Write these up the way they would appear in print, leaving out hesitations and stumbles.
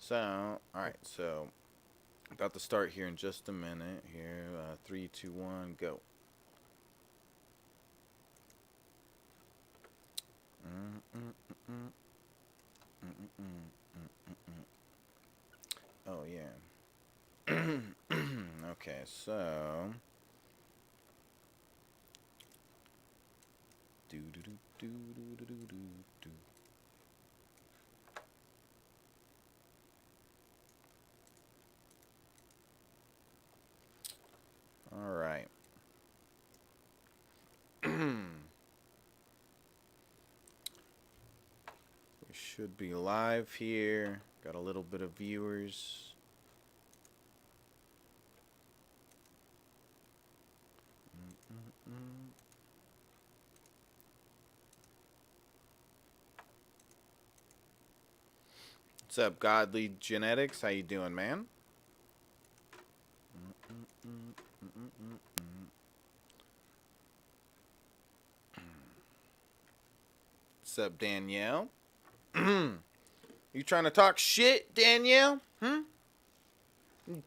So, alright, so about to start here in just a minute. Here, 3, 2, 1, go. Oh yeah. Okay, so do do do do do do do do. All right. We should be live here. Got a little bit of viewers. What's up, Godly Genetics? How you doing, man? What's up, Danielle? You trying to talk shit, Danielle? You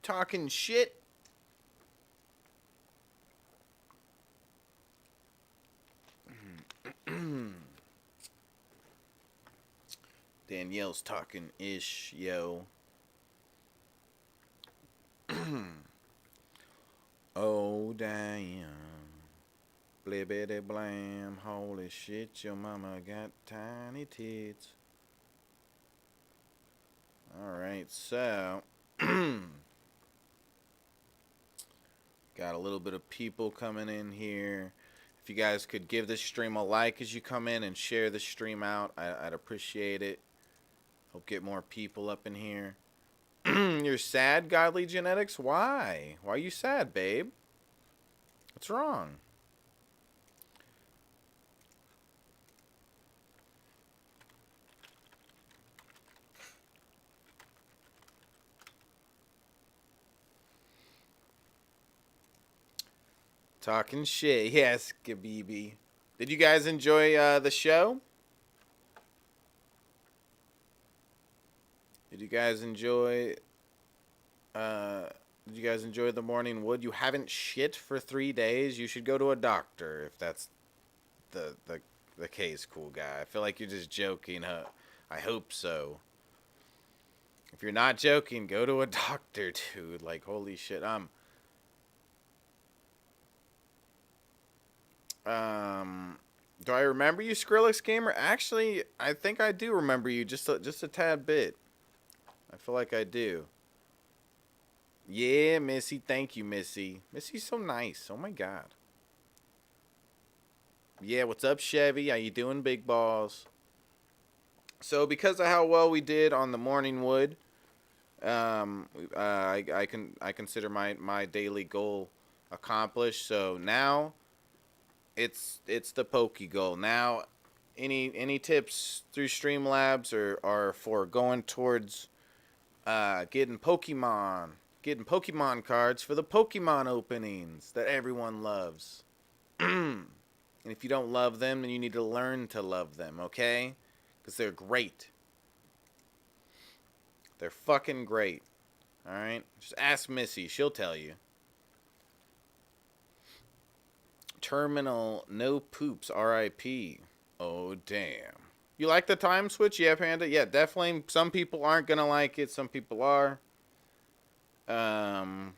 talking shit? Danielle's talking ish, yo. Oh, damn. Blibbity blam. Holy shit, your mama got tiny tits. Alright, so. Got a little bit of people coming in here. If you guys could give this stream a like as you come in and share the stream out, I'd appreciate it. Hope get more people up in here. You're sad, Godly Genetics? Why? Why are you sad, babe? What's wrong? Talking shit. Yes, Gabibi. Did you guys enjoy the show? Did you guys enjoy did you guys enjoy the morning wood? You haven't shit for 3 days? You should go to a doctor if that's the case, cool guy. I feel like you're just joking, huh? I hope so. If you're not joking, go to a doctor, dude. Like, holy shit. Do I remember you, Skrillex Gamer? Actually, I think I do remember you just a tad bit. I feel like I do. Yeah, Missy. Thank you, Missy. Missy's so nice. Oh my god. Yeah, what's up, Chevy? How you doing, big balls? So, because of how well we did on the morning wood, I consider my daily goal accomplished. So now it's the Poke goal. Now, any tips through Streamlabs are for going towards getting Pokemon cards for the Pokemon openings that everyone loves. And if you don't love them, then you need to learn to love them, okay? Because they're great. They're fucking great. Alright? Just ask Missy. She'll tell you. Terminal, no poops, RIP. Oh, damn. You like the time switch? Yeah, Panda? Yeah, definitely. Some people aren't going to like it. Some people are. It's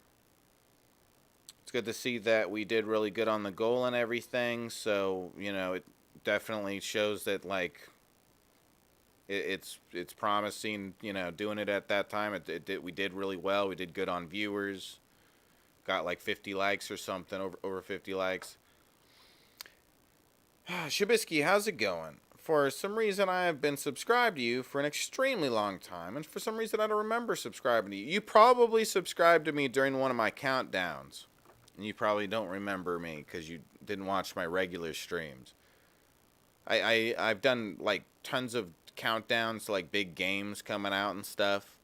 good to see that we did really good on the goal and everything. So, it definitely shows that, like, it's promising, doing it at that time. We did really well. We did good on viewers. Got like 50 likes or something, over 50 likes. Shabisky, how's it going? For some reason, I have been subscribed to you for an extremely long time, and for some reason, I don't remember subscribing to you. You probably subscribed to me during one of my countdowns, and you probably don't remember me because you didn't watch my regular streams. I've done like tons of countdowns to like big games coming out and stuff.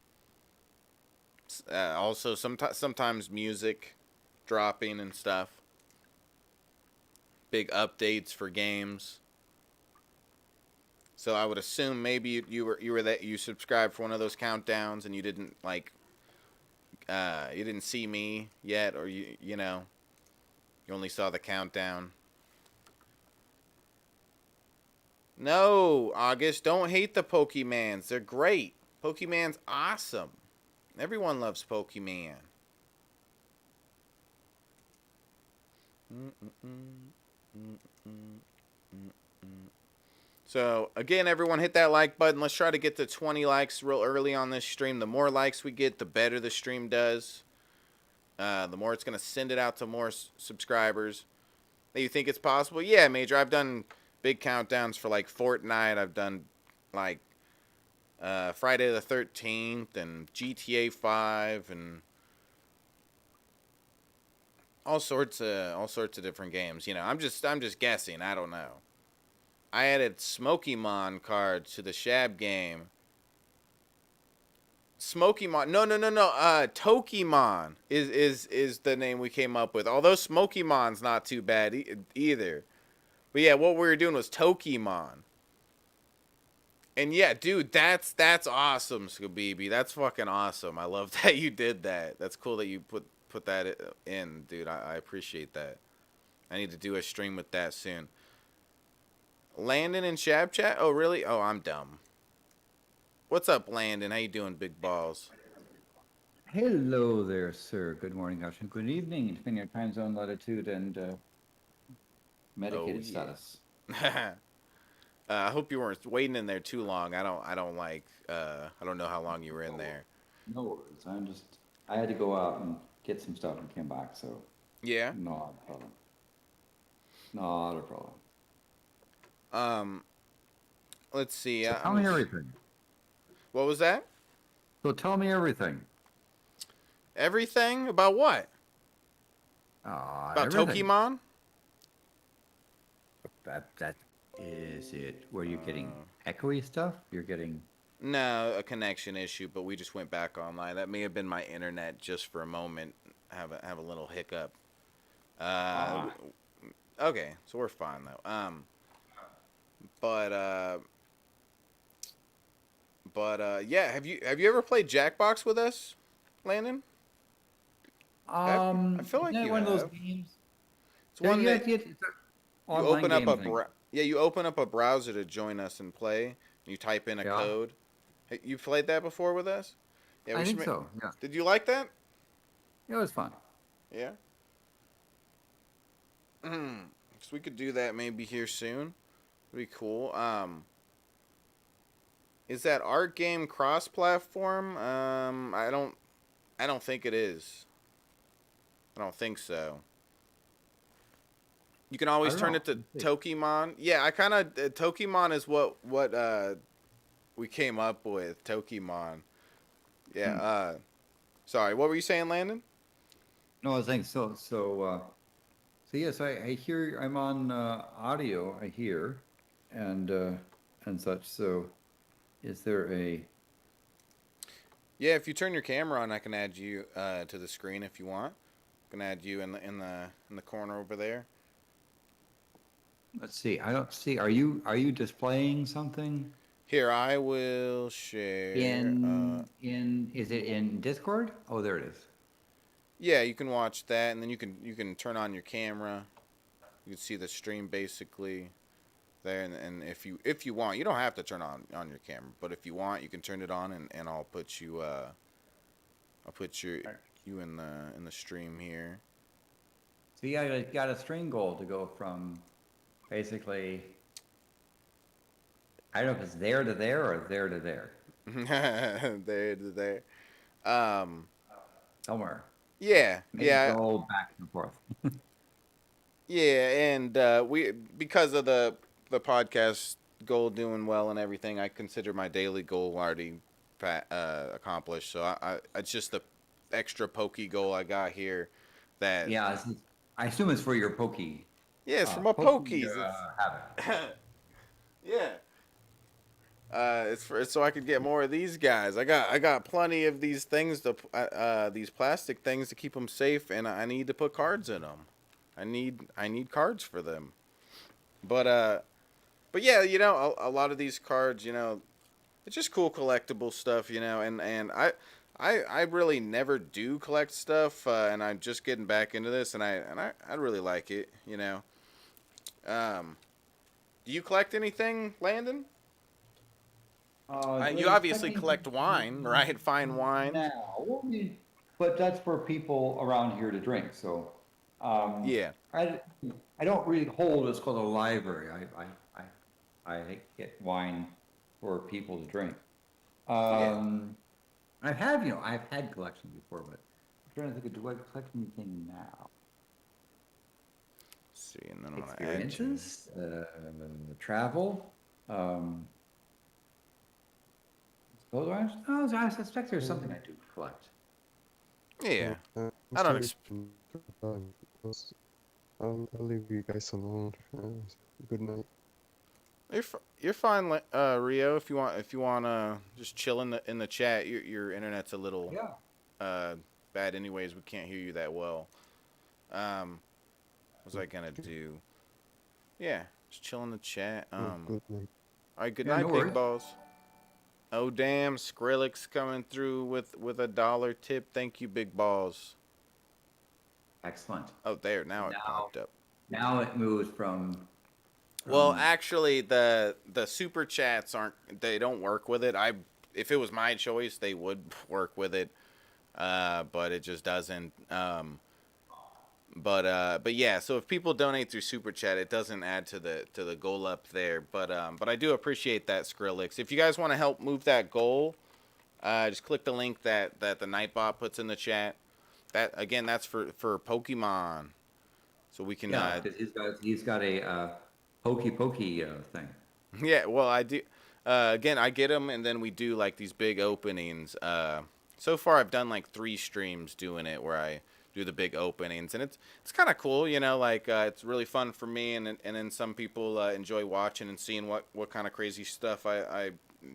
Also, sometimes music dropping and stuff. Big updates for games. So I would assume maybe you subscribed for one of those countdowns and you didn't you didn't see me yet, or you know, you only saw the countdown. No, August, don't hate the Pokemans. They're great. Pokemon's awesome. Everyone loves Pokemon. So, again, everyone hit that like button. Let's try to get to 20 likes real early on this stream. The more likes we get, the better the stream does. The more it's going to send it out to more subscribers. You think it's possible? Yeah, Major. I've done big countdowns for like Fortnite. I've done like Friday the 13th and GTA 5 and all sorts of different games. You know, I'm just guessing. I don't know. I added Smokymon cards to the Shab game. Smokymon. No. Tokimon is the name we came up with. Although Smokymon's not too bad either. But yeah, what we were doing was Tokimon. And yeah, dude, that's awesome, Skabibi. That's fucking awesome. I love that you did that. That's cool that you put that in, dude. I appreciate that. I need to do a stream with that soon. Landon in Shab Chat? Oh, really? Oh, I'm dumb. What's up, Landon? How you doing, big balls? Hello there, sir. Good morning, afternoon, good evening, depending on your time zone, latitude, and medicated status. I hope you weren't waiting in there too long. I don't know how long you were in there. No worries. I had to go out and get some stuff and came back, so. Yeah? Not a problem. Not a problem. Let's see. So tell me everything. What was that? So tell me everything. Everything? About what? About everything. Pokemon? That is it. Were you getting echoey stuff? You're getting... No, a connection issue, but we just went back online. That may have been my internet just for a moment. Have a little hiccup. Okay, so we're fine though. Yeah, have you ever played Jackbox with us, Landon? I feel like you one have. of those games. It's one that you open up you open up a browser to join us and play. You type in a code. Hey, you played that before with us? Yeah, I think so. Yeah. Did you like that? It was fun. Yeah. So we could do that maybe here soon. It'd be cool. Is that art game cross-platform? I don't think it is. I don't think so. You can always turn it to Tokimon. Yeah, I kind of Tokimon is what we came up with. Tokimon. Yeah. Sorry, what were you saying, Landon? No, I was saying so yes, I hear I'm on audio. I hear, and such. So, is there a? Yeah, if you turn your camera on, I can add you to the screen if you want. I can add you in the corner over there. Let's see. I don't see. Are you displaying something? Here, I will share. Is it in Discord? Oh, there it is. Yeah, you can watch that, and then you can turn on your camera. You can see the stream basically there, and if you want, you don't have to turn on your camera, but if you want, you can turn it on, and I'll put you you in the stream here. So you got a string goal to go from basically, I don't know if it's there to there or there to there. There to there. Somewhere. Yeah. Maybe yeah. Go back and forth. Yeah, and we because of the podcast goal doing well and everything, I consider my daily goal already accomplished. So I it's just the extra pokey goal I got here. That I assume it's for your pokey. Yeah, it's for my pokies. Habit. Yeah. It's so I could get more of these guys. I got plenty of these things these plastic things to keep them safe, and I need to put cards in them. I need cards for them. But But yeah, you know, a lot of these cards, you know, it's just cool collectible stuff, you know, and I really never do collect stuff, and I'm just getting back into this, and I really like it, you know. Um, do you collect anything, Landon? Do I You obviously expect anything collect wine, right? Fine wines. now? I mean, but that's for people around here to drink. So, um, Yeah, I, I don't really hold what's called a library. I get wine for people to drink. yeah. Um, I've had collections before, but I'm trying to think of, do I collect anything now? Let's see, and then I'm gonna add you. Experiences, travel, those are, oh, I suspect there's something I do collect. Yeah, I'm I don't. sorry to interrupt because I'll leave you guys alone. Good night. You're fine, Rio. If you want to just chill in the chat. Your internet's a little Yeah. uh bad, anyways. We can't hear you that well. What was I gonna do? Yeah, just chill in the chat. Good night. All right. Good Yeah, no night, big worries. balls. Oh damn, Skrillex coming through with a dollar tip. Thank you, big balls. Excellent. Oh, there. Now it Now, popped up. now it moves Well, from, actually, the super chats aren't. They don't work with it. If it was my choice, they would work with it. But it just doesn't. But yeah. So if people donate through super chat, it doesn't add to the goal up there. But I do appreciate that, Skrillex. If you guys want to help move that goal, just click the link that the Nightbot puts in the chat. That again, that's for Pokemon. So we can yeah, because he's got a pokey thing. Yeah, well, I do. Again, I get them, and then we do like these big openings. So far, I've done like 3 streams doing it, where I do the big openings, and it's kind of cool, you know. Like it's really fun for me, and then some people enjoy watching and seeing what kind of crazy stuff I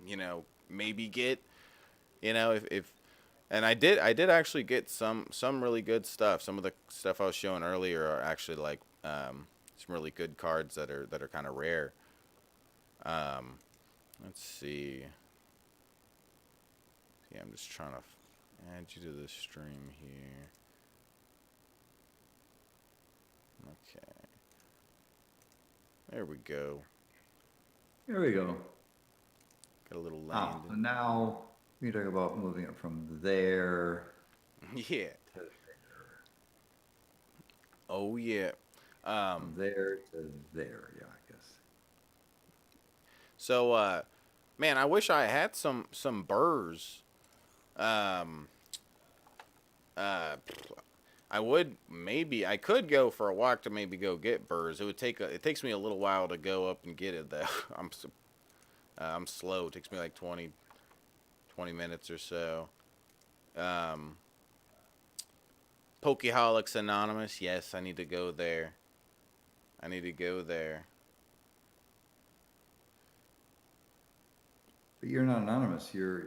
you know maybe get, you know if and I did actually get some really good stuff. Some of the stuff I was showing earlier are actually like some really good cards that are kind of rare. Um, let's see. Yeah, I'm just trying to add you to the stream here. Okay. There we go. There we go. Got a little So Landon. now we talk about moving it from there Yeah. to Oh yeah. Um. there to there. Yeah, I guess. So man, I wish I had some burrs. Um. Uh. I could go for a walk to maybe go get burrs. It takes me a little while to go up and get it though. I'm slow. It takes me like 20 minutes or so. Um, Pokeholics Anonymous. Yes, I need to go there. I need to go there. But you're not anonymous. You're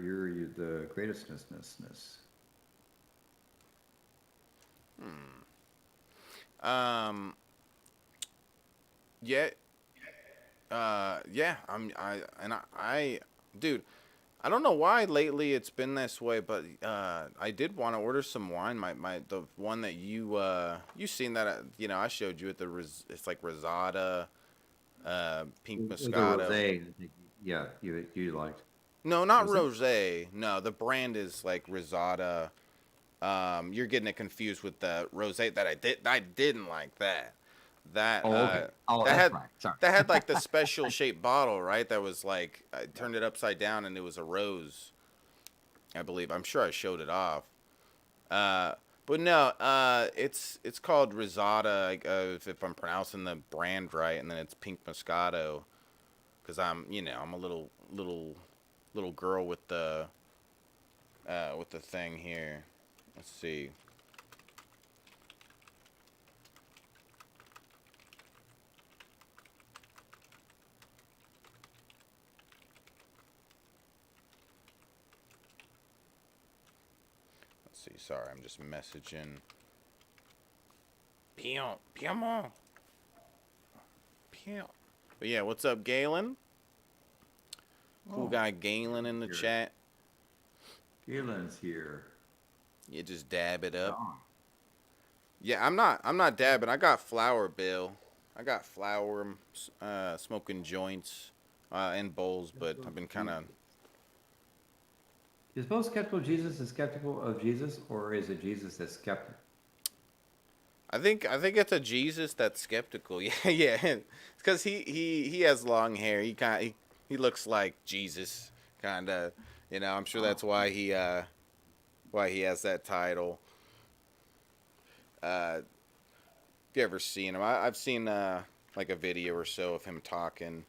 the greatestness. Um, yeah, yeah. Dude. I don't know why lately it's been this way, but I did want to order some wine. The one that you seen that you know I showed you at it's like Rosada, Pink It was a Moscato. rosé. I think, yeah, you liked. No, not Was it? rosé. No, the brand is like Rosada. You're getting it confused with the rosé that I didn't like that. That Oh, okay. Oh, that that's had right. Sorry. that had like the special shaped bottle, right? That was like I turned it upside down and it was a rose, I believe. I'm sure I showed it off. Uh, but no, it's called Rosada, if I'm pronouncing the brand right, and then it's Pink Moscato, because I'm a little girl with the thing here. Let's see. Let's see. Sorry, I'm just messaging. Pion, pion, pion. But yeah, what's up, Galen? Cool Oh, guy Galen in the here. chat. Galen's here. You just dab it up. John. Yeah, I'm not dabbing. I got flour, Bill. I got flour, smoking joints, and bowls, but I've been kind of. Is both skeptical of Jesus is skeptical of Jesus, or is it Jesus that's skeptical? I think it's a Jesus that's skeptical. Yeah, yeah. Because he has long hair. He looks like Jesus, kind of. I'm sure that's why he has that title. If you ever seen him, I've seen like a video or so of him talking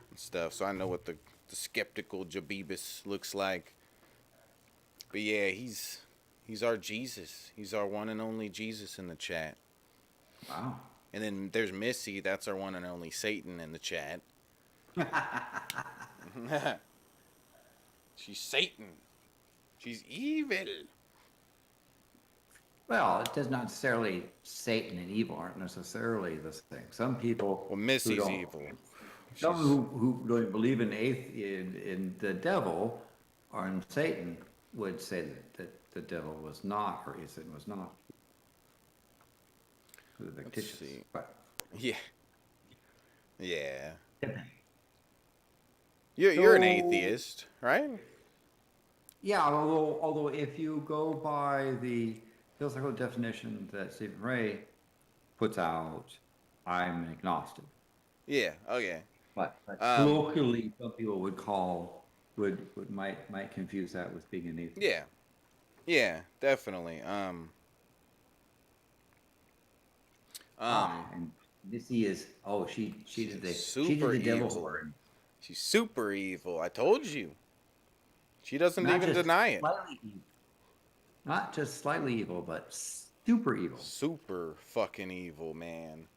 and stuff, so I know what the skeptical Jabibus looks like. But yeah, he's our Jesus. He's our one and only Jesus in the chat. Wow. And then there's Missy. That's our one and only Satan in the chat. She's Satan. She's evil. Well, it does not necessarily Satan and evil aren't necessarily the same. Some people Well, who Missy's don't, evil. some who don't believe in the devil or in Satan would say that the devil was not, or Satan was not. Let's see. But Yeah. Yeah. depends. You're an So- atheist, right? Yeah, although if you go by the philosophical definition that Stephen Ray puts out, I'm an agnostic. Yeah. Okay. But Um, colloquially, some people might confuse that with being an atheist. Yeah. Yeah. Definitely. And Missy is she did the super devil evil. horn. She's super evil. I told you. She doesn't Not even just deny it. slightly evil. Not just slightly evil, but super evil. Super fucking evil, man.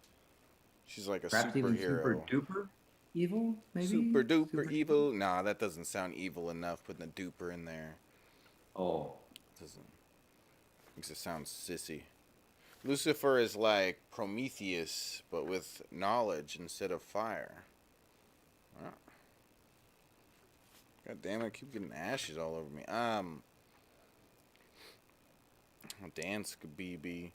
She's like a Perhaps even super superhero. duper evil, maybe? Super duper evil. Nah, that doesn't sound evil enough. Putting a duper in there Oh. doesn't makes it sound sissy. Lucifer is like Prometheus, but with knowledge instead of fire. Wow. God damn it! I keep getting ashes all over me. Dance BB.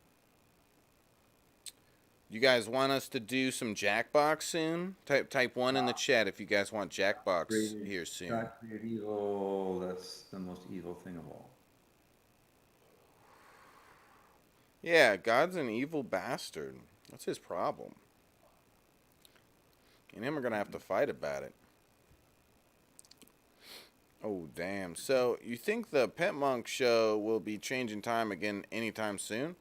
You guys want us to do some Jackbox soon? Type 1 in the chat if you guys want Jackbox here soon. God created evil, that's the most evil thing of all. Yeah, God's an evil bastard. That's his problem. And him are gonna have to fight about it. Oh damn! So you think the Pet Monk show will be changing time again anytime soon?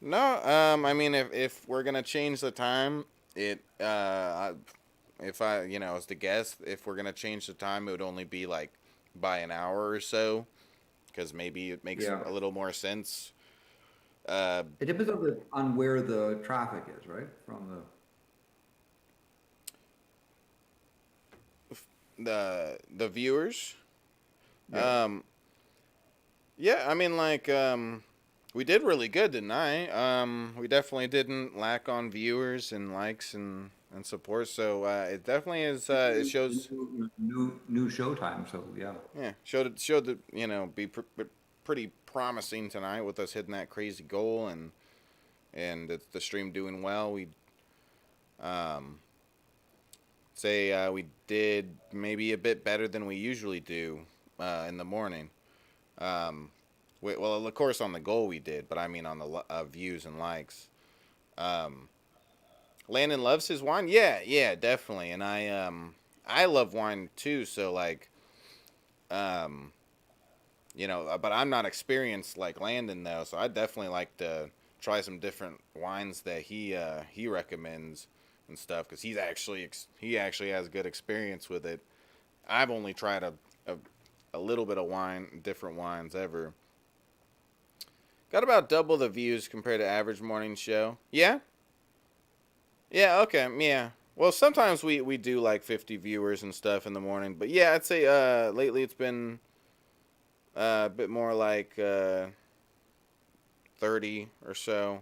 No. I mean, if we're gonna change the time, if I as the guest, if we're gonna change the time, it would only be like by an hour or so, because maybe it makes a little more sense. It depends on where the traffic is, right? From the viewers. Yeah. Yeah, I mean, like, we did really good tonight. We definitely didn't lack on viewers and likes and support. So it definitely is. It shows new showtime. So yeah. Yeah, showed that be pretty promising tonight with us hitting that crazy goal and the stream doing well. We say we did maybe a bit better than we usually do in the morning. Well, of course on the goal we did, but I mean on the views and likes. Landon loves his wine. Yeah, definitely, and I love wine too. So like, but I'm not experienced like Landon though, so I definitely like to try some different wines that he recommends and stuff because he actually has good experience with it. I've only tried a little bit of wine, different wines ever. Got about double the views compared to average morning show. Yeah. Yeah. Okay. Yeah. Well, sometimes we do like 50 viewers and stuff in the morning, but yeah, I'd say lately it's been a bit more like 30 or so,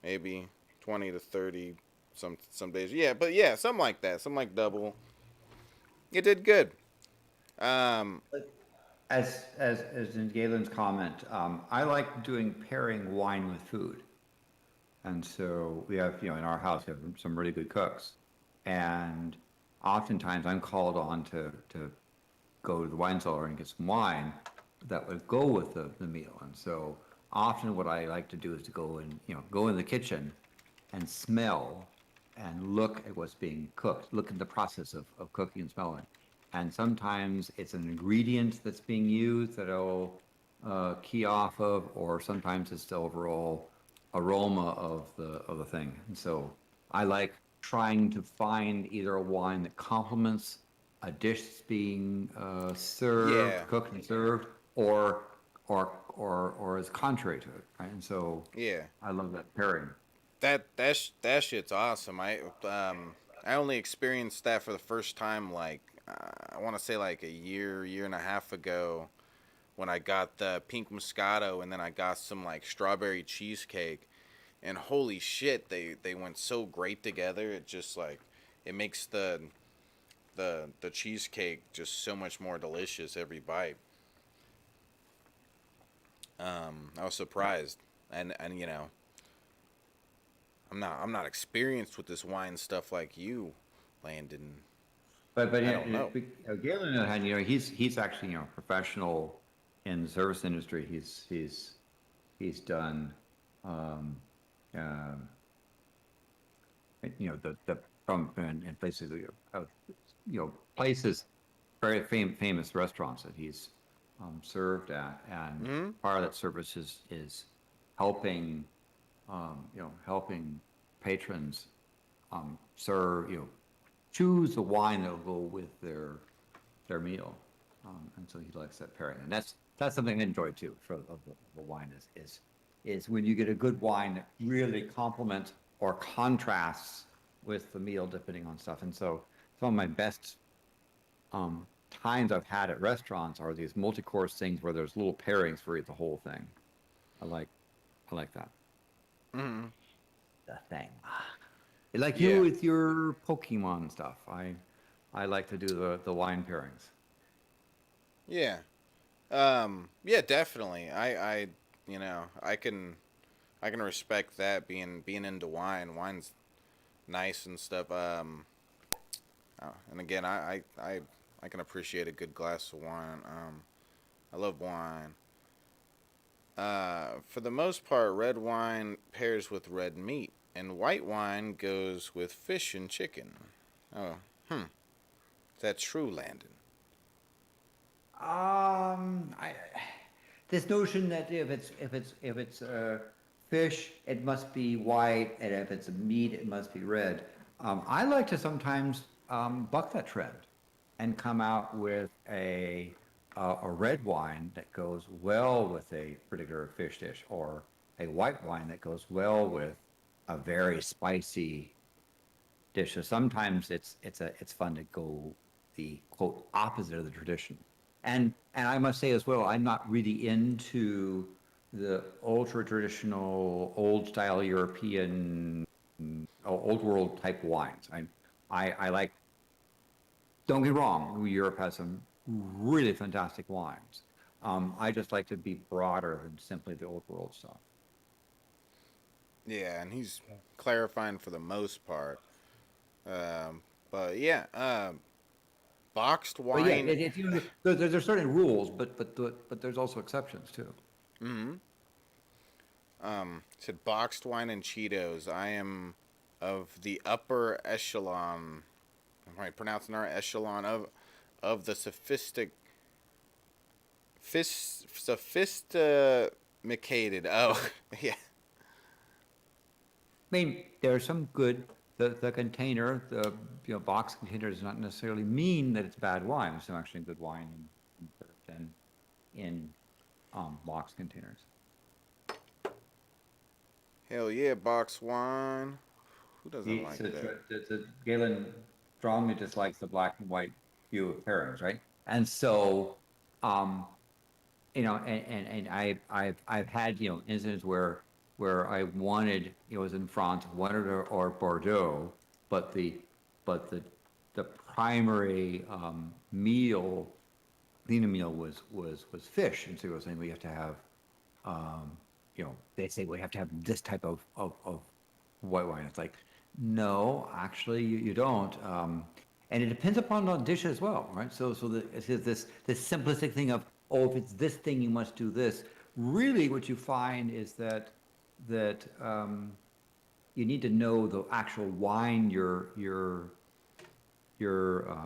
maybe 20 to 30 some days. Yeah, but yeah, something like that. Something like double. It did good. Um, As in Galen's comment, I like doing pairing wine with food. And so we have, in our house, we have some really good cooks. And oftentimes I'm called on to go to the wine cellar and get some wine that would go with the meal. And so often what I like to do is to go and, go in the kitchen and smell and look at what's being cooked, look at the process of cooking and smelling. And sometimes it's an ingredient that's being used that I'll key off of, or sometimes it's the overall aroma of the thing. And so I like trying to find either a wine that complements a dish that's being yeah, served, cooked and served, or is contrary to it, right? And so yeah. I love that pairing. That shit's awesome. I only experienced that for the first time like I want to say like a year and a half ago when I got the pink Moscato and then I got some like strawberry cheesecake, and holy shit, they went so great together. It just like it makes the cheesecake just so much more delicious every bite. I was surprised, and I'm not experienced with this wine stuff like you, Landon. But I don't know. Galen, on the other hand, he's actually professional in the service industry. He's done um, uh, the from and places places very famous restaurants that he's served at, and Hmm. part of that service is helping helping patrons serve choose the wine that will go with their meal, and so he likes that pairing, and that's something I enjoy too for of the wine is when you get a good wine that really complements or contrasts with the meal depending on stuff. And so some of my best times I've had at restaurants are these multi-course things where there's little pairings for the whole thing. I like I like that. Hmm. The thing. Like you Yeah. with your Pokemon stuff. I like to do the wine pairings. Yeah. Yeah, definitely. I can respect that being into wine. Wine's nice and stuff. And again, I can appreciate a good glass of wine. I love wine. For the most part, red wine pairs with red meat, and white wine goes with fish and chicken. Oh, hmm. Is that true, Landon? I this notion that if it's fish, it must be white, and if it's a meat, it must be red. I like to sometimes buck that trend and come out with a red wine that goes well with a particular fish dish, or a white wine that goes well with a very spicy dish. So sometimes it's fun to go the quote opposite of the tradition. And I must say as well, I'm not really into the ultra traditional, old style European, old world type wines. I like. Don't get me wrong, Europe has some really fantastic wines. I just like to be broader than simply the old world stuff. Yeah, and he's clarifying for the most part. But yeah, boxed But yeah, wine. there's certain rules, but there's also exceptions too. Mm-hmm. Said boxed wine and Cheetos. I am of the upper echelon. Am I pronouncing our echelon of the sophisticated? Oh, yeah. I mean, there's some good. The container, the box container does not necessarily mean that it's bad wine. There's some actually good wine in box containers. Hell yeah, box wine. Who doesn't He like so, that? Galen strongly dislikes the black and white view of pairings, right? And so, um, and I've had incidents where where I wanted, it was in France, wanted or Bordeaux, but the primary meal, Lena meal was fish, and so he was saying we have to have, they say we have to have this type of white wine. It's like, no, actually you don't. And it depends upon the dish as well, right? It's this simplistic thing of, oh, if it's this thing, you must do this. Really, what you find is that you need to know the actual wine you're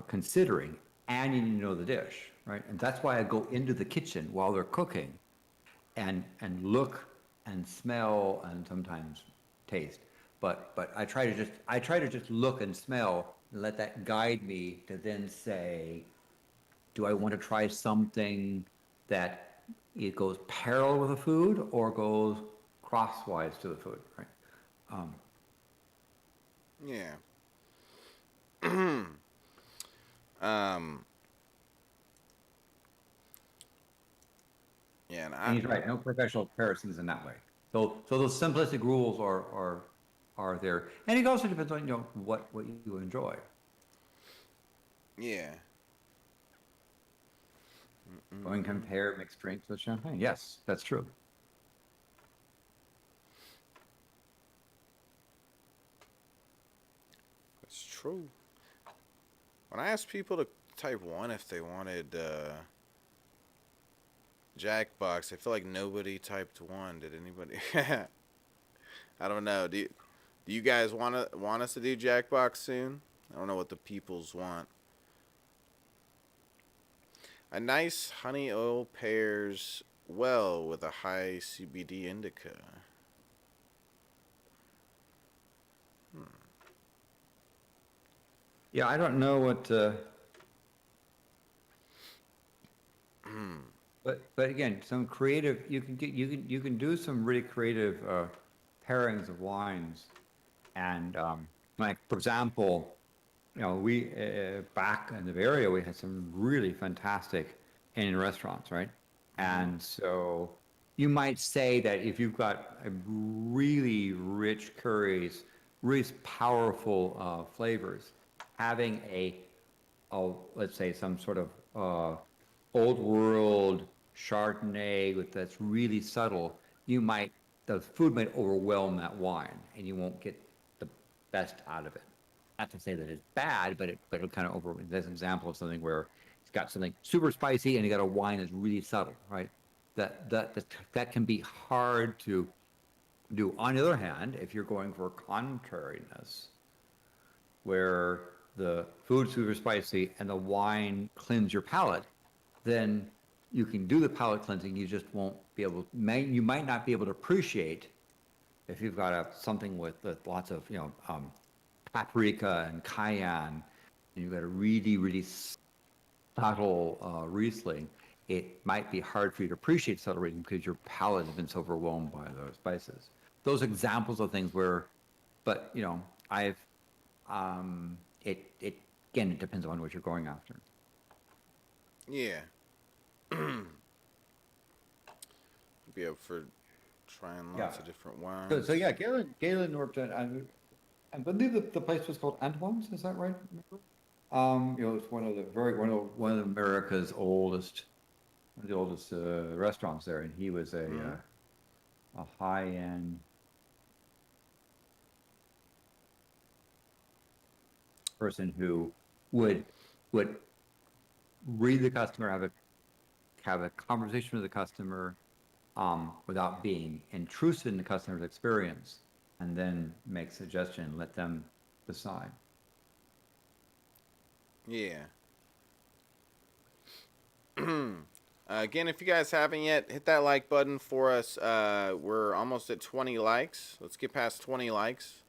considering, and you need to know the dish, right? And that's why I go into the kitchen while they're cooking, and look and smell and sometimes taste. But I try to just look and smell and let that guide me to then say, do I want to try something that it goes parallel with the food or goes crosswise to the food, right? Yeah. um. Yeah, And he's right. No professional comparisons in that way. So those simplistic rules are there, and it also depends on what you enjoy. yeah. Going compare mixed drinks with champagne. Yes, that's true. That's true. When I asked people to type 1 if they wanted Jackbox, I feel like nobody typed 1. Did anybody? I don't know. Do you guys want us to do Jackbox soon? I don't know what the peoples want. A nice honey oil pairs well with a high CBD indica. Yeah, I don't know what. But again, some creative. You can do some really creative pairings of wines, and like for example, we back in the Bay Area we had some really fantastic Indian restaurants, right? And so you might say that if you've got a really rich curries, really powerful flavors, having let's say some sort of old world Chardonnay that's really subtle, the food might overwhelm that wine, and you won't get the best out of it. Not to say that it's bad, but it'll kind of over. There's an example of something where it's got something super spicy, and you got a wine that's really subtle, right? That can be hard to do. On the other hand, if you're going for contrariness, where the food's super spicy and the wine cleanses your palate, then you can do the palate cleansing. You just won't be able. You might not be able to appreciate if you've got something with lots of paprika and cayenne, and you've got a really subtle Riesling. It might be hard for you to appreciate subtle Riesling because your palate has been so overwhelmed by those spices. Those examples of things where, but I've it again, it depends on what you're going after. Yeah. Be up for trying lots of different wines. So yeah, Galen worked at, I believe the place was called Antoine's. Is that right? It's one of America's oldest, one of the oldest restaurants there, and he was a high end person who would read the customer, have a conversation with the customer, without being intrusive in the customer's experience, and then make suggestion, let them decide. Yeah. Again, if you guys haven't yet, hit that like button for us. We're almost at 20 likes. Let's get past 20 likes.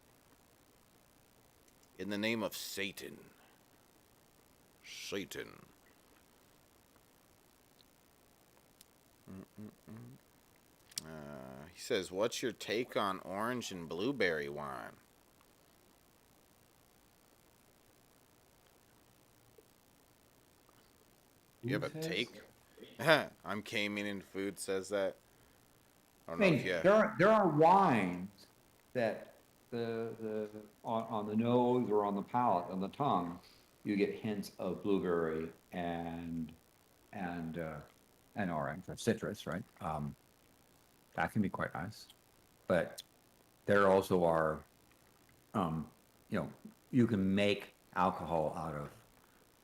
In the name of Satan. Satan. He says, what's your take on orange and blueberry wine? You have a take? I'm K-Meaning Food says that. I don't I know if mean, you. there are wines that the on the nose or on the palate, on the tongue, you get hints of blueberry and and orange or citrus, right? That can be quite nice. But there also are, um, you know, you can make alcohol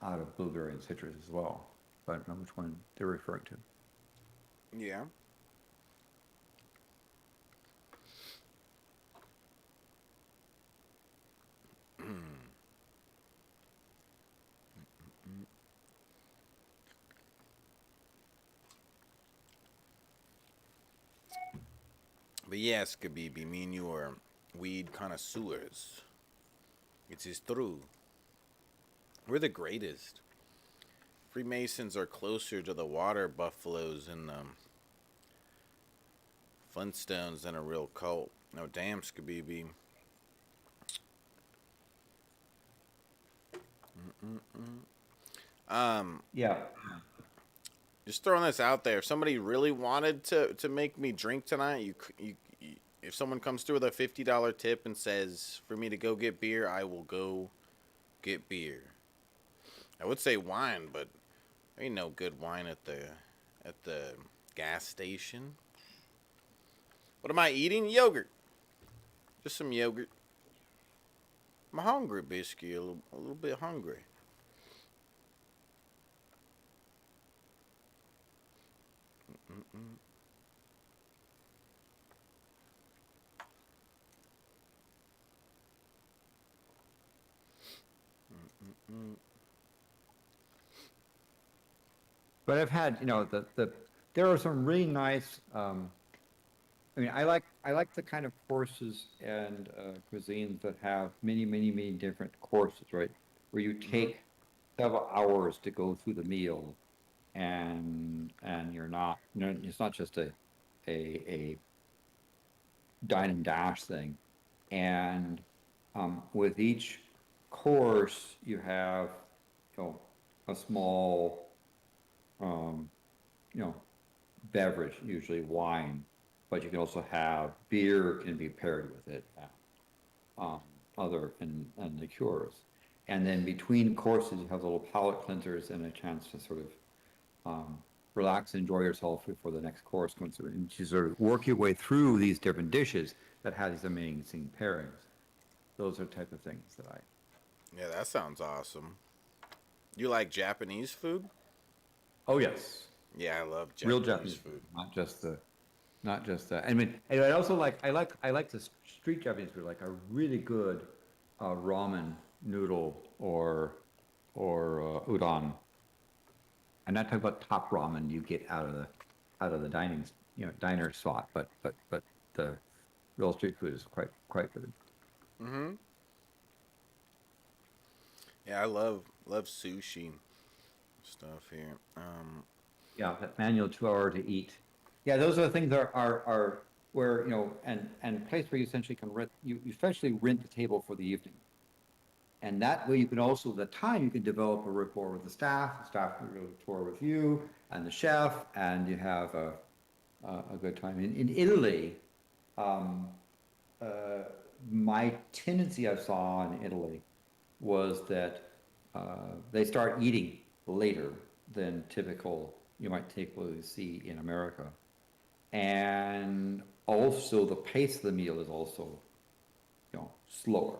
out of blueberry and citrus as well. But I don't know which one they're referring to. Yeah. But yes, Kabibi, me and you are weed connoisseurs. It is true. We're the greatest. Freemasons are closer to the water buffaloes and Flintstones than a real cult. No damn, Skabibi. Um, Yeah. just throwing this out there. If somebody really wanted to make me drink tonight, if someone comes through with a $50 tip and says for me to go get beer, I will go get beer. I would say wine, but there ain't no good wine at the gas station. What am I eating? Yogurt. Just some yogurt. I'm hungry, basically. A little bit hungry. Mm-mm. Mm-mm. But I've had, there are some really nice, I mean, I like the kind of courses and cuisines that have many different courses, right? Where you Mm-hmm. take several hours to go through the meal, and it's not just a dine and dash thing. And with each course, you have, a small, um, you know, beverage, usually wine, but you can also have beer can be paired with it, um, other and liqueurs. And then between courses, you have little palate cleansers and a chance to sort of relax and enjoy yourself before the next course comes through. And you sort of work your way through these different dishes that have these amazing pairings. Those are the type of things that I. Yeah, that sounds awesome. You like Japanese food? Oh yes, Yeah, I love real Japanese Japanese, food. not just the. I mean, and I also I like the street Japanese food, like a really good ramen noodle or udon. I'm not talking about top ramen you get out of the dining diner spot, but the real street food is quite good. Mm-hmm. Yeah, I love sushi stuff here. Yeah, that manual 2 hour to eat. Yeah, those are the things that are where and place where you essentially can rent you essentially rent the table for the evening. And that way you can also, the time you can develop a rapport with the staff can really rapport with you and the chef, and you have a good time. In Italy, um, uh, my tendency I saw in Italy was that they start eating later than typical you might typically see in America. And also the pace of the meal is also slower,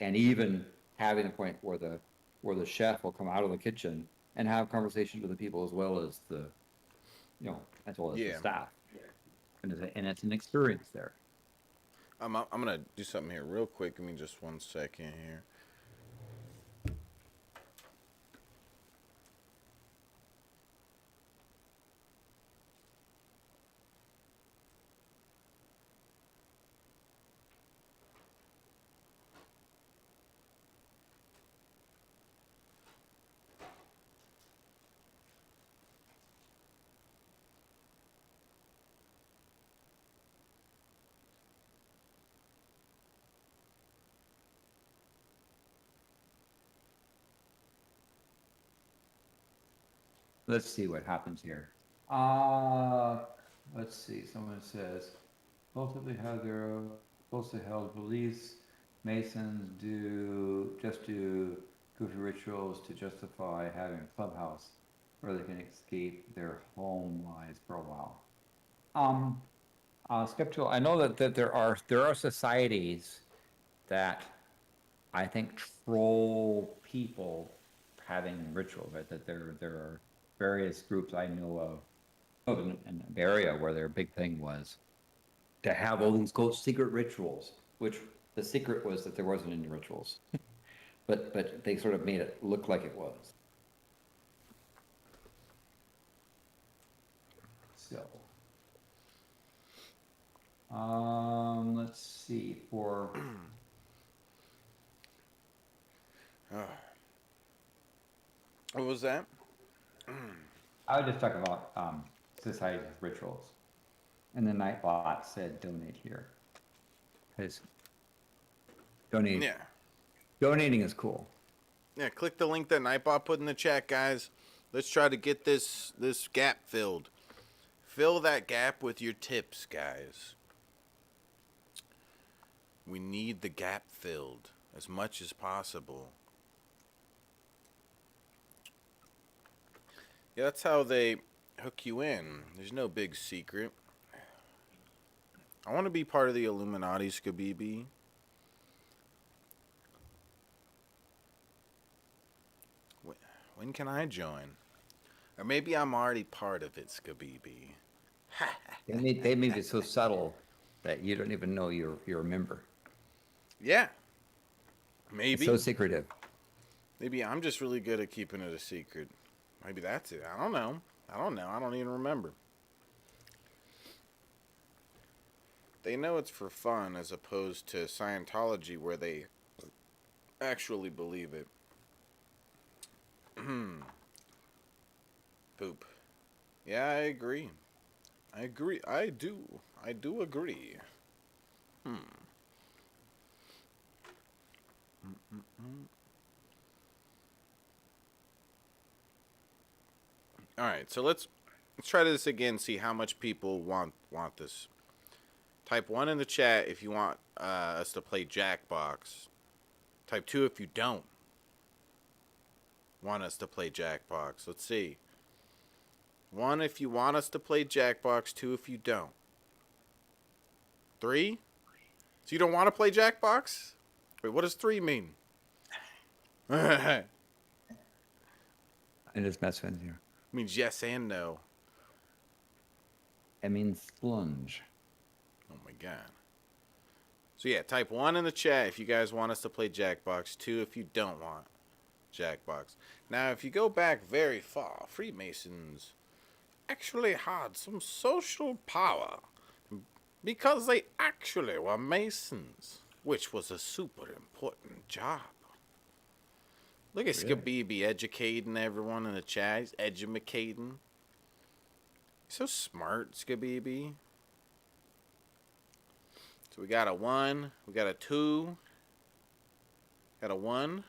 and even having a point where the chef will come out of the kitchen and have conversations with the people as well as the Yeah, staff, and it's an experience there. I'm gonna do something here real quick. Give me just 1 second here. Let's see what happens here. Uh, let's see, someone says, relatively have their closely held beliefs. Masons do goofy rituals to justify having a clubhouse where they can escape their home lives for a while. Skeptical. I know that there are societies that I think troll people having rituals. Right? That there are various groups I know of in the area where their big thing was to have all these quote secret rituals, which the secret was that there wasn't any rituals, but they sort of made it look like it was. So, let's see for. What was that? I would just talk about society rituals, and the Nightbot said donate here, because Yeah. donating is cool. Yeah, click the link that Nightbot put in the chat, guys. Let's try to get this gap filled. Fill that gap with your tips, guys. We need the gap filled as much as possible. Yeah, that's how they hook you in. There's no big secret. I want to be part of the Illuminati, Skabibi. When can I join? Or maybe I'm already part of it, Skabibi. They made it so subtle that you don't even know you're a member. Yeah. It's Maybe. so secretive. Maybe I'm just really good at keeping it a secret. Maybe that's it. I don't know. I don't even remember. They know it's for fun as opposed to Scientology where they actually believe it. Poop. Yeah, I agree. I do agree. All right, so let's try this again. See how much people want this. Type 1 in the chat if you want us to play Jackbox. Type 2 if you don't want us to play Jackbox. Let's see. 1 if you want us to play Jackbox. 2 if you don't. 3? So you don't want to play Jackbox? Wait, what does 3 mean? I just mess with you. It means yes and no. It means splunge. Oh my god. So yeah, type 1 in the chat if you guys want us to play Jackbox. 2 if you don't want Jackbox. Now, if you go back very far, Freemasons actually had some social power because they actually were Masons, which was a super important job. Look at Skabibi educating everyone in the chat. He's edumacating. So smart, Skabibi. So we got a 1. We got a 2. Got a 1.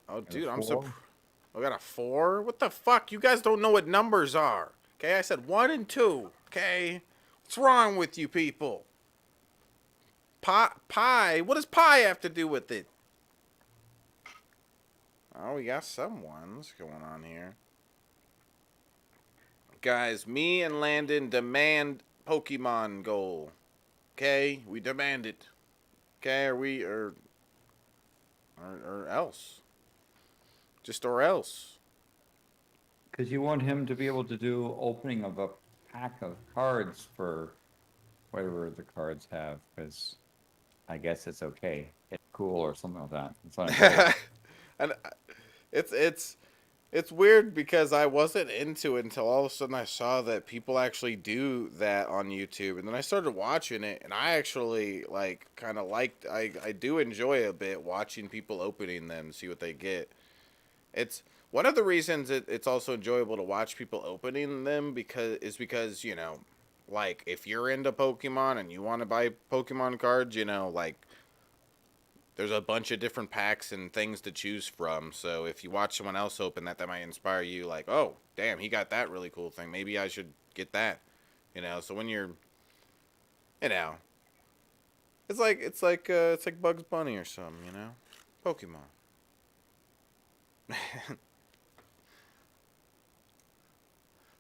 Oh, dude, I'm surprised. I got a 4? What the fuck? You guys don't know what numbers are. Okay, I said 1 and 2. Okay? What's wrong with you people? Pi? What does pi have to do with it? Oh, we got some ones going on here. Guys, me and Landon demand Pokemon goal. Okay? We demand it. Okay? Or else. Just or else. Because you want him to be able to do opening of a pack of cards for whatever the cards have, because I guess it's okay. It's cool or something like that. That's what I'm And it's weird because I wasn't into it until all of a sudden I saw that people actually do that on YouTube, and then I started watching it, and I actually like kind of liked. I do enjoy a bit watching people opening them, see what they get. It's one of the reasons it's also enjoyable to watch people opening them because you know, like if you're into Pokemon and you want to buy Pokemon cards, you know, like there's a bunch of different packs and things to choose from. So if you watch someone else open that, that might inspire you. Like, oh, damn, he got that really cool thing. Maybe I should get that. You know. So when you're, you know, it's like Bugs Bunny or something. You know, Pokemon.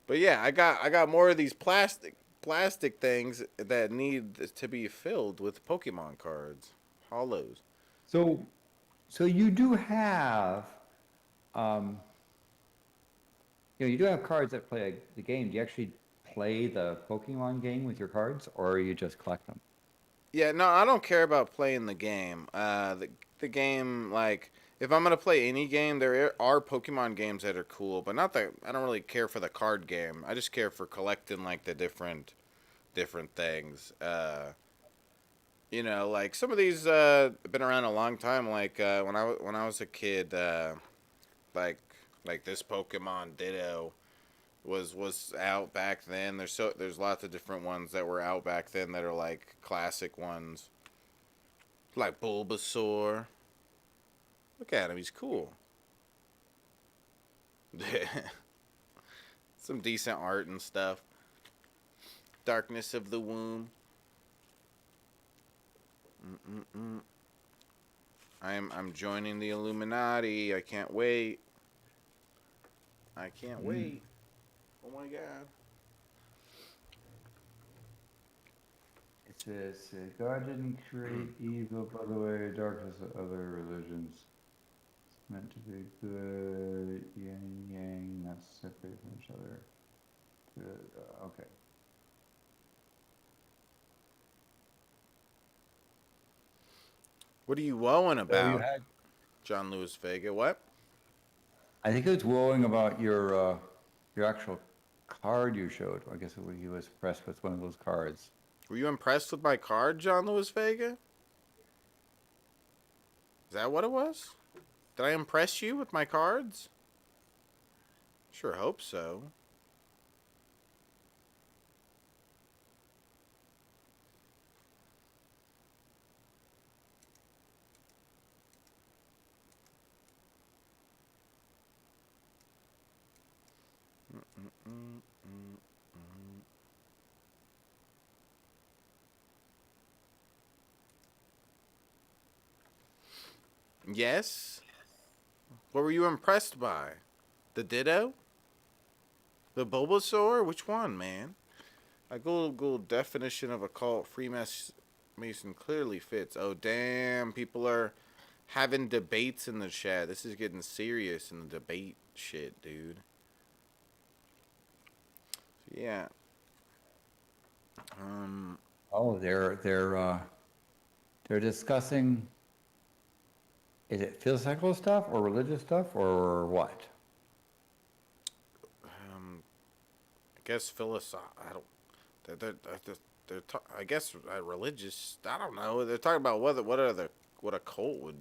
But yeah, I got more of these plastic things that need to be filled with Pokemon cards, hollows. So, so you do have, um, you do have cards that play the game. Do you actually play the Pokemon game with your cards, or you just collect them? Yeah, no, I don't care about playing the game. The game, like, if I'm gonna play any game, there are Pokemon games that are cool, but not that I don't really care for the card game. I just care for collecting like the different things. You know, like some of these been around a long time. Like when I was a kid, like like this Pokemon Ditto was out back then. There's lots of different ones that were out back then that are like classic ones, like Bulbasaur. Look at him, he's cool. Some decent art and stuff. Darkness of the Womb. Mm-mm-mm. I'm joining the Illuminati. I can't wait. I can't wait. Oh my god. It says, God didn't create evil, by the way, darkness of other religions. It's meant to be good, yin and yang, not separate from each other. Good, okay. What are you woeing So you about, had, John Lewis Vega? What? I think it was wooing about your actual card you showed. I guess he was impressed with one of those cards. Were you impressed with my card, John Lewis Vega? Is that what it was? Did I impress you with my cards? Sure hope so. Yes? What were you impressed by? The Ditto? The Bulbasaur? Which one, man? A Google definition of a cult Freemason clearly fits. Oh, damn. People are having debates in the chat. This is getting serious in the debate shit, dude. Yeah. Oh, they're discussing, is it philosophical stuff or religious stuff or what? I guess I don't. I guess religious. I don't know. They're talking about what a cult would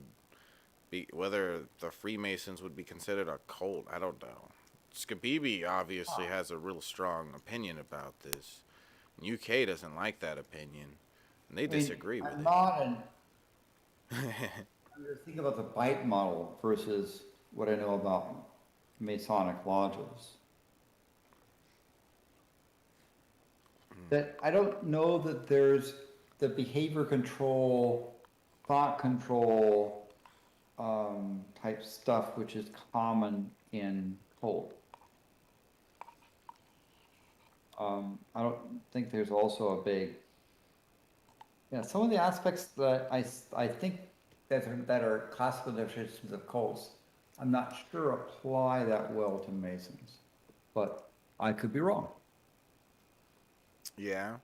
be. Whether the Freemasons would be considered a cult. I don't know. Skabibi obviously has a real strong opinion about this. UK doesn't like that opinion, and they disagree with I'm it. not an, I'm just thinking about the bite model versus what I know about Masonic lodges. That I don't know that there's the behavior control, thought control type stuff which is common in cult. I don't think there's also a big, yeah, some of the aspects that I think that are classical definitions of cults, I'm not sure apply that well to Masons, but I could be wrong. Yeah.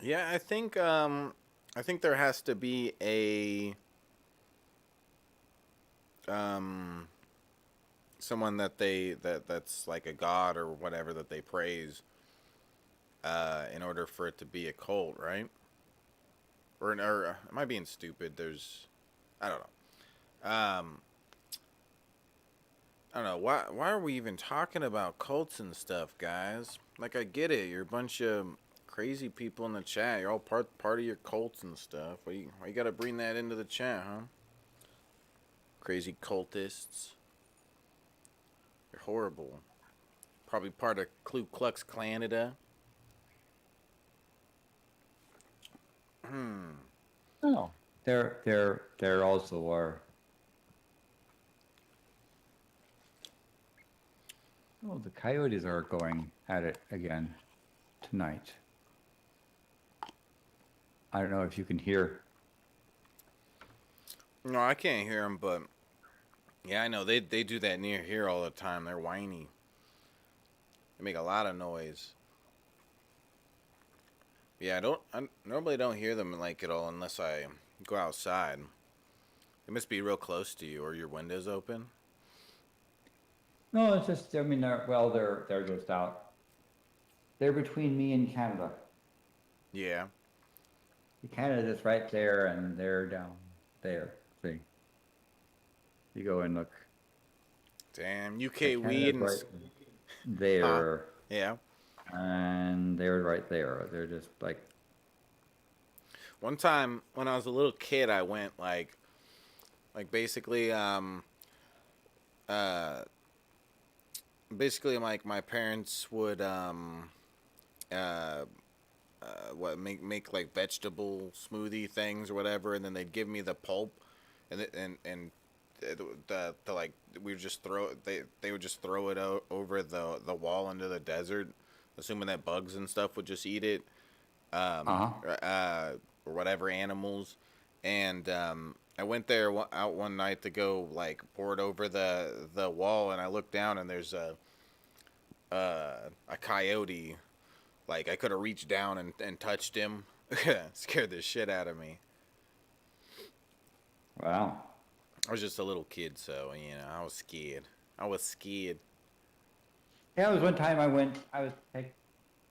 Yeah, I think there has to be a someone that's like a god or whatever that they praise in order for it to be a cult, right? Or am I being stupid? I don't know. I don't know. Why are we even talking about cults and stuff, guys? Like, I get it. You're a bunch of crazy people in the chat. You're all part of your cults and stuff. Why you gotta bring that into the chat, huh? Crazy cultists. You're horrible. Probably part of Ku Klux Klanada. Oh, there also are. Oh, the coyotes are going at it again tonight. I don't know if you can hear. No, I can't hear them, but yeah, I know they do that near here all the time. They're whiny. They make a lot of noise. Yeah, I normally don't hear them like at all unless I go outside. They must be real close to you, or your windows open. No, it's just, I mean, they're just out. They're between me and Canada. Yeah. Canada's right there, and they're down there. See, you go and look. Damn, UK weed Canada's and right huh? there, Yeah. and they're right there. They're just like, One time when I was a little kid, I went basically uh basically like my parents would uh what make like vegetable smoothie things or whatever, and then they'd give me the pulp, and the like we would just throw they would just throw it over the wall into the desert, assuming that bugs and stuff would just eat it, uh-huh. or whatever animals, and I went there out one night to go like pour it over the wall, and I looked down and there's a coyote. Like I could have reached down and touched him. Scared the shit out of me. Wow. I was just a little kid, so I was scared. I was scared. Yeah, it was one time I was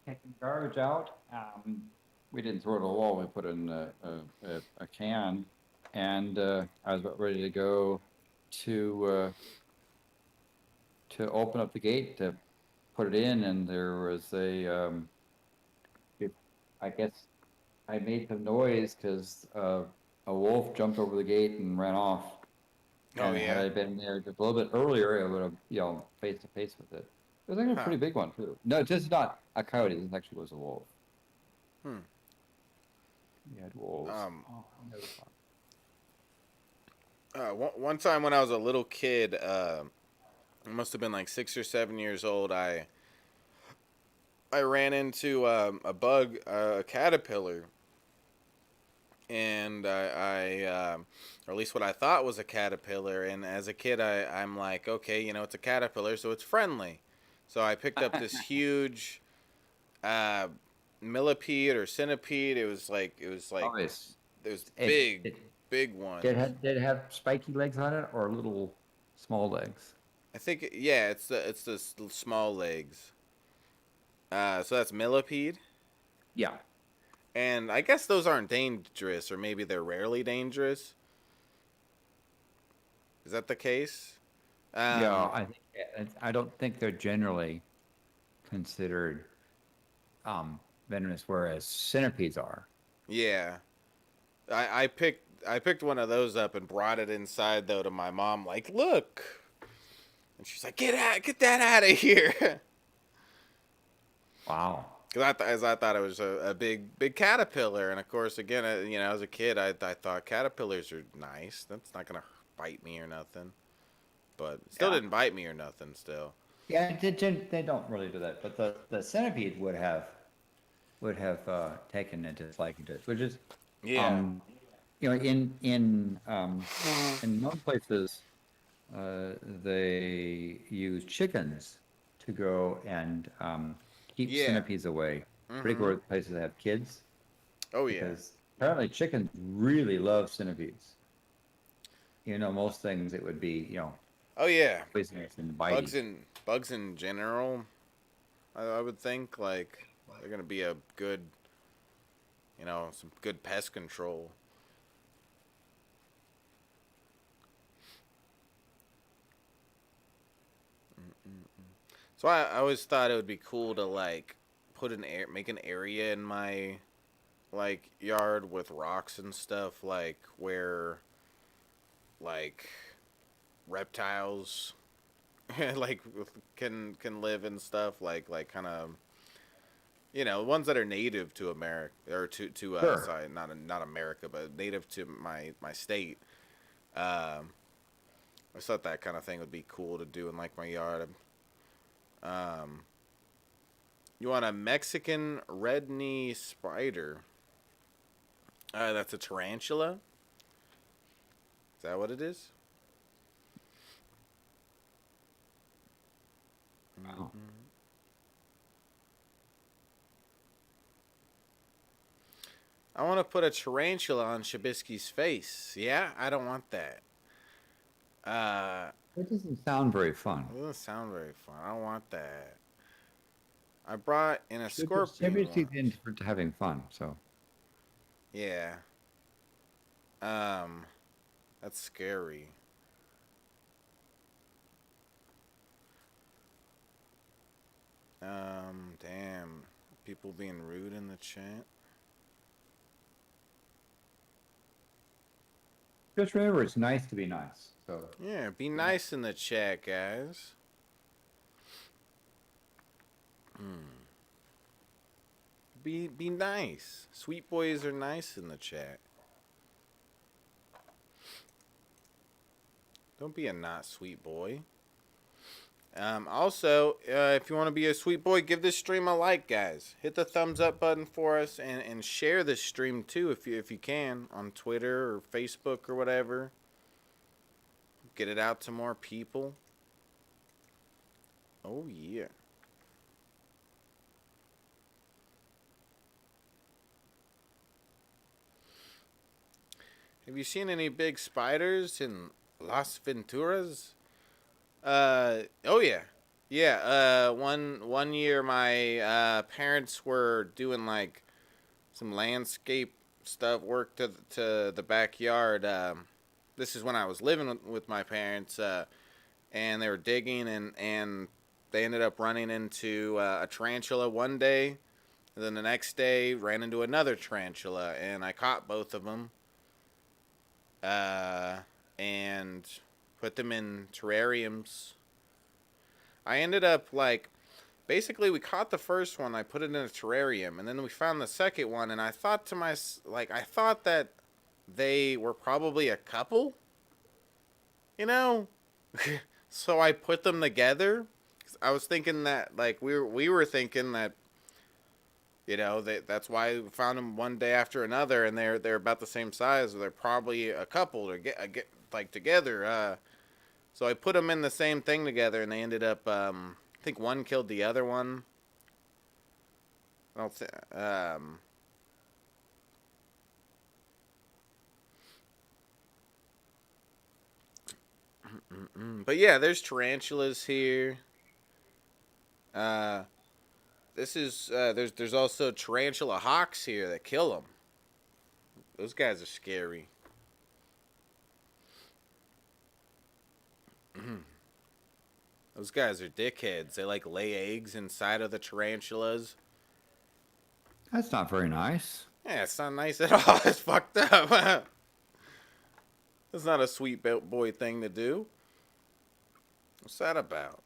taking garbage out. We didn't throw it at the wall. We put it in a can, and I was about ready to go to open up the gate to put it in, and there was I guess I made some noise because a wolf jumped over the gate and ran off. Oh And had yeah. I been there just a little bit earlier, I would have, face to face with it. It was actually a Huh. pretty big one too. No, just not a coyote. This actually was a wolf. Hmm. We had wolves. Um. Oh, I never thought. One time when I was a little kid, I must have been like 6 or 7 years old. I ran into a bug, a caterpillar, and or at least what I thought was a caterpillar. And as a kid, I'm like, okay, it's a caterpillar, so it's friendly. So I picked up this huge uh, millipede or centipede. Oh, it's it was it, big, it big ones. did it have spiky legs on it or little small legs? I think yeah, it's the small legs. So that's millipede. Yeah. And I guess those aren't dangerous, or maybe they're rarely dangerous. Is that the case? Yeah, Um, I don't think they're generally considered venomous, whereas centipedes are. yeah. I picked one of those up and brought it inside though to my mom. Like, look, and she's like, get that out of here. Wow. Because I thought it was a big caterpillar, and of course, again, as a kid, I thought caterpillars are nice. That's not gonna bite me or nothing. But it still Yeah. didn't bite me or nothing. Still. Yeah, they don't really do that, but the centipede would have taken a dislike to it, which is, Yeah. um, in most places, they use chickens to go and keep Yeah. centipedes away, Mhm. particularly places that have kids, Oh yeah. because apparently chickens really love centipedes. Most things it would be, Oh yeah. poisonous and bitey. Bugs in general. I would think like they're gonna be a good, some good pest control. So I always thought it would be cool to like make an area in my like yard with rocks and stuff, like where like reptiles like can live and stuff, like kind of, you know, ones that are native to America, or to Sure. sorry, not America, but native to my state. Um, I thought that kind of thing would be cool to do in like my yard. Um, you want a Mexican red knee spider? That's a tarantula. Is that what it is? Wow. I want to put a tarantula on Shabisky's face. Yeah, I don't want that. That doesn't sound very fun. It doesn't sound very fun. I don't want that. I brought in a It's scorpion everything's once. into having fun, so. Yeah. Um, that's scary. Damn. People being rude in the chat. Just remember, it's nice to be nice. So Yeah, be nice in the chat, guys. Be nice. Sweet boys are nice in the chat. Don't be a not sweet boy. Also, if you want to be a sweet boy, give this stream a like, guys. Hit the thumbs up button for us, and share this stream too if you can on Twitter or Facebook or whatever. Get it out to more people. Oh yeah. Have you seen any big spiders in Las Venturas? Oh yeah. Yeah, one year my parents were doing like some landscape stuff, work to the backyard. This is when I was living with my parents, and they were digging, and they ended up running into a tarantula one day, and then the next day ran into another tarantula, and I caught both of them, and put them in terrariums. I ended up like, basically we caught the first one, I put it in a terrarium, and then we found the second one, and I thought to I thought that they were probably a couple, you know. So I put them together. I was thinking that like we were thinking that, you know, that's why we found them one day after another, and they're about the same size. They're probably a couple to get like together. So I put them in the same thing together, and they ended up. I think one killed the other one. I don't think. But yeah, there's tarantulas here. Uh, this is there's also tarantula hawks here that kill them. Those guys are scary. Those guys are dickheads. They like lay eggs inside of the tarantulas. that's not very nice. Yeah, it's not nice at all. It's fucked up. It's not a sweet boy thing to do. What's that about?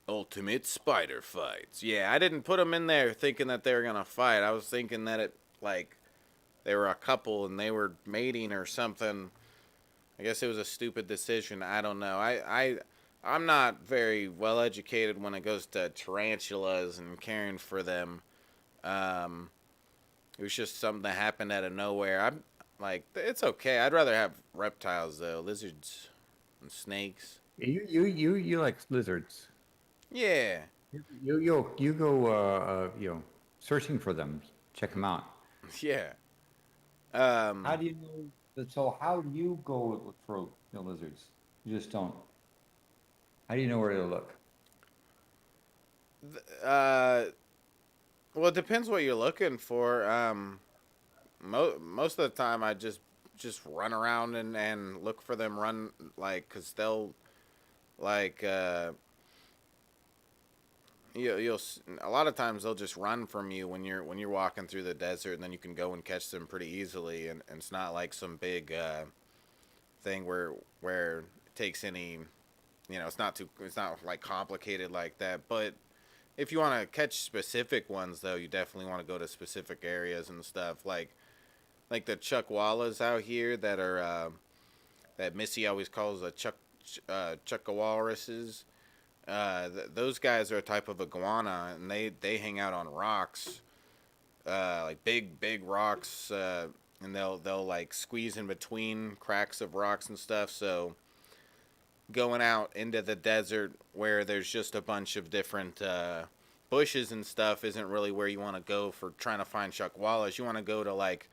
Ultimate spider fights. Yeah, I didn't put them in there thinking that they were gonna fight. I was thinking that it like they were a couple and they were mating or something. I guess it was a stupid decision. I don't know. I'm not very well educated when it goes to tarantulas and caring for them. It was just something that happened out of nowhere. I'm like, it's okay. I'd rather have reptiles though, lizards and snakes. You like lizards. Yeah, You go searching for them. Check them out. yeah. How do you know? So how do you go look for lizards? You just don't. How do you know where to look? Uh, well, it depends what you're looking for. Most of the time, I just run around and look for them. Run like, cause they'll like a lot of times they'll just run from you when you're walking through the desert, and then you can go and catch them pretty easily, and it's not like some big thing where it takes any, it's not like complicated like that. But if you want to catch specific ones, though, you definitely want to go to specific areas and stuff, like the chuckwallas out here that are that Missy always calls a chuckawalruses. Those guys are a type of iguana, and they hang out on rocks, like big rocks, and they'll like squeeze in between cracks of rocks and stuff. So going out into the desert where there's just a bunch of different bushes and stuff isn't really where you want to go for trying to find chuckwallas. You want to go to like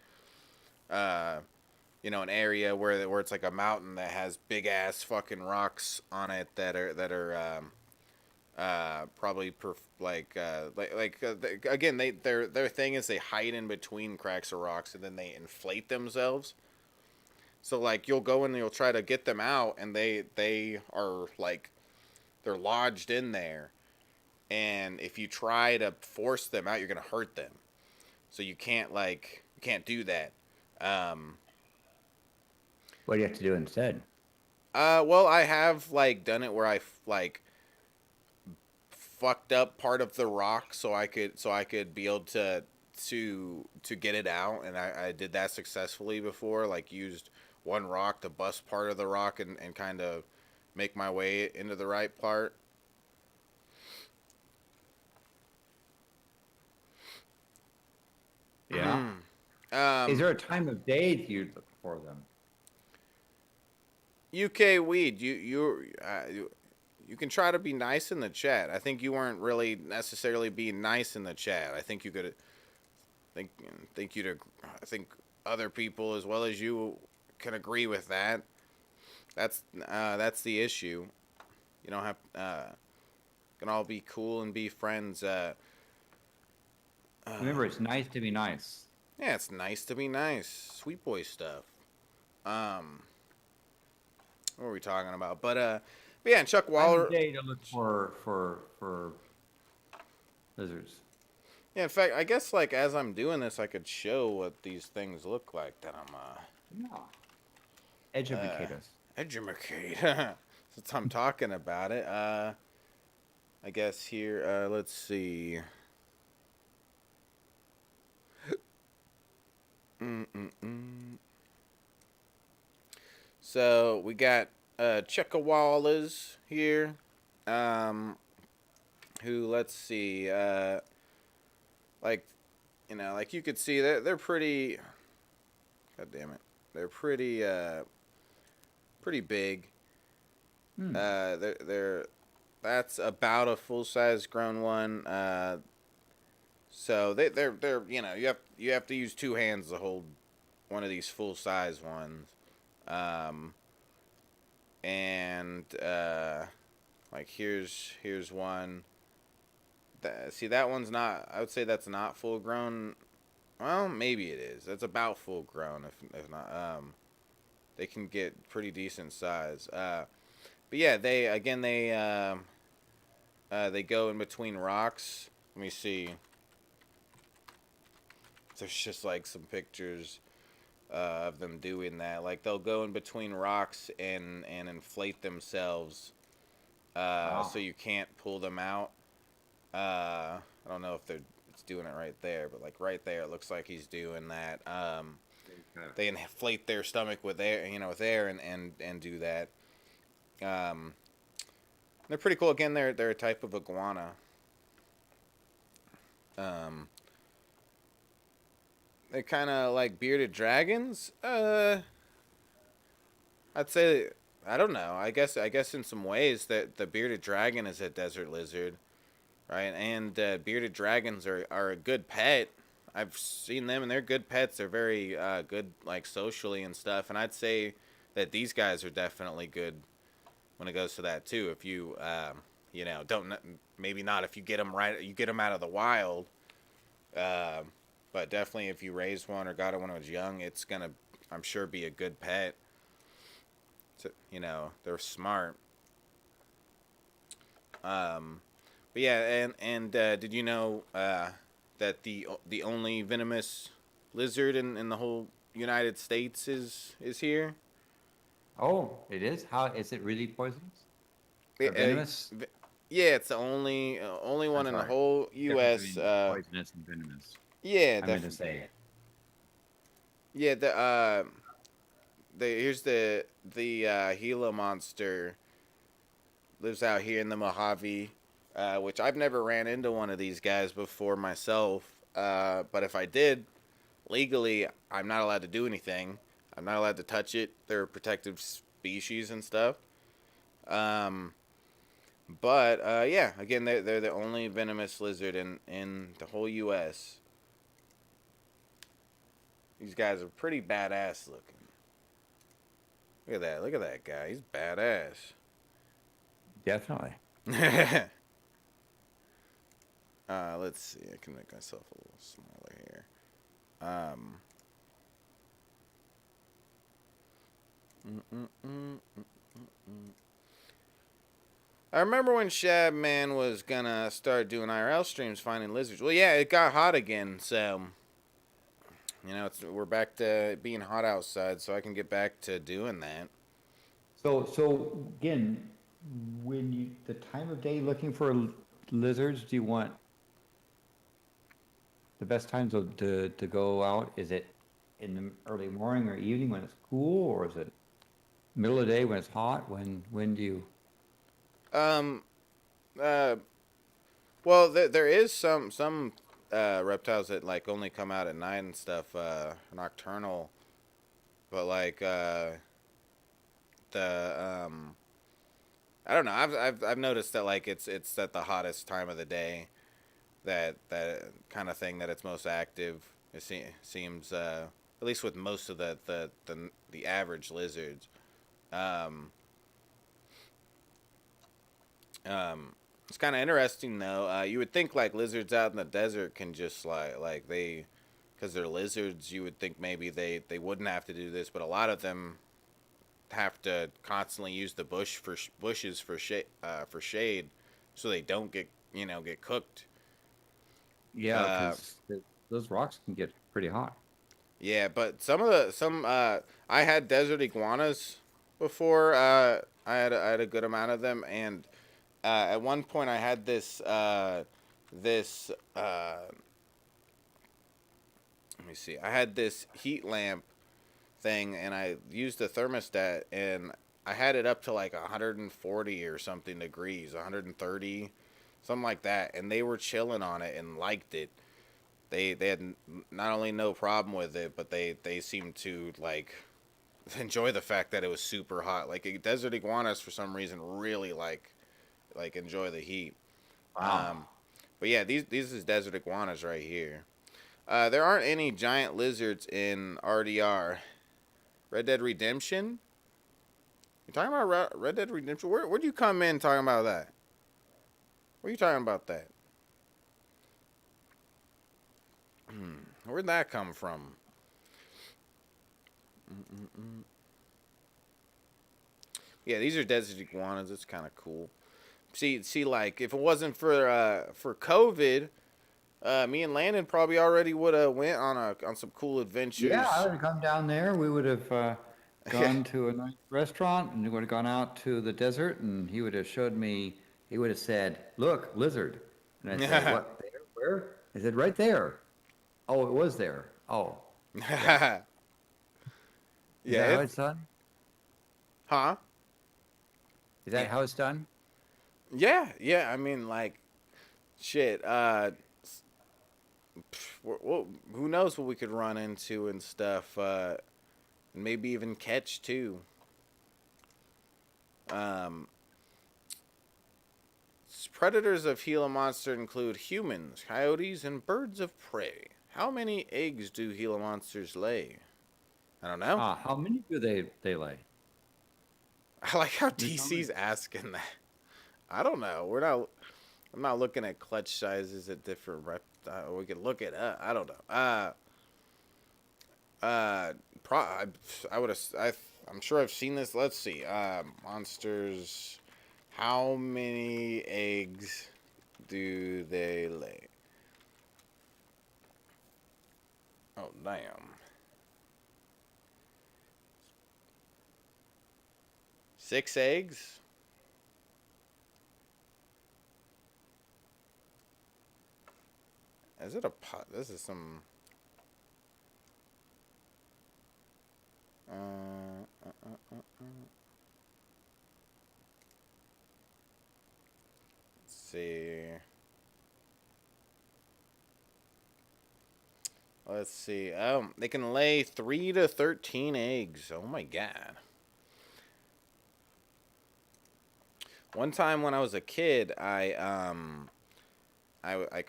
uh, an area where it's like a mountain that has big ass fucking rocks on it that are probably again, their thing is they hide in between cracks of rocks, and then they inflate themselves. So like you'll go and you'll try to get them out, and they are like they're lodged in there, and if you try to force them out, you're gonna hurt them. So you can't do that. What do you have to do instead? Well, I have like done it where I like fucked up part of the rock so I could be able to get it out, and I did that successfully before. Like used one rock to bust part of the rock and kind of make my way into the right part. Yeah. Is there a time of day that you look for them? UK weed, you can try to be nice in the chat. I think you weren't really necessarily being nice in the chat. I think you could I think other people as well as you can agree with that. That's the issue. You don't have can all be cool and be friends. Remember, it's nice to be nice. Yeah, it's nice to be nice. Sweet boy stuff. What were we talking about? But yeah, and Chuck Waller. Time of day to look for lizards. Yeah, in fact, I guess like as I'm doing this, I could show what these things look like that I'm Yeah. Educate us. educate. Since I'm talking about it, I guess here, let's see. So we got Chuckawallas here, who, let's see, like like you could see they're pretty. God damn it, they're pretty big. They're that's about a full size grown one. So they're you have to use two hands to hold one of these full size ones. And like here's one. See, that one's not. I would say that's not full grown. Well, maybe it is. That's about full grown. If not, they can get pretty decent size. But yeah, they go in between rocks. Let me see. There's just like some pictures of them doing that. Like they'll go in between rocks and inflate themselves, so you can't pull them out. I don't know if it's doing it right there, but like right there, it looks like he's doing that. They inflate their stomach with air, and do that. They're pretty cool. Again, they're a type of iguana. They're kind of like bearded dragons. I'd say, I don't know. I guess in some ways that the bearded dragon is a desert lizard, right? And bearded dragons are a good pet. I've seen them and they're good pets. They're very good, like socially and stuff. And I'd say that these guys are definitely good when it goes to that too. If you don't, maybe not if you get them right, you get them out of the wild. But definitely if you raised one or got it when it was young, it's gonna, I'm sure, be a good pet. So, they're smart. But yeah, and did you know that the only venomous lizard in the whole United States is here? Oh, it is? How is it really poisonous Yeah, or venomous? yeah, it's the only I'm one in the sorry. whole Difference U.S. between poisonous and venomous. Yeah, I meant to say. yeah. Here's the Gila monster lives out here in the Mojave, which I've never ran into one of these guys before myself. But if I did, legally, I'm not allowed to do anything. I'm not allowed to touch it. They're a protected species and stuff. Um, but yeah, again, they're the only venomous lizard in the whole U.S. These guys are pretty badass looking. Look at that. Look at that guy. He's badass. Definitely. Let's see. I can make myself a little smaller here. Um. mm, mm, mm, mm, mm. I remember when Shab Man was gonna start doing IRL streams finding lizards. Well, yeah, it got hot again, so we're back to being hot outside, so I can get back to doing that. So again, when you the time of day looking for lizards, do you want the best times to go out? Is it in the early morning or evening when it's cool, or is it middle of the day when it's hot? When do you? Um. Uh. Well, there is some reptiles that like only come out at night and stuff. Nocturnal, but like the I don't know. I've noticed that like it's at the hottest time of the day that kind of thing that it's most active. Seems at least with most of the average lizards. Um, it's kind of interesting though. You would think like lizards out in the desert can just like they, because they're lizards. You would think maybe they wouldn't have to do this, but a lot of them have to constantly use the bushes for shade, so they don't get cooked. Yeah, Uh, because those rocks can get pretty hot. yeah, but some I had desert iguanas before. I had a good amount of them, and at one point I had this let me see. I had this heat lamp thing, and I used the thermostat, and I had it up to like 140 or something degrees, 130, something like that, and they were chilling on it and liked it. They had not only no problem with it, but they seemed to like enjoy the fact that it was super hot. Like desert iguanas for some reason really like enjoy the heat. Wow. Um, but yeah, these is desert iguanas right here. There aren't any giant lizards in RDR. Red Dead Redemption? You talking about Red Dead Redemption? Where'd you come in talking about that? Where you talking about that? Where'd that come from? Mm-mm-mm. Yeah, these are desert iguanas. It's kind of cool. See, like if it wasn't for COVID, me and Landon probably already would have went on some cool Yeah, I adventures. would have come down there. We would have gone to a nice restaurant, and we would have gone out to the desert, and he would have showed me. He would have said, "Look, lizard," and I'd say, Yeah. "What? There? Where?" I said, "Right there." Oh, it was there. Oh, yeah. Is Yeah. that how it's done? Huh? Is Yeah. that how it's done? Yeah. Yeah. I mean, like, shit. Who knows what we could run into and stuff. Maybe even catch too. Um, Predators of Gila monster include humans, coyotes, and birds of prey. How many eggs do Gila monsters lay? I don't know. How many do they lay? I like how Can you tell me? DC's asking that. I don't know. We're not. I'm not looking at clutch sizes at different rep. We could look it up. I don't know. Uh, pro. I would have. I'm sure I've seen this. Let's see. Monsters. How many eggs do they lay? Oh, damn. 6 eggs? Is it a pot? This is some... Uh, uh, uh, uh, uh. Let's see. Let's see. Oh, they can lay 3 to 13 eggs. Oh my god. One time when I was a kid, I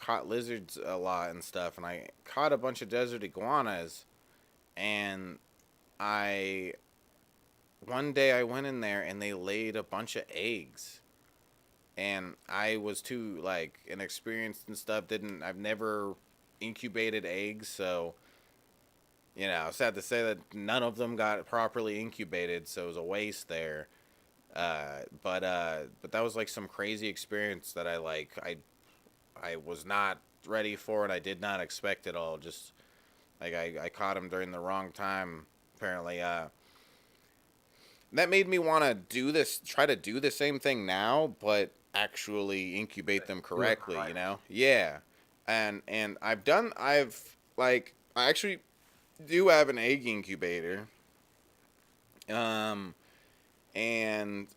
caught lizards a lot and stuff, and I caught a bunch of desert iguanas, and I one day I went in there and they laid a bunch of eggs, and I was too like inexperienced and stuff. I've never incubated eggs, so sad to say that none of them got properly incubated, so it was a waste there. But that was like some crazy experience that I was not ready for it. I did not expect it all. Just like I caught him during the wrong time. Apparently, that made me want to try to do the same thing now, but actually incubate them correctly. Yeah, and I actually do have an egg incubator. Um, and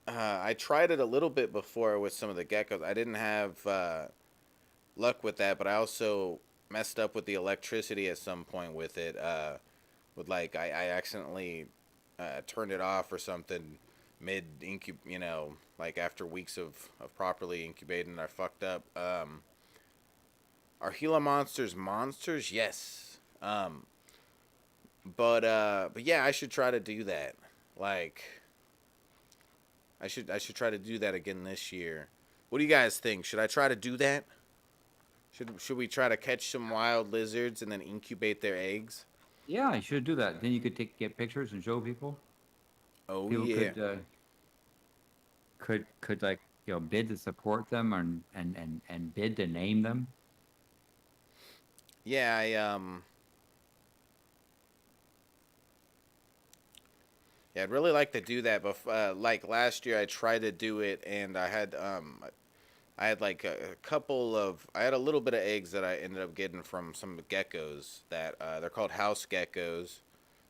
I tried it a little bit before with some of the geckos. I didn't have luck with that, but I also messed up with the electricity at some point with it. I accidentally turned it off or something mid like after weeks of properly incubating. I fucked up. Are Gila monsters monsters? Yes. But yeah, I should try to do that. Like, I should try to do that again this year. What do you guys think? Should I try to do that? Should we try to catch some wild lizards and then incubate their eggs? Yeah, you should do that. Then you could get pictures and show people. Oh People yeah. could like bid to support them and bid to name them. Yeah, I'd really like to do that, but like last year I tried to do it and I had like I had a little bit of eggs that I ended up getting from some geckos that they're called house geckos.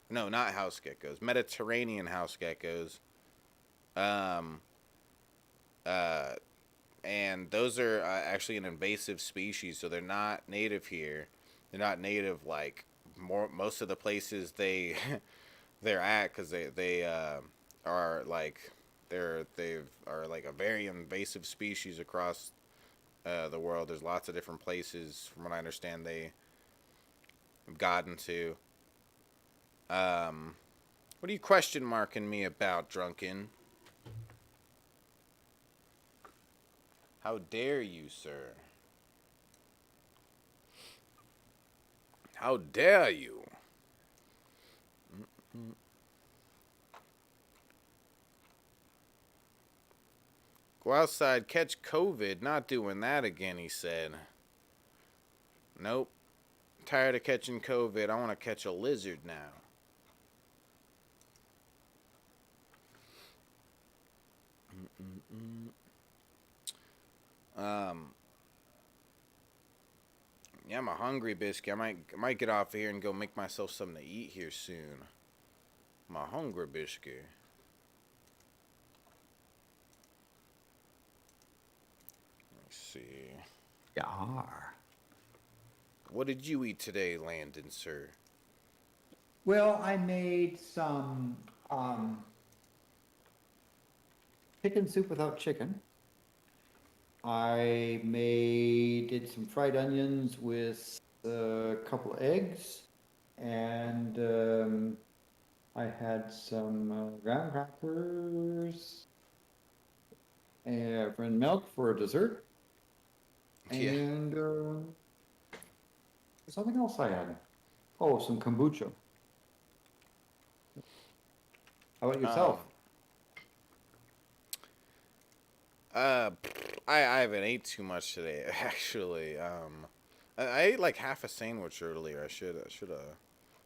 No, not house geckos. Mediterranean house geckos. Um uh and those are actually an invasive species, so they're not native here. They're not native like most of the places they're at, because they are like they are like a very invasive species across the world. There's lots of different places, from what I understand, they have gotten to. What are you question marking me about, Drunken? How dare you, sir? How dare you? Go outside, catch COVID. Not doing that again, he said. Nope. Tired of catching COVID. I want to catch a lizard now. Um, yeah, I'm a hungry biscuit. I might get off here and go make myself something to eat here soon. I'm a hungry biscuit. Let's see. Yeah. What did you eat today, Landon, sir? Well, I made some chicken soup without chicken. I did some fried onions with a couple eggs, and I had some graham crackers and milk for a dessert, Yeah. and something else I had. Oh, some kombucha. How about Um, yourself? Uh, I haven't ate too much today, actually. I ate like half a sandwich earlier. I should have.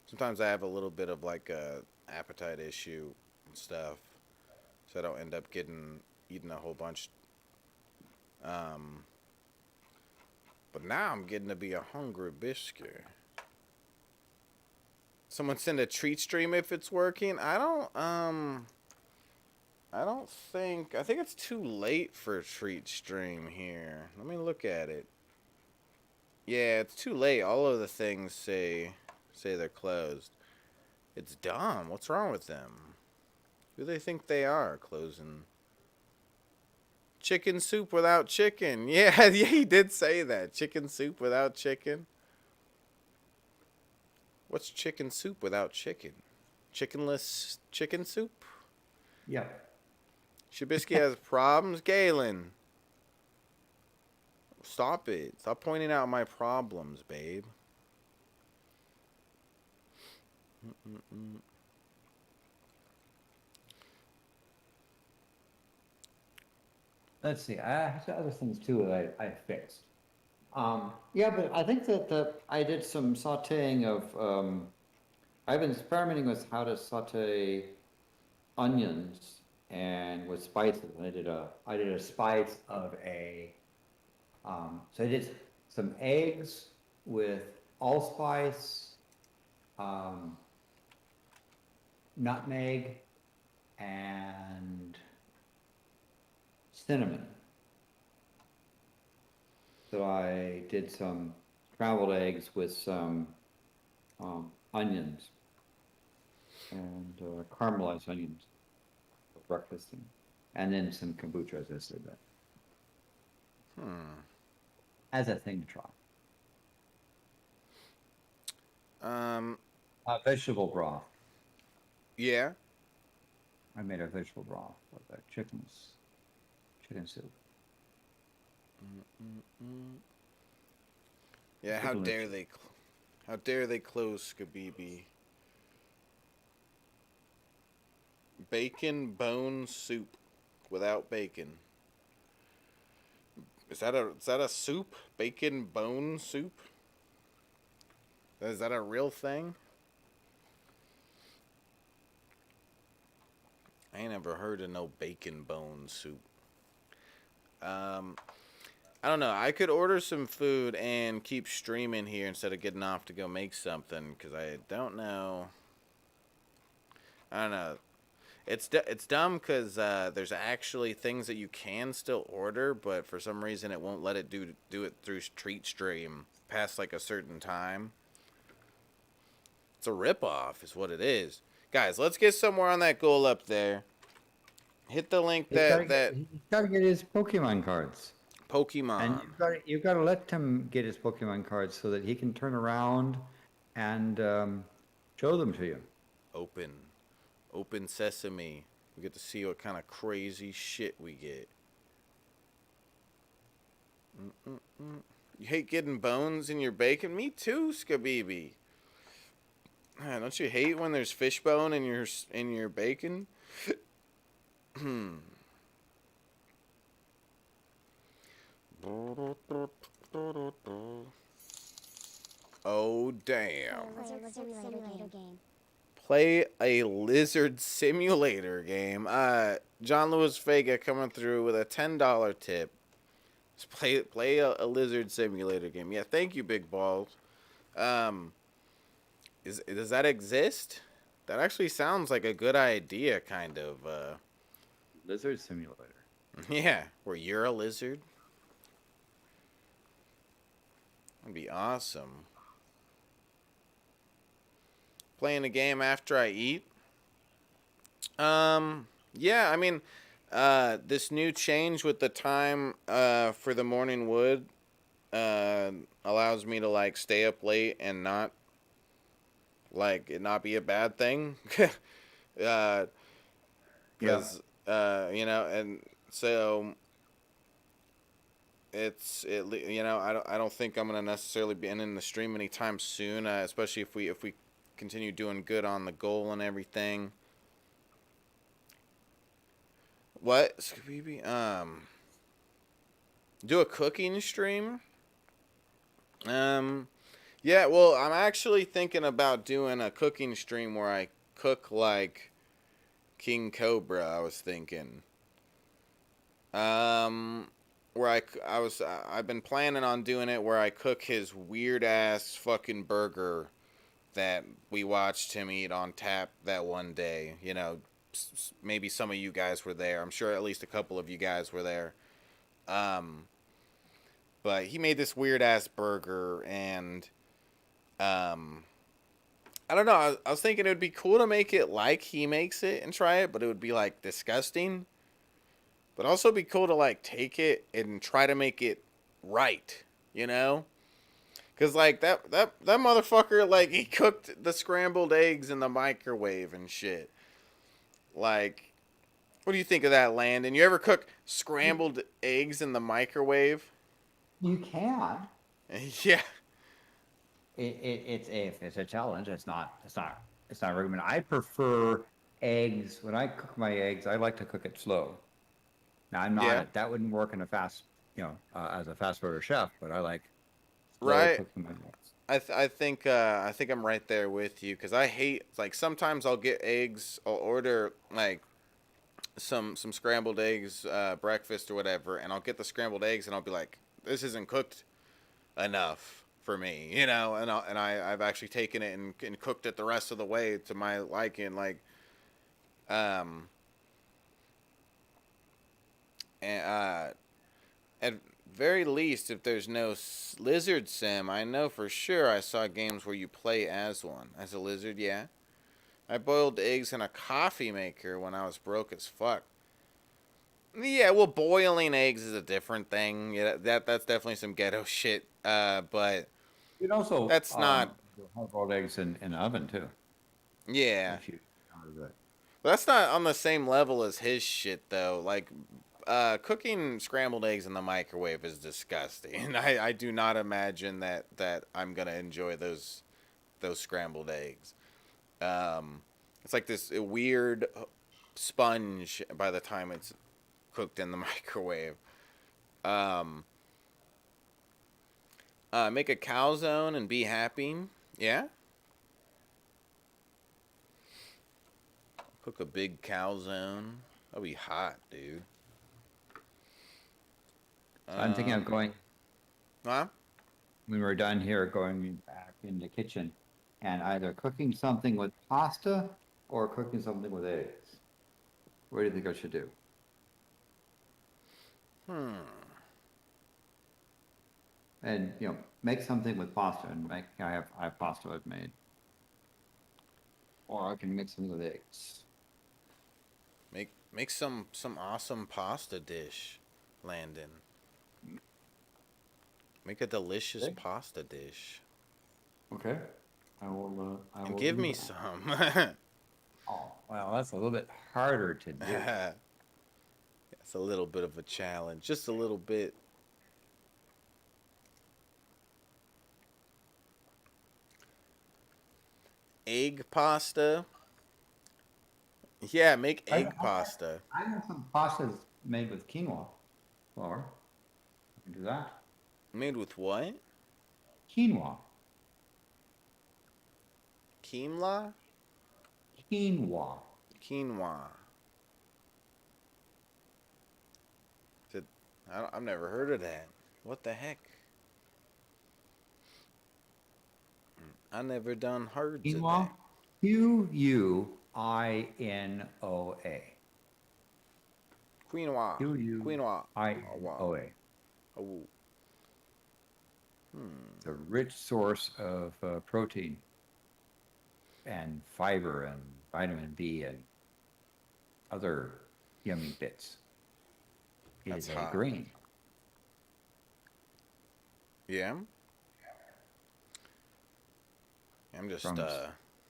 Sometimes I have a little bit of like a appetite issue and stuff, so I don't end up eating a whole bunch. Um, but now I'm getting to be a hungry biscuit. Someone send a treat stream if it's working. I think it's too late for a treat stream here. Let me look at it. Yeah, it's too late. All of the things say they're closed. It's dumb. What's wrong with them? Who do they think they are closing? Chicken soup without chicken. Yeah, yeah, he did say that. Chicken soup without chicken. What's chicken soup without chicken? Chickenless chicken soup? Yeah. Shabisky has problems. Galen, stop it. Stop pointing out my problems, babe. Let's see. I have other things too that I fixed. Yeah, but I think that I did some sautéing of. I've been experimenting with how to saute onions and with spices. I did a spice of a. So I did some eggs with allspice, nutmeg, and cinnamon. So I did some scrambled eggs with some onions and caramelized onions for breakfast, and then some kombucha, as I said that, as a thing to try. Vegetable broth. Yeah. I made a vegetable broth with chicken soup. Yeah, how dare they close Skabibi. Bacon bone soup without bacon. Is that a soup? Bacon bone soup? Is that a real thing? I ain't never heard of no bacon bone soup. I don't know. I could order some food and keep streaming here instead of getting off to go make something, because I don't know. I don't know. It's dumb because there's actually things that you can still order, but for some reason it won't let it do it through treat stream past like a certain time. It's a ripoff, is what it is. Guys, let's get somewhere on that goal up there. Hit the link He's that got to get his Pokemon cards. Pokemon. And you've got to let him get his Pokemon cards so that he can turn around and show them to you. Open sesame. We get to see what kind of crazy shit we get. You hate getting bones in your bacon? Me too, Skabibi. Don't you hate when there's fish bone in your bacon? Oh damn. Play a lizard simulator game. John Lewis Vega coming through with a $10 tip. Just play a lizard simulator game. Yeah, thank you, Big Balls. Does that exist? That actually sounds like a good idea, kind of. Lizard simulator. Yeah, where you're a lizard. That'd be awesome. Playing a game after I eat. Yeah, I mean, this new change with the time for the morning wood allows me to like stay up late and not like it not be a bad thing. Because you know, and so you know, I don't think I'm gonna necessarily be in the stream anytime soon, especially if we continue doing good on the goal and everything. What, Scooby? Do a cooking stream? Yeah, well, I'm actually thinking about doing a cooking stream where I cook like King Cobra. I was thinking. Um, where I've been planning on doing it where I cook his weird ass fucking burger that we watched him eat on tap that one day. You know, maybe some of you guys were there. I'm sure at least a couple of you guys were there. Um, but he made this weird ass burger, and um, I don't know. I was thinking it would be cool to make it like he makes it and try it, but it would be like disgusting. But also be cool to like take it and try to make it right, you know? Cause like that motherfucker, like, he cooked the scrambled eggs in the microwave and shit. Like, what do you think of that, Landon? You ever cook scrambled eggs in the microwave? You can. Yeah. It's a challenge. It's not recommended. I prefer eggs. When I cook my eggs, I like to cook it slow. Now I'm Yeah. not. That wouldn't work in a fast, as a fast food chef. But I like slow Right. cooking my eggs. I think I'm right there with you, because I hate, like, sometimes I'll get eggs. I'll order like some scrambled eggs, breakfast or whatever, and I'll get the scrambled eggs and I'll be like, this isn't cooked enough for me, you know. I've actually taken it and cooked it the rest of the way to my liking, like, um and at very least, if there's no lizard sim, I know for sure I saw games where you play as one, as a lizard. Yeah, I boiled eggs in a coffee maker when I was broke as fuck. Yeah, well, boiling eggs is a different thing. Yeah, that's definitely some ghetto shit. But You can also that's not. hard-boiled eggs in the oven too, Yeah, if you know do it. that's not on the same level as his shit though. Like, cooking scrambled eggs in the microwave is disgusting. I do not imagine that I'm gonna enjoy those scrambled eggs. Um, it's like this weird sponge by the time it's cooked in the microwave. Um, make a calzone and be happy. Yeah, cook a big calzone. That'll be hot, dude. So I'm thinking of going Huh? when we're done here, going back in the kitchen and either cooking something with pasta or cooking something with eggs. What do you think I should do? Hmm. And make something with pasta and I have pasta I've made. Or I can make something with eggs. Make some awesome pasta dish, Landon. Make a delicious Okay. pasta dish. Okay. I will And do give me that. some. Oh, well, that's a little bit harder to do. It's a little bit of a challenge. Just a little bit. Egg pasta. Yeah, make I, egg I, pasta. I have some pastas made with quinoa flour. I can do that. Made with what? Quinoa. Quinoa? Quinoa. Quinoa. Did, I've never heard of that. What the heck? I never done heard of Quinoa. that. Quinoa. Quinoa. Quinoa. Quinoa. Oh. It's a rich source of protein and fiber and vitamin B and other yummy bits. It That's is hot. a grain. Yeah. I'm just From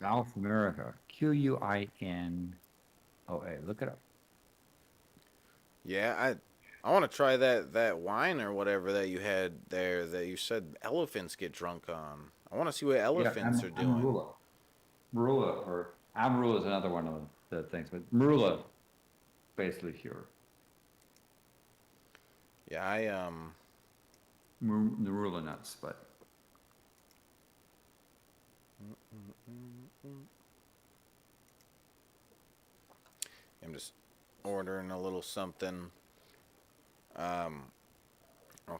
South America. Quinoa. Look it up. Yeah, I want to try that wine or whatever that you had there that you said elephants get drunk on. I want to see what elephants are doing. Amarula. Marula, or Amarula is another one of the things, but Marula basically cure. Yeah, I marula nuts, but I'm just ordering a little something. I'll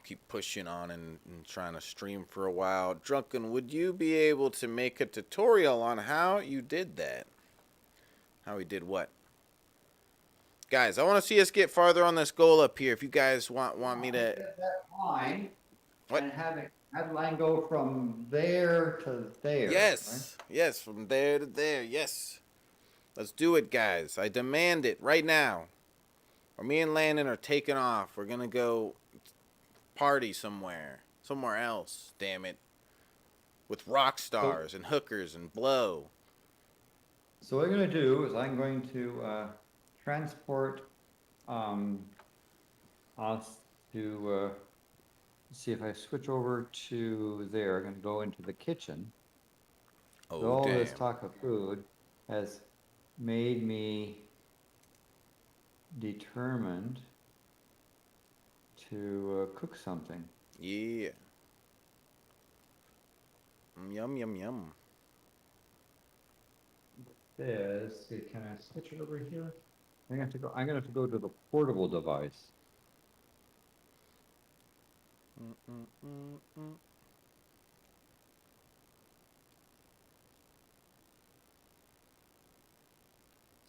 keep pushing on and trying to stream for a while. Drunken, would you be able to make a tutorial on how you did that? How we did what? Guys, I want to see us get farther on this goal up here. If you guys want me to... Get that line What? and have the line go from there to there. Yes. Right? Yes, from there to there. Yes. Let's do it, guys. I demand it right now. Or me and Landon are taking off. We're going to go party somewhere. Somewhere else, damn it. With rock stars and hookers and blow. So what I'm going to do is I'm going to transport us to see if I switch over to there. I'm going to go into the kitchen. Oh, so all damn. this talk of food has made me determined to cook something. Yeah. Yum, yum, yum. This, can I switch it over here? I'm gonna have to go to the portable device.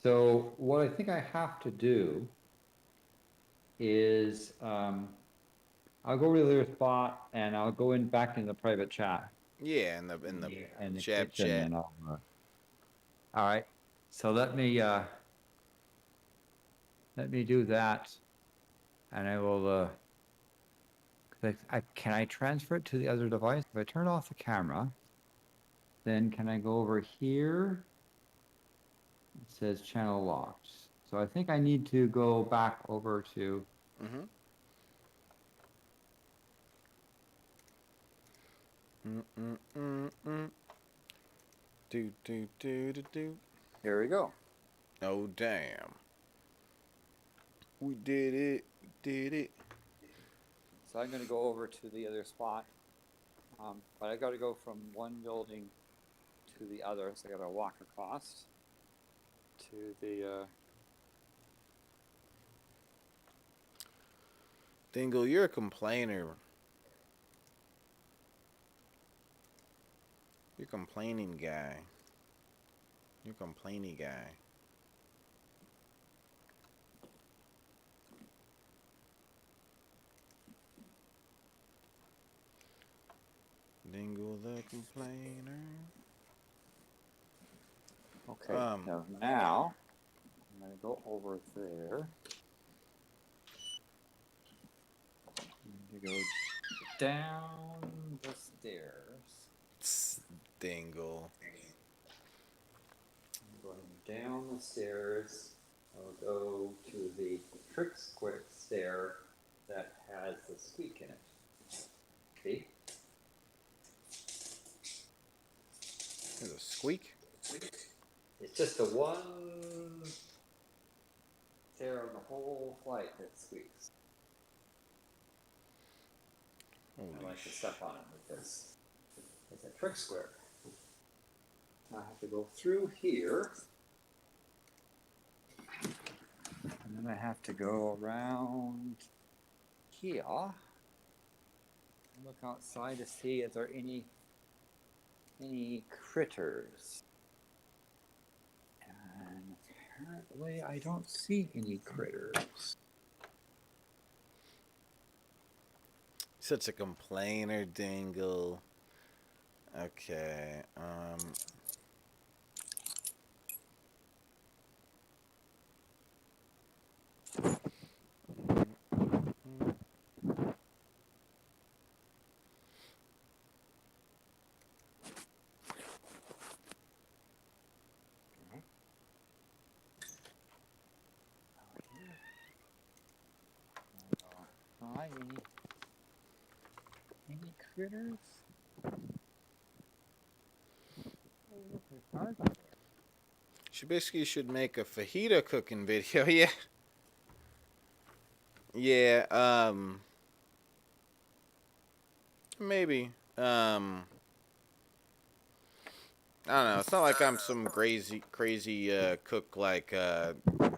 So what I think I have to do is I'll go over to the other spot and I'll go back in the private chat. Yeah, in the chat. And all right. So let me do that, and I will. Can I transfer it to the other device? If I turn off the camera, then can I go over here? It says channel locked. So I think I need to go back over to. Do. Here we go. Oh, damn. We did it. Did it. So I'm going to go over to the other spot. But I got to go from one building to the other. So I got to walk across to the. Dingle, you're a complainer. You're a complaining guy. You're a complainy guy. Dingle the complainer. Okay, now I'm going to go over there. I'm going to go down the stairs. Dingle. I'm going down the stairs. I'll go to the trick squick stair that has the squeak in it. See? There's a squeak? It's just the one stair on the whole flight that squeaks. I like to step on it because it's a trick square. I have to go through here. And then I have to go around here. Look outside to see if there are any critters. And apparently I don't see any critters. Such a complainer, Dingle. Okay, Any critters? Shabisky should make a fajita cooking video. Yeah. Yeah, maybe. I don't know. It's not like I'm some crazy cook like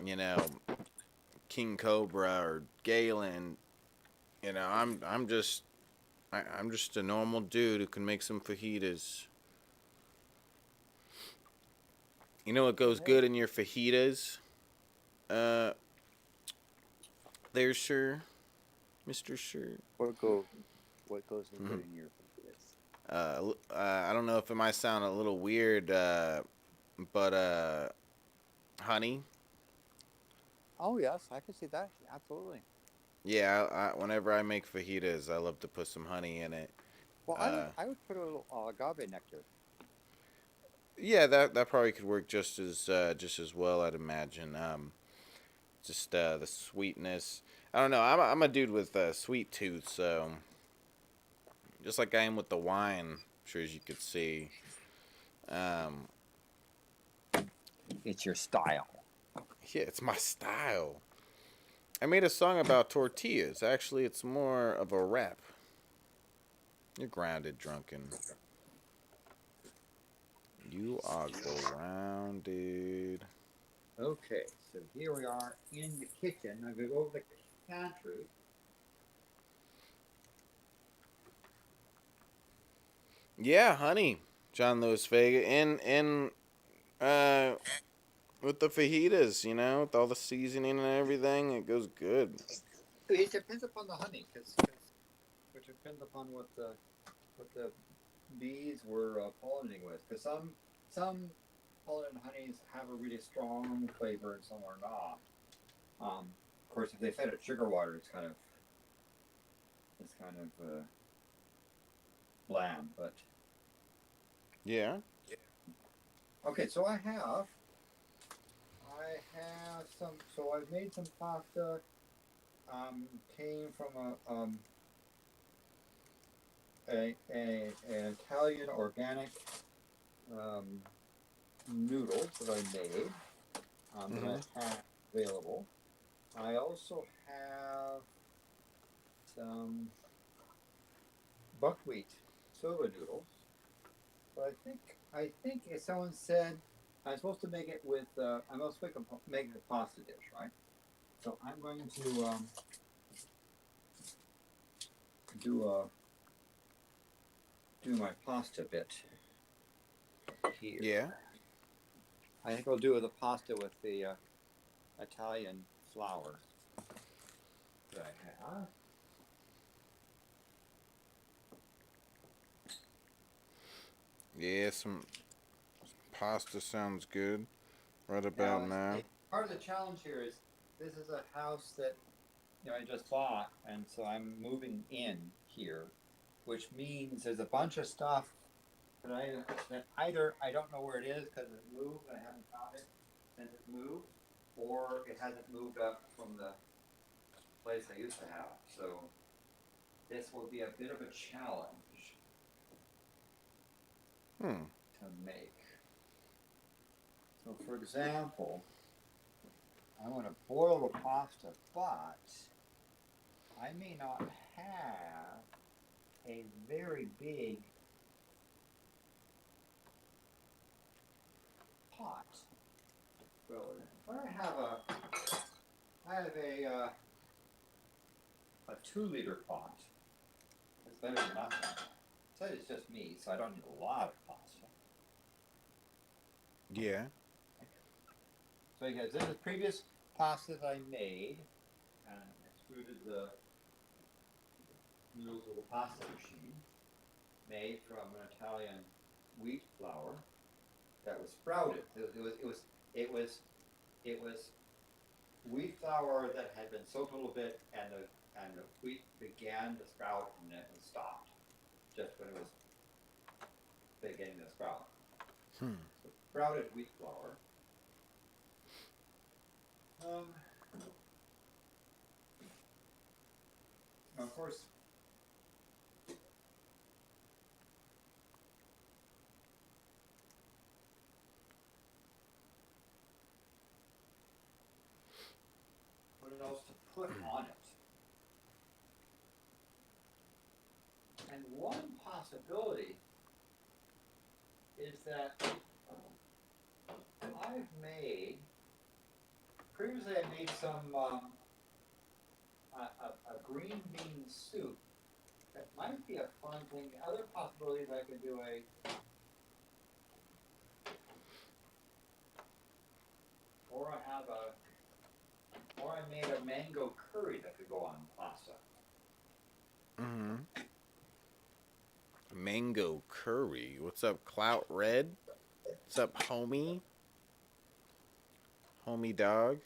you know, King Cobra or Galen. You know, I'm just a normal dude who can make some fajitas. You know what goes good in your fajitas? Uh, there, sir, Mister Sir. What goes in Mhm. good in your fajitas? I don't know if it might sound a little weird, but honey. Oh yes, I can see that. Absolutely. Yeah, whenever I make fajitas, I love to put some honey in it. Well, Uh, I would put a little agave nectar. yeah, that probably could work just as well, I'd imagine. Just the sweetness. I don't know. I'm a dude with a sweet tooth, so just like I am with the wine. I'm sure as you could see. Um, It's your style. yeah, it's my style. I made a song about tortillas. Actually, it's more of a rap. You're grounded, drunken. You are grounded. Okay, so here we are in the kitchen. I'm going to go over the pantry. Yeah, honey, John Lewis Vega, and uh, with the fajitas, you know, with all the seasoning and everything, it goes good. It depends upon the honey, because it depends upon what the bees were pollinating with. Because some pollen honeys have a really strong flavor, and some are not. Of course, if they fed it sugar water, it's kind of bland. But Yeah. okay, so I have some. So I've made some pasta. Came from an Italian organic um, noodles that I made that I have available. I also have some buckwheat soba noodles. But I think if someone said I'm supposed to make it with I'm supposed to make a pasta dish, right? So I'm going to do a do my pasta bit here. Yeah. I think I'll do the pasta with the Italian flour that I have. Yeah, some pasta sounds good right Now, about now. part of the challenge here is this is a house that I just bought, and so I'm moving in here, which means there's a bunch of stuff that either I don't know where it is because it moved and I haven't found it since it moved, or it hasn't moved up from the place I used to have. So this will be a bit of a challenge Hmm. to make. So, for example, I want to boil the pasta, but I may not have a very big pot. Well, if I have a 2 liter pot. It's better than nothing. So it's just me, so I don't need a lot of pasta. Yeah. So you guys, this is previous pasta that I made, and I extruded the noodles of the pasta machine, made from an Italian wheat flour that was sprouted. It was wheat flour that had been soaked a little bit, and the wheat began to sprout, and then it was stopped just when it was beginning to sprout. Hmm. So sprouted wheat flour. Of course, what else to put on it? And one possibility is that I've made, previously I made some, a green bean soup. That might be a fun thing. The other possibility is I could do or I made a mango curry that could go on pasta. Mm-hmm. Mango curry. What's up, Clout Red? What's up, homie? Homie dog.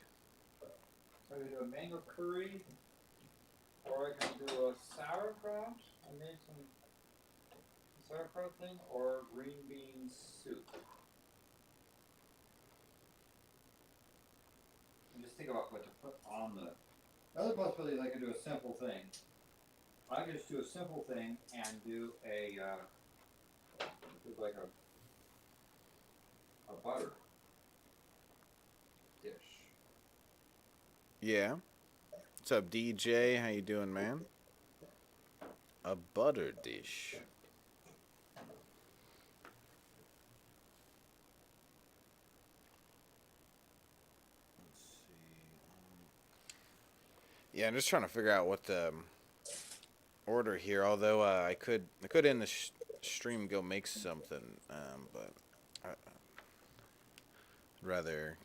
So I could do a mango curry, or I can do a sauerkraut. I made some sauerkraut thing, or green bean soup. And just think about what to put on the. Other possibility is I could do a simple thing. I could just do a simple thing and do like a butter dish. Yeah. What's up, DJ? How you doing, man? A butter dish. Let's see. Yeah, I'm just trying to figure out what the order here. Although I could in the stream go make something, but I'd rather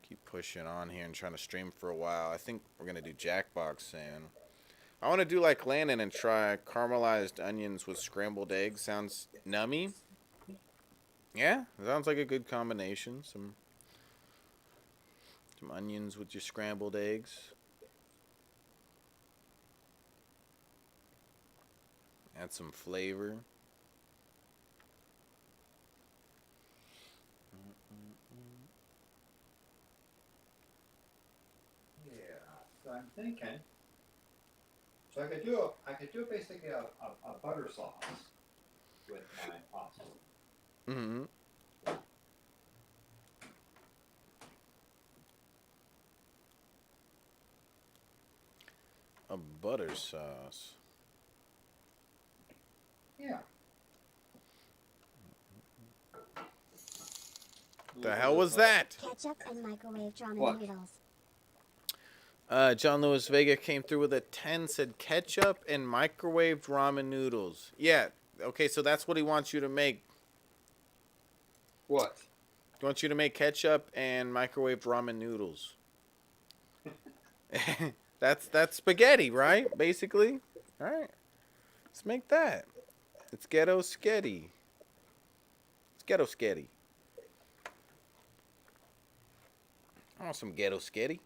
keep pushing on here and trying to stream for a while. I think we're gonna do Jackbox soon. I want to do like Landon and try caramelized onions with scrambled eggs. Sounds nummy. Yeah, sounds like a good combination. Some onions with your scrambled eggs. Add some flavor. Yeah, so I'm thinking. So I could do basically a butter sauce with my pasta. Mm-hmm. A butter sauce. Yeah. The hell was that? Ketchup and microwave ramen What? noodles. John Lewis Vega came through with a 10, said ketchup and microwaved ramen noodles. Yeah, okay, so that's what he wants you to make. What? He wants you to make ketchup and microwaved ramen noodles. That's spaghetti, right? Basically. All right. Let's make that. It's ghetto sketty. It's ghetto sketty. I want some ghetto sketty.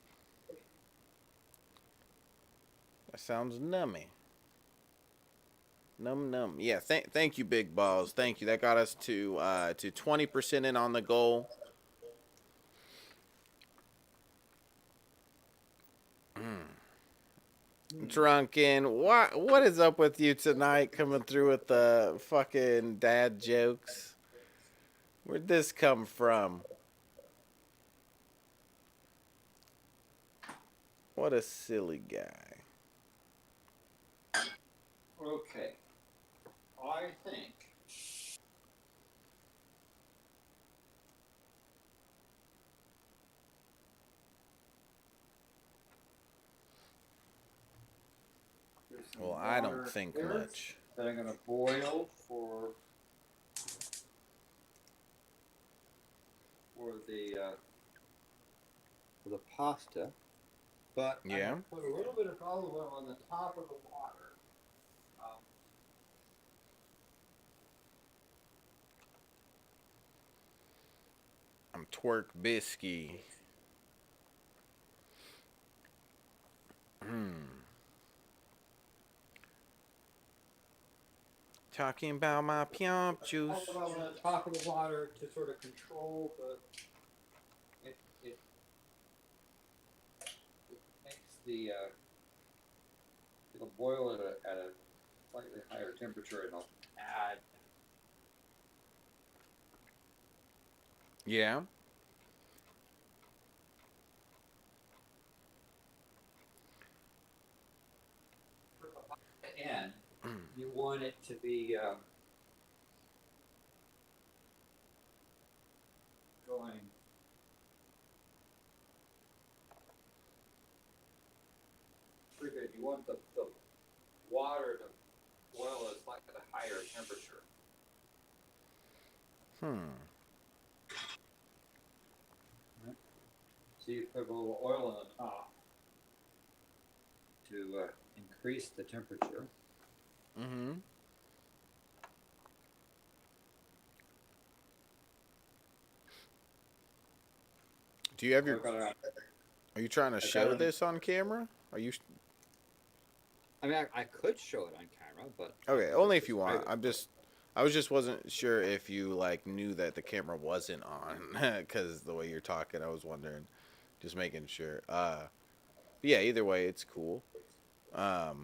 That sounds nummy. Num. Yeah, thank you, Big Balls. Thank you. That got us to 20% in on the goal. Drunken, what is up with you tonight? Coming through with the fucking dad jokes. Where'd this come from? What a silly guy. Okay. I think. Well, I don't think much. That I'm gonna boil for the pasta, but Yeah. I'm gonna put a little bit of olive oil on the top of the water. I'm Twerk Bisky. Talking about my pump juice. Olive oil on the top of the water to sort of control it makes the it'll boil at a slightly higher temperature, and I'll add. Yeah. And you want it to be want the water to boil at slightly higher temperature. So you put a little oil on the top to increase the temperature. Mm-hmm. Do you have your... Are you trying to show this on camera? Are you... I mean, I could show it on camera, but... Okay, only if you want. I wasn't sure if you, like, knew that the camera wasn't on. Because the way you're talking, I was wondering. Just making sure. Yeah, either way, it's cool. But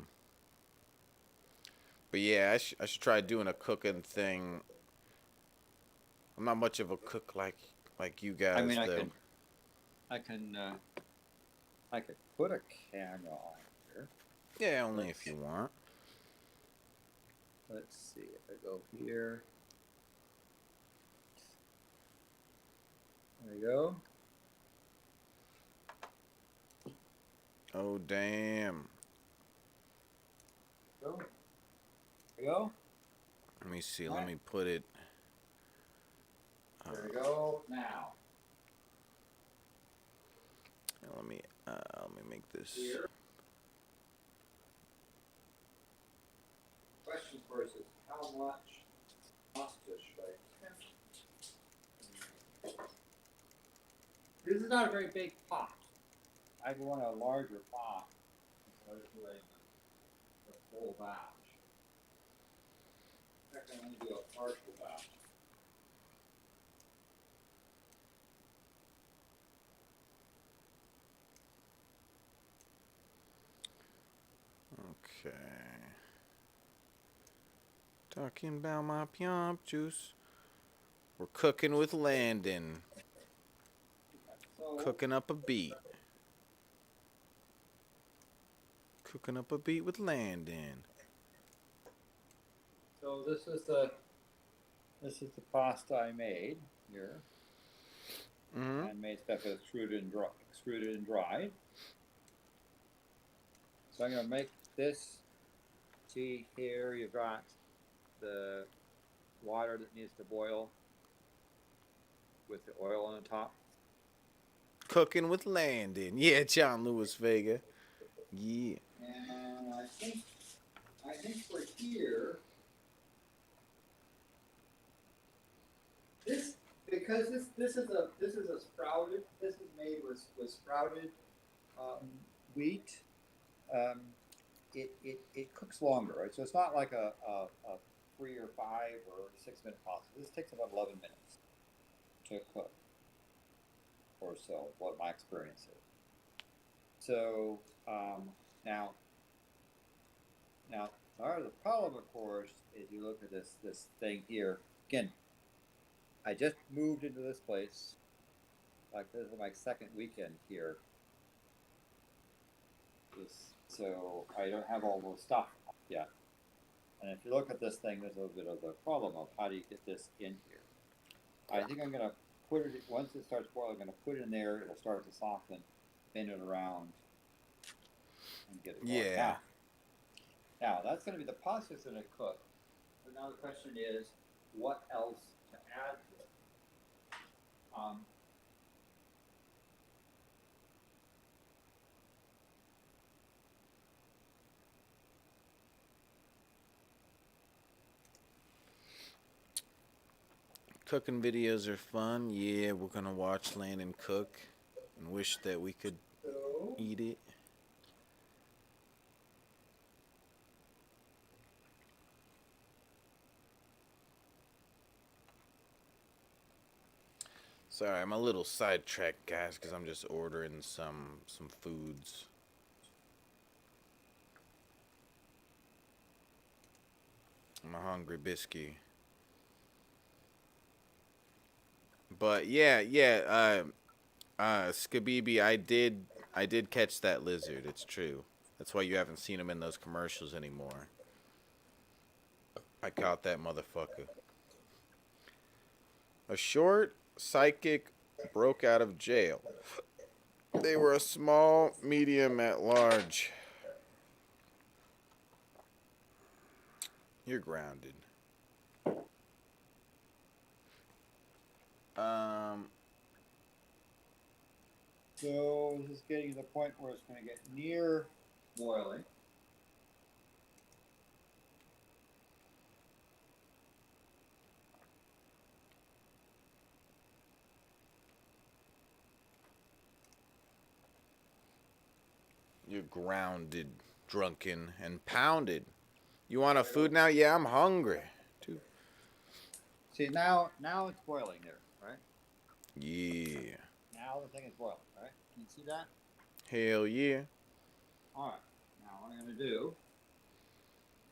yeah, I should try doing a cooking thing. I'm not much of a cook like you guys. I mean, though. I could put a camera on here. Yeah, only if you want. Let's see if I go here. There we go. Oh damn. There we go. Let me see. Let me put it. There we go. Now. Let me make this. Here. Question first is how much pasta should I have? This is not a very big pot. I'd want a larger pot instead of doing the full batch. In fact, I'm going to do a partial batch. Okay. Talking about my pump juice. We're cooking with Landon. So, Cooking up a beat. Cooking up a beat with Landon. so this is the pasta I made here. Mm-hmm. I made stuff that's extruded and dried. So I'm going to make this. See here, you've got the water that needs to boil with the oil on the top. Cooking with Landon. Yeah, John Lewis Vega. Yeah. And I think for here, this is a sprouted. This is made with sprouted wheat. It cooks longer, right? So it's not like a 3 or 5 or 6 minute pasta. This takes about 11 minutes to cook, or so. What my experience is. So now, part of the problem, of course, is you look at this thing here. Again, I just moved into this place. Like, this is my second weekend here. So I don't have all the stuff yet. And if you look at this thing, there's a little bit of the problem of how do you get this in here. I think I'm going to put it, once it starts boiling, I'm going to put it in there. It'll start to soften, spin it around, and get it going. Yeah. Now that's going to be the pasta that's going to cook. But now the question is, what else to add to it? Cooking videos are fun. Yeah, we're gonna watch Landon cook and wish that we could eat it. Sorry, I'm a little sidetracked, guys, because I'm just ordering some foods. I'm a hungry biscuit. But yeah, Skabibi, I did catch that lizard. It's true. That's why you haven't seen him in those commercials anymore. I caught that motherfucker. A short psychic broke out of jail. They were a small, medium at large. You're grounded. So this is getting to the point where it's going to get near boiling. You're grounded, drunken, and pounded. You want a food now? Yeah, I'm hungry. Too. See, now it's boiling there, right? Yeah. Now the thing is boiling, right? Can you see that? Hell yeah. All right. Now what I'm going to do